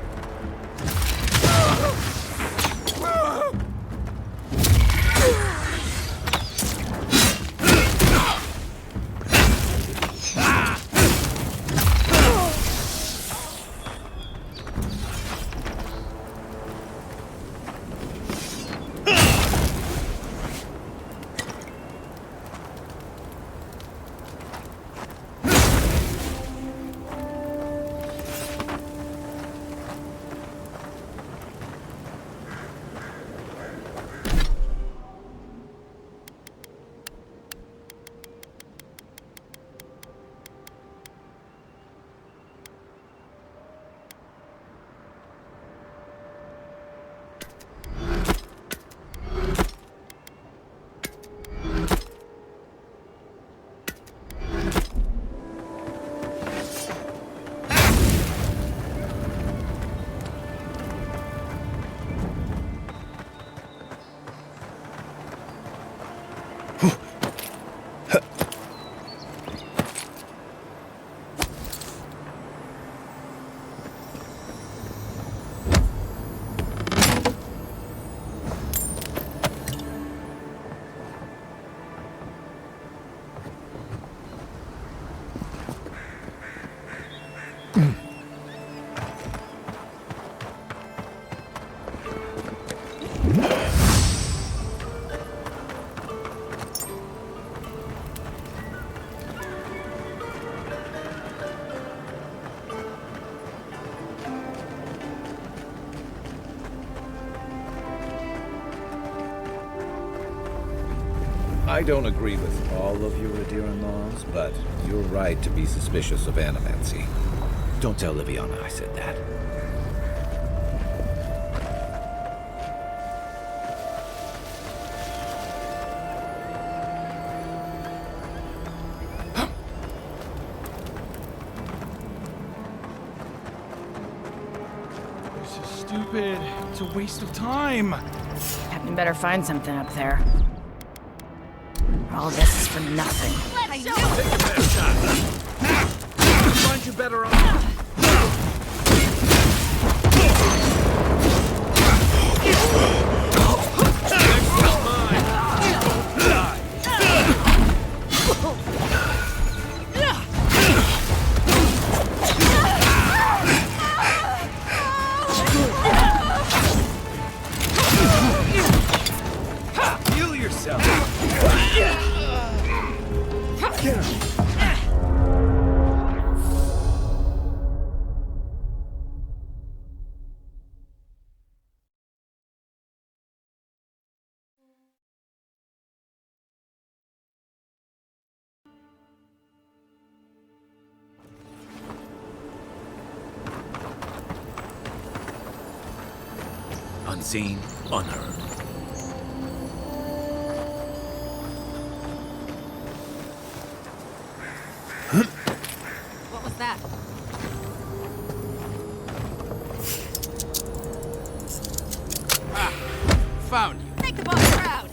I don't agree with all of your Radiran laws, but you're right to be suspicious of animancy. Don't tell Liviana I said that. This is stupid. It's a waste of time. Captain better find something up there. All this is for nothing. Take your best shot. Find you better off. Heal yourself. Unseen, unheard. What was that? Found you. Make the boss proud.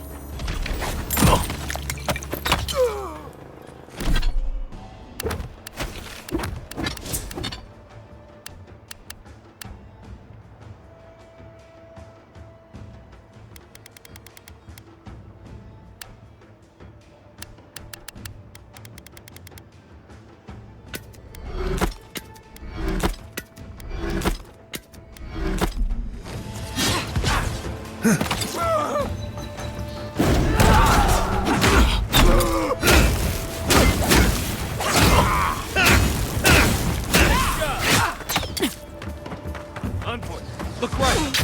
Look right.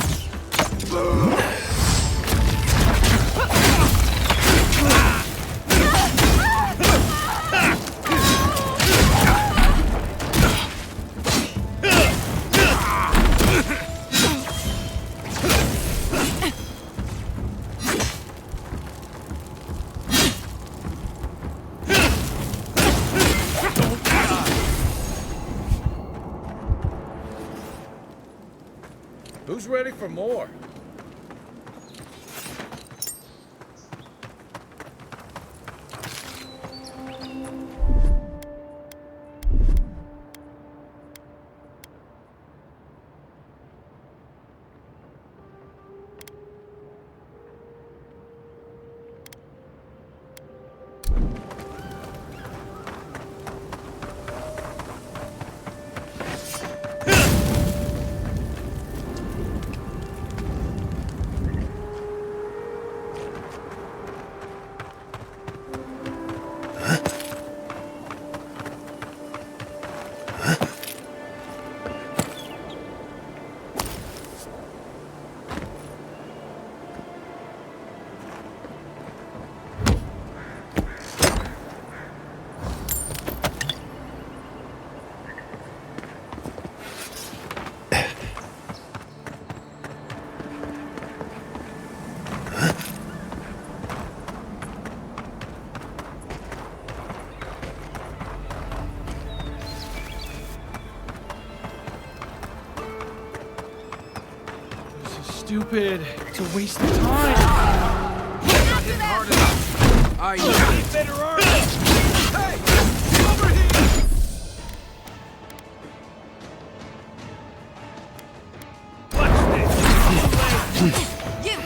Who's ready for more? Stupid. It's a waste of time. Not hitting hard enough. Are you? Better arm. Hey! Over here! You!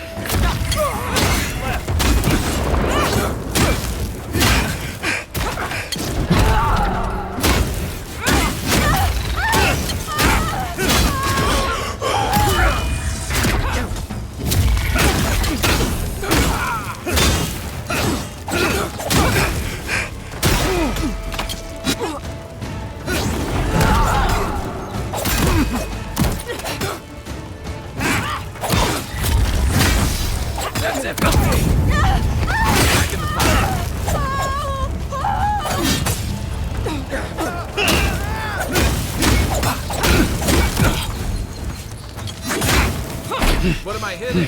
What am I hitting?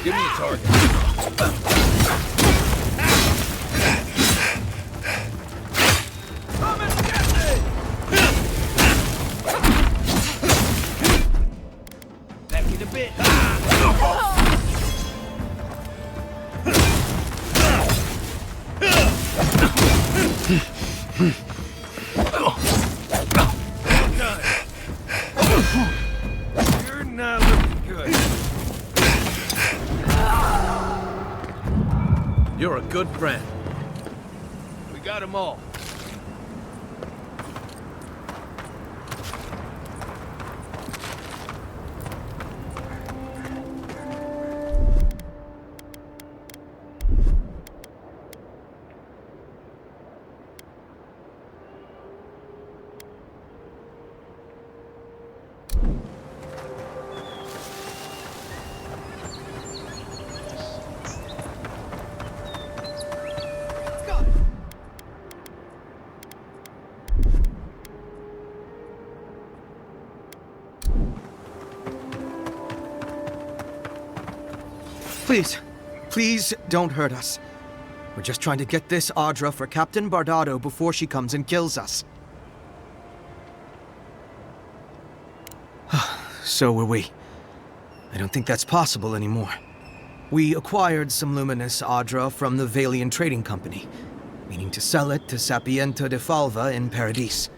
Give me a target. Come and get me! Back in a bit. You're not looking good. You're a good friend. We got them all. Please, please don't hurt us. We're just trying to get this Audra for Captain Bardado before she comes and kills us. So were we. I don't think that's possible anymore. We acquired some luminous Audra from the Valian Trading Company, meaning to sell it to Sapienta de Falva in Paradis.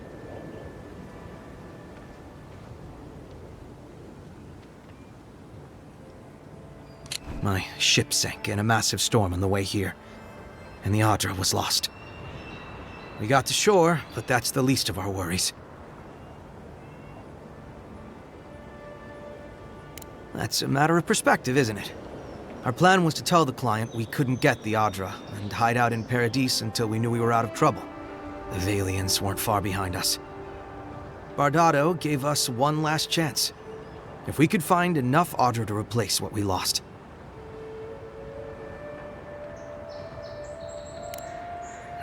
My ship sank in a massive storm on the way here, and the Audra was lost. We got to shore, but that's the least of our worries. That's a matter of perspective, isn't it? Our plan was to tell the client we couldn't get the Audra and hide out in Paradis until we knew we were out of trouble. The Valians weren't far behind us. Bardado gave us one last chance. If we could find enough Audra to replace what we lost.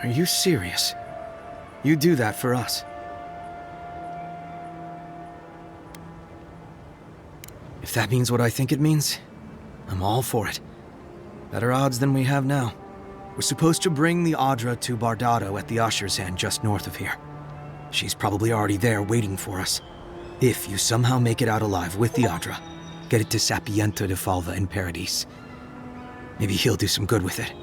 Are you serious? You do that for us? If that means what I think it means, I'm all for it. Better odds than we have now. We're supposed to bring the Audra to Bardado at the Usher's Hand just north of here. She's probably already there waiting for us. If you somehow make it out alive with the Audra, get it to Sapienta de Falva in Paradis. Maybe he'll do some good with it.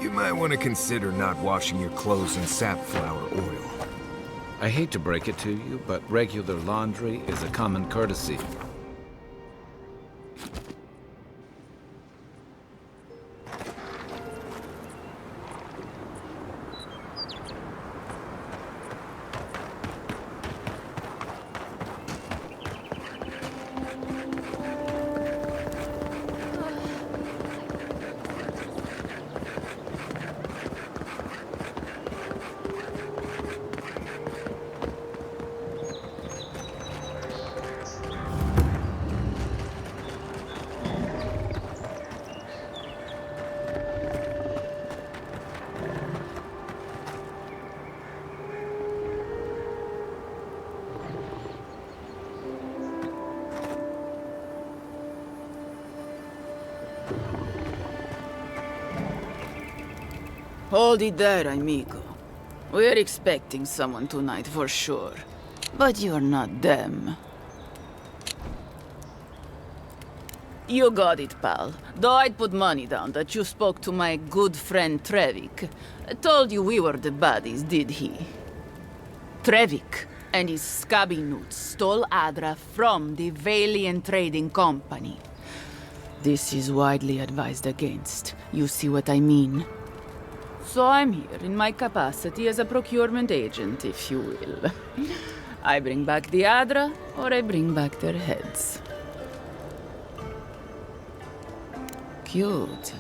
You might want to consider not washing your clothes in safflower oil. I hate to break it to you, but regular laundry is a common courtesy. Hold it there, amigo. We're expecting someone tonight for sure. But you're not them. You got it, pal. Though I'd put money down that you spoke to my good friend Trevik. Told you we were the baddies, did he? Trevik and his scabby newts stole Adra from the Valiant Trading Company. This is widely advised against. You see what I mean? So I'm here in my capacity as a procurement agent, if you will. I bring back the Adra, or I bring back their heads. Cute.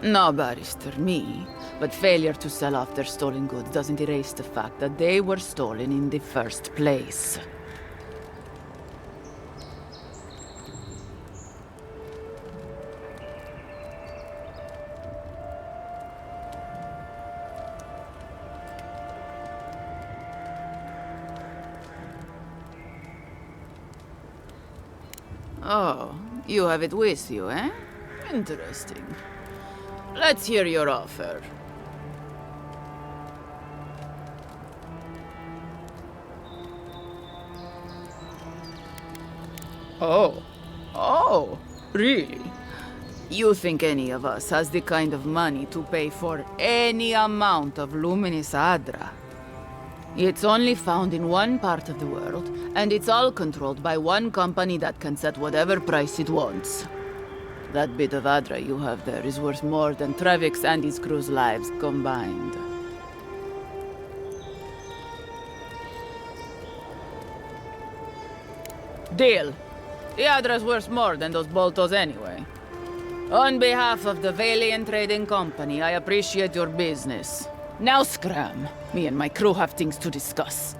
No barrister, me. But failure to sell off their stolen goods doesn't erase the fact that they were stolen in the first place. Oh, you have it with you, eh? Interesting. Let's hear your offer. Oh, really? You think any of us has the kind of money to pay for any amount of luminous Adra? It's only found in one part of the world, and it's all controlled by one company that can set whatever price it wants. That bit of Adra you have there is worth more than Trevik's and his crew's lives combined. Deal. The Adra's worth more than those boltos anyway. On behalf of the Valiant Trading Company, I appreciate your business. Now scram. Me and my crew have things to discuss.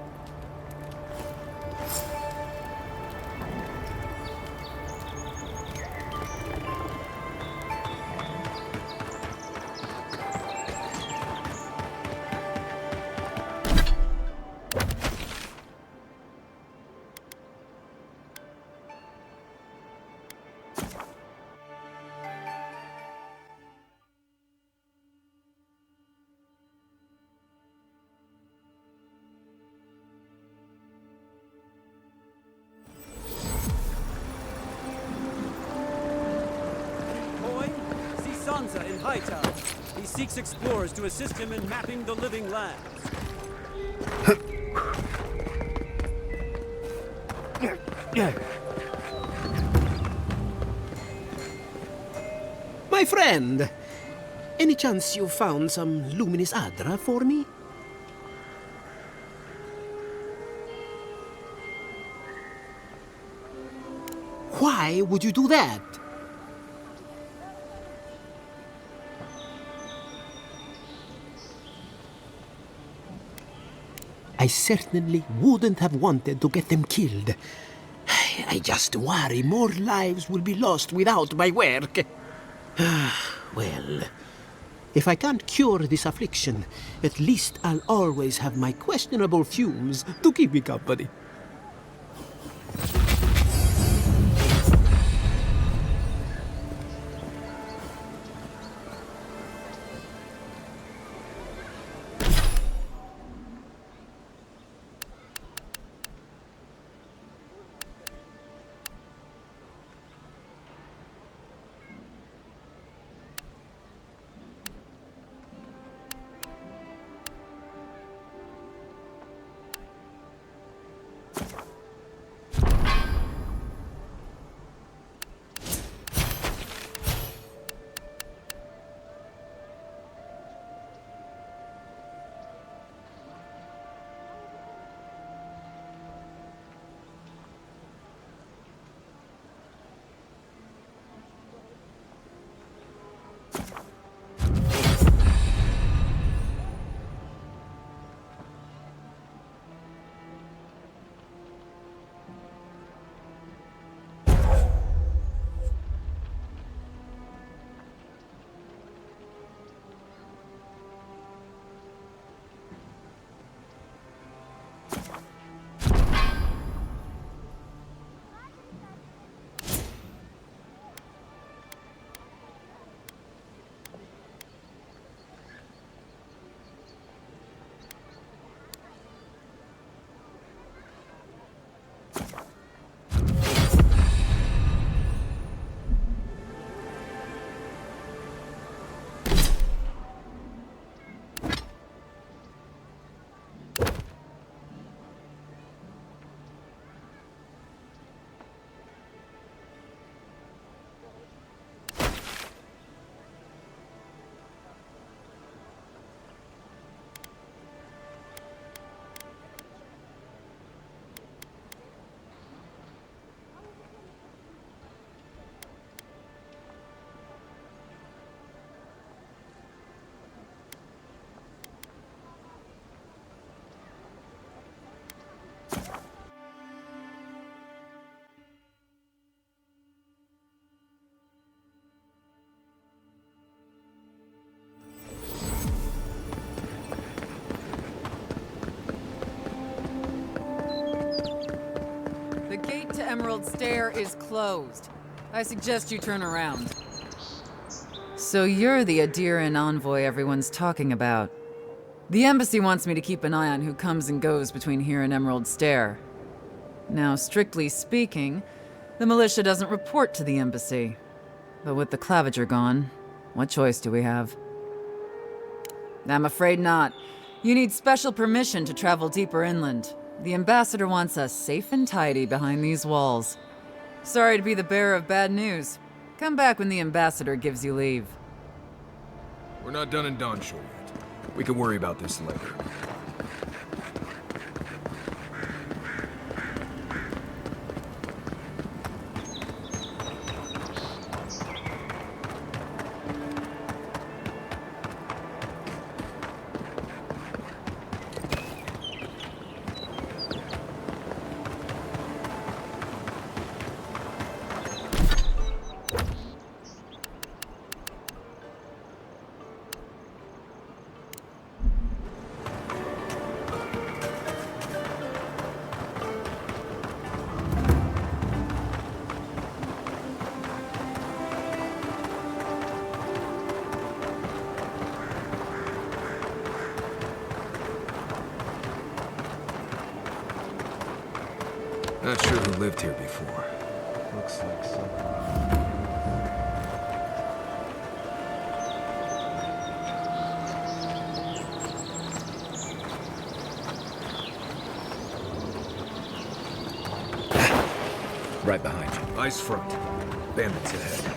In Hightown. He seeks explorers to assist him in mapping the living lands. My friend, any chance you found some luminous Adra for me? Why would you do that? I certainly wouldn't have wanted to get them killed. I just worry more lives will be lost without my work. Well, if I can't cure this affliction, at least I'll always have my questionable fumes to keep me company. to Emerald Stair is closed. I suggest you turn around. So you're the Adiran envoy everyone's talking about. The embassy wants me to keep an eye on who comes and goes between here and Emerald Stair. Now, strictly speaking, the militia doesn't report to the embassy. But with the Clavager gone, what choice do we have? I'm afraid not. You need special permission to travel deeper inland. The ambassador wants us safe and tidy behind these walls. Sorry to be the bearer of bad news. Come back when the ambassador gives you leave. We're not done in Dawnshore yet. We can worry about this later. Not sure who lived here before. Looks like someone. Right behind you. Ice front. Bandits ahead.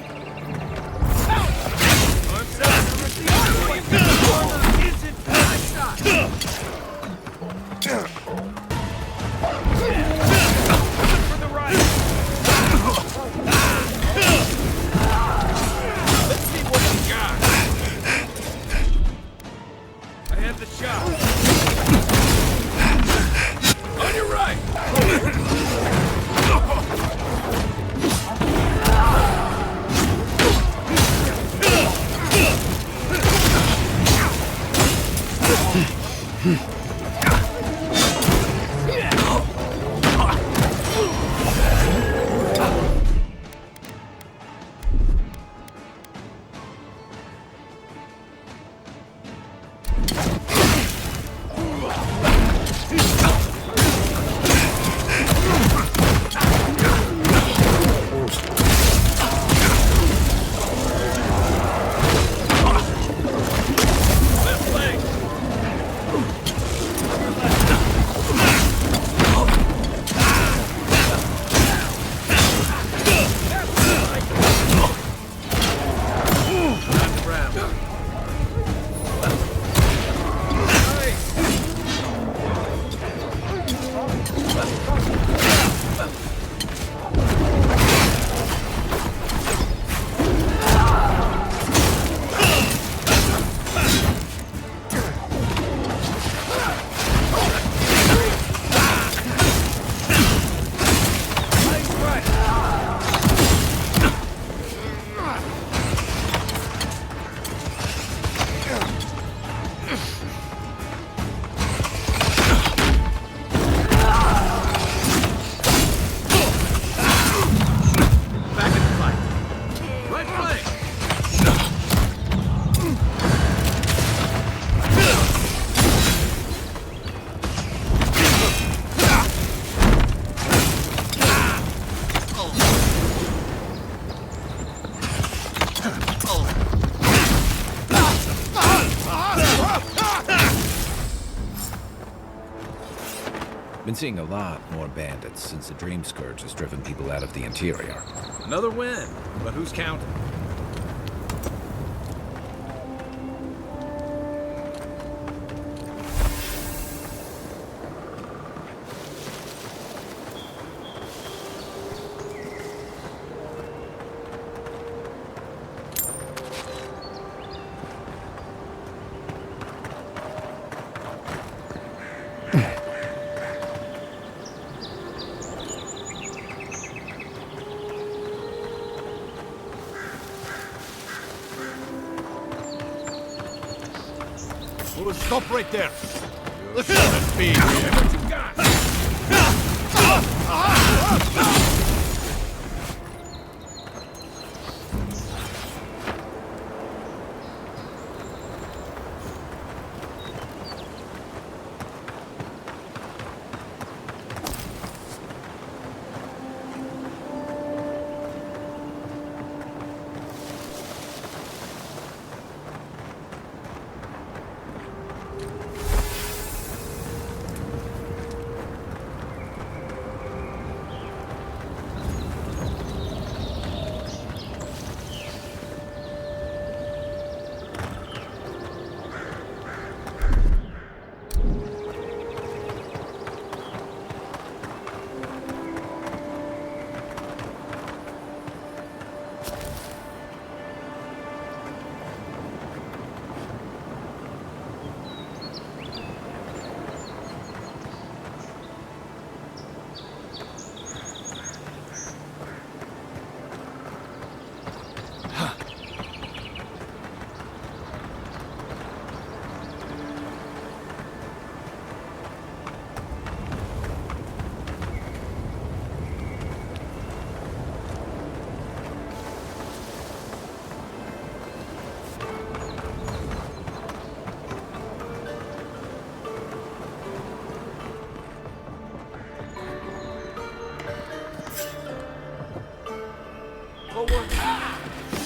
Been seeing a lot more bandits since the Dream Scourge has driven people out of the interior. Another win, but who's counting? We'll stop right there. Let's let it be. What you got?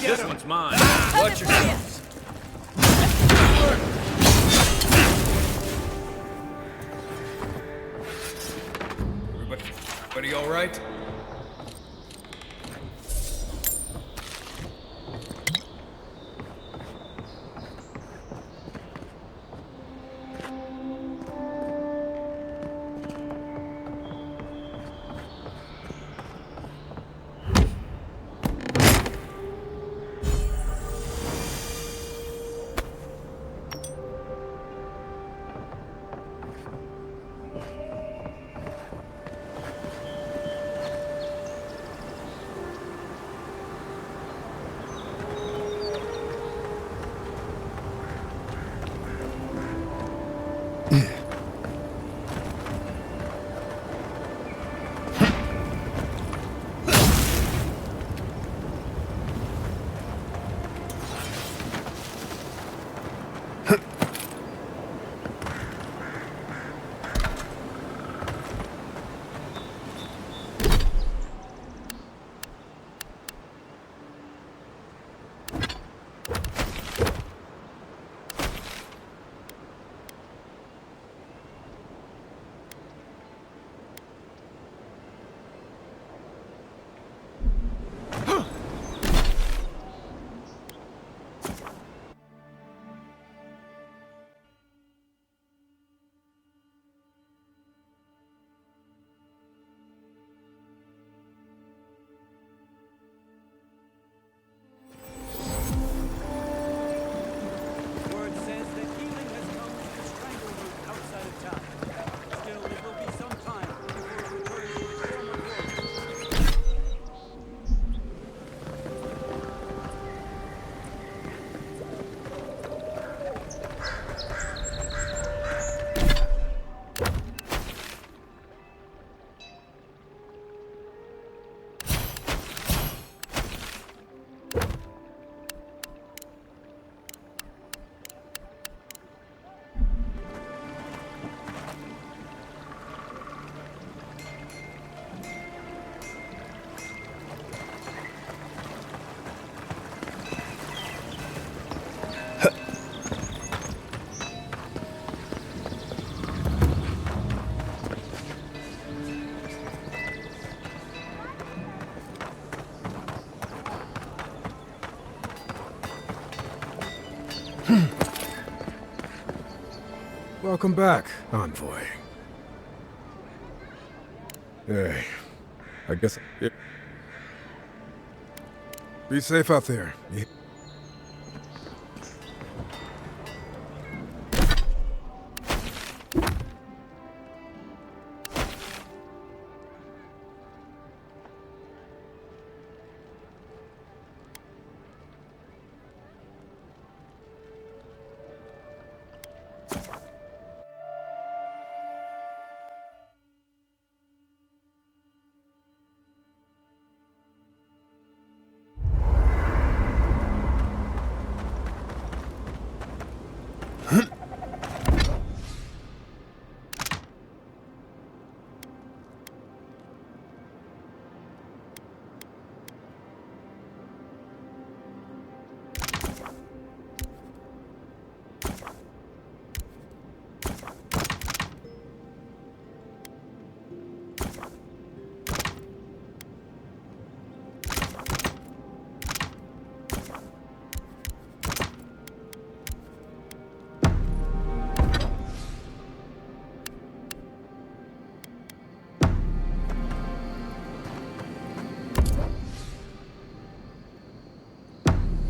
This one's mine. Watch yourselves. Everybody all right? Word says that healing has come to the Strangleroot outside of town. Still, it will be some time before it returns to its former glory. Welcome back, Envoy. Hey, I guess... Be safe out there.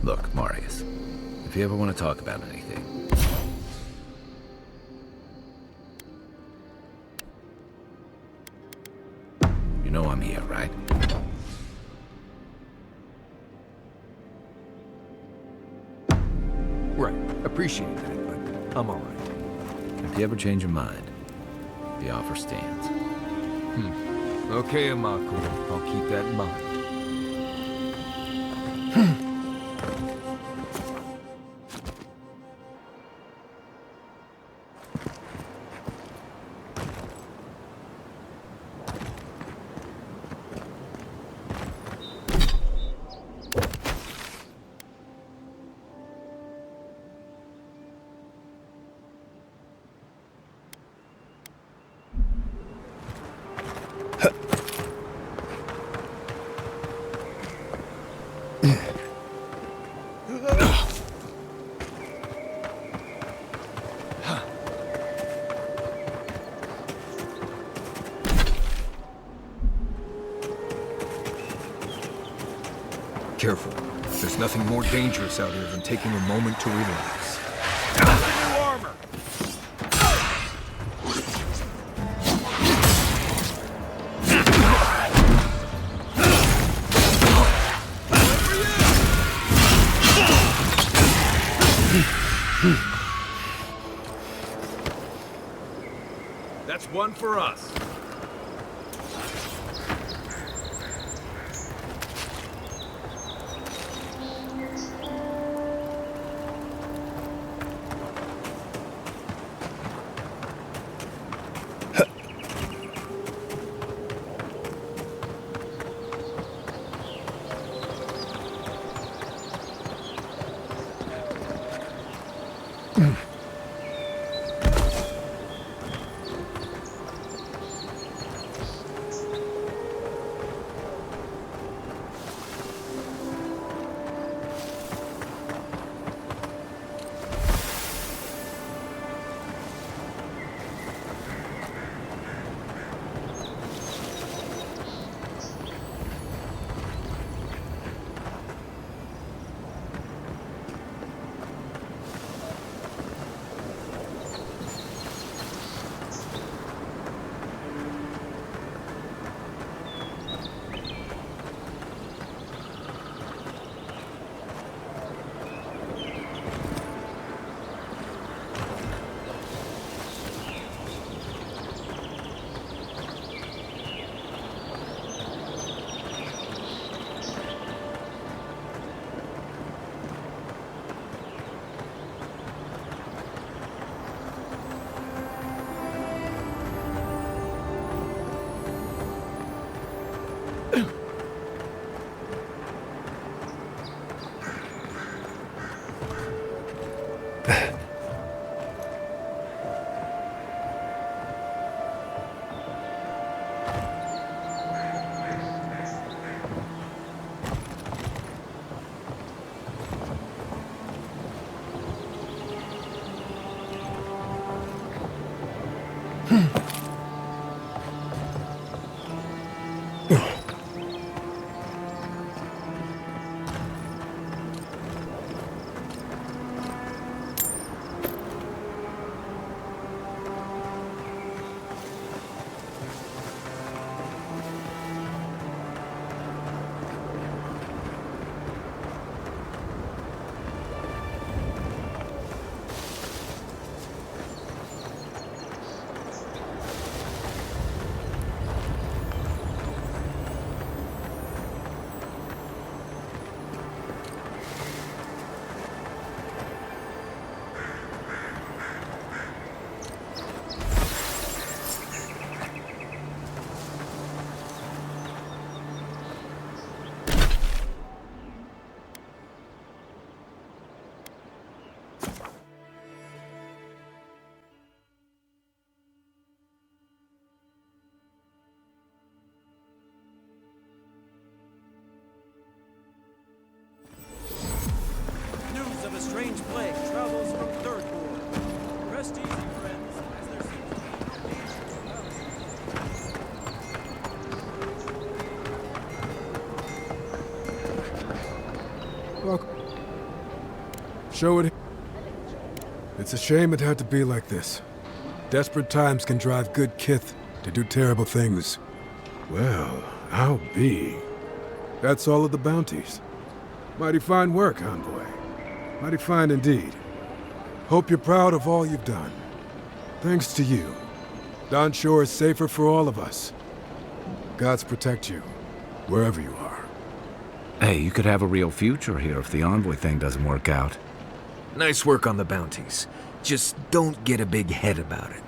Look, Marius, if you ever want to talk about anything, you know I'm here, right? Right. Appreciate that, but I'm all right. If you ever change your mind, the offer stands. Okay, Marco. I'll keep that in mind. Careful. There's nothing more dangerous out here than taking a moment to relax. New armor! That's one for us. News of a strange plague travels from Third Ward. Rest easy, friends, as there seems to be no danger. Welcome. Show it. It's a shame it had to be like this. Desperate times can drive good kith to do terrible things. Well, I'll be. That's all of the bounties. Mighty fine work, Envoy. Mighty fine indeed. Hope you're proud of all you've done. Thanks to you, Don Shore is safer for all of us. Gods protect you, wherever you are. Hey, you could have a real future here if the Envoy thing doesn't work out. Nice work on the bounties. Just don't get a big head about it.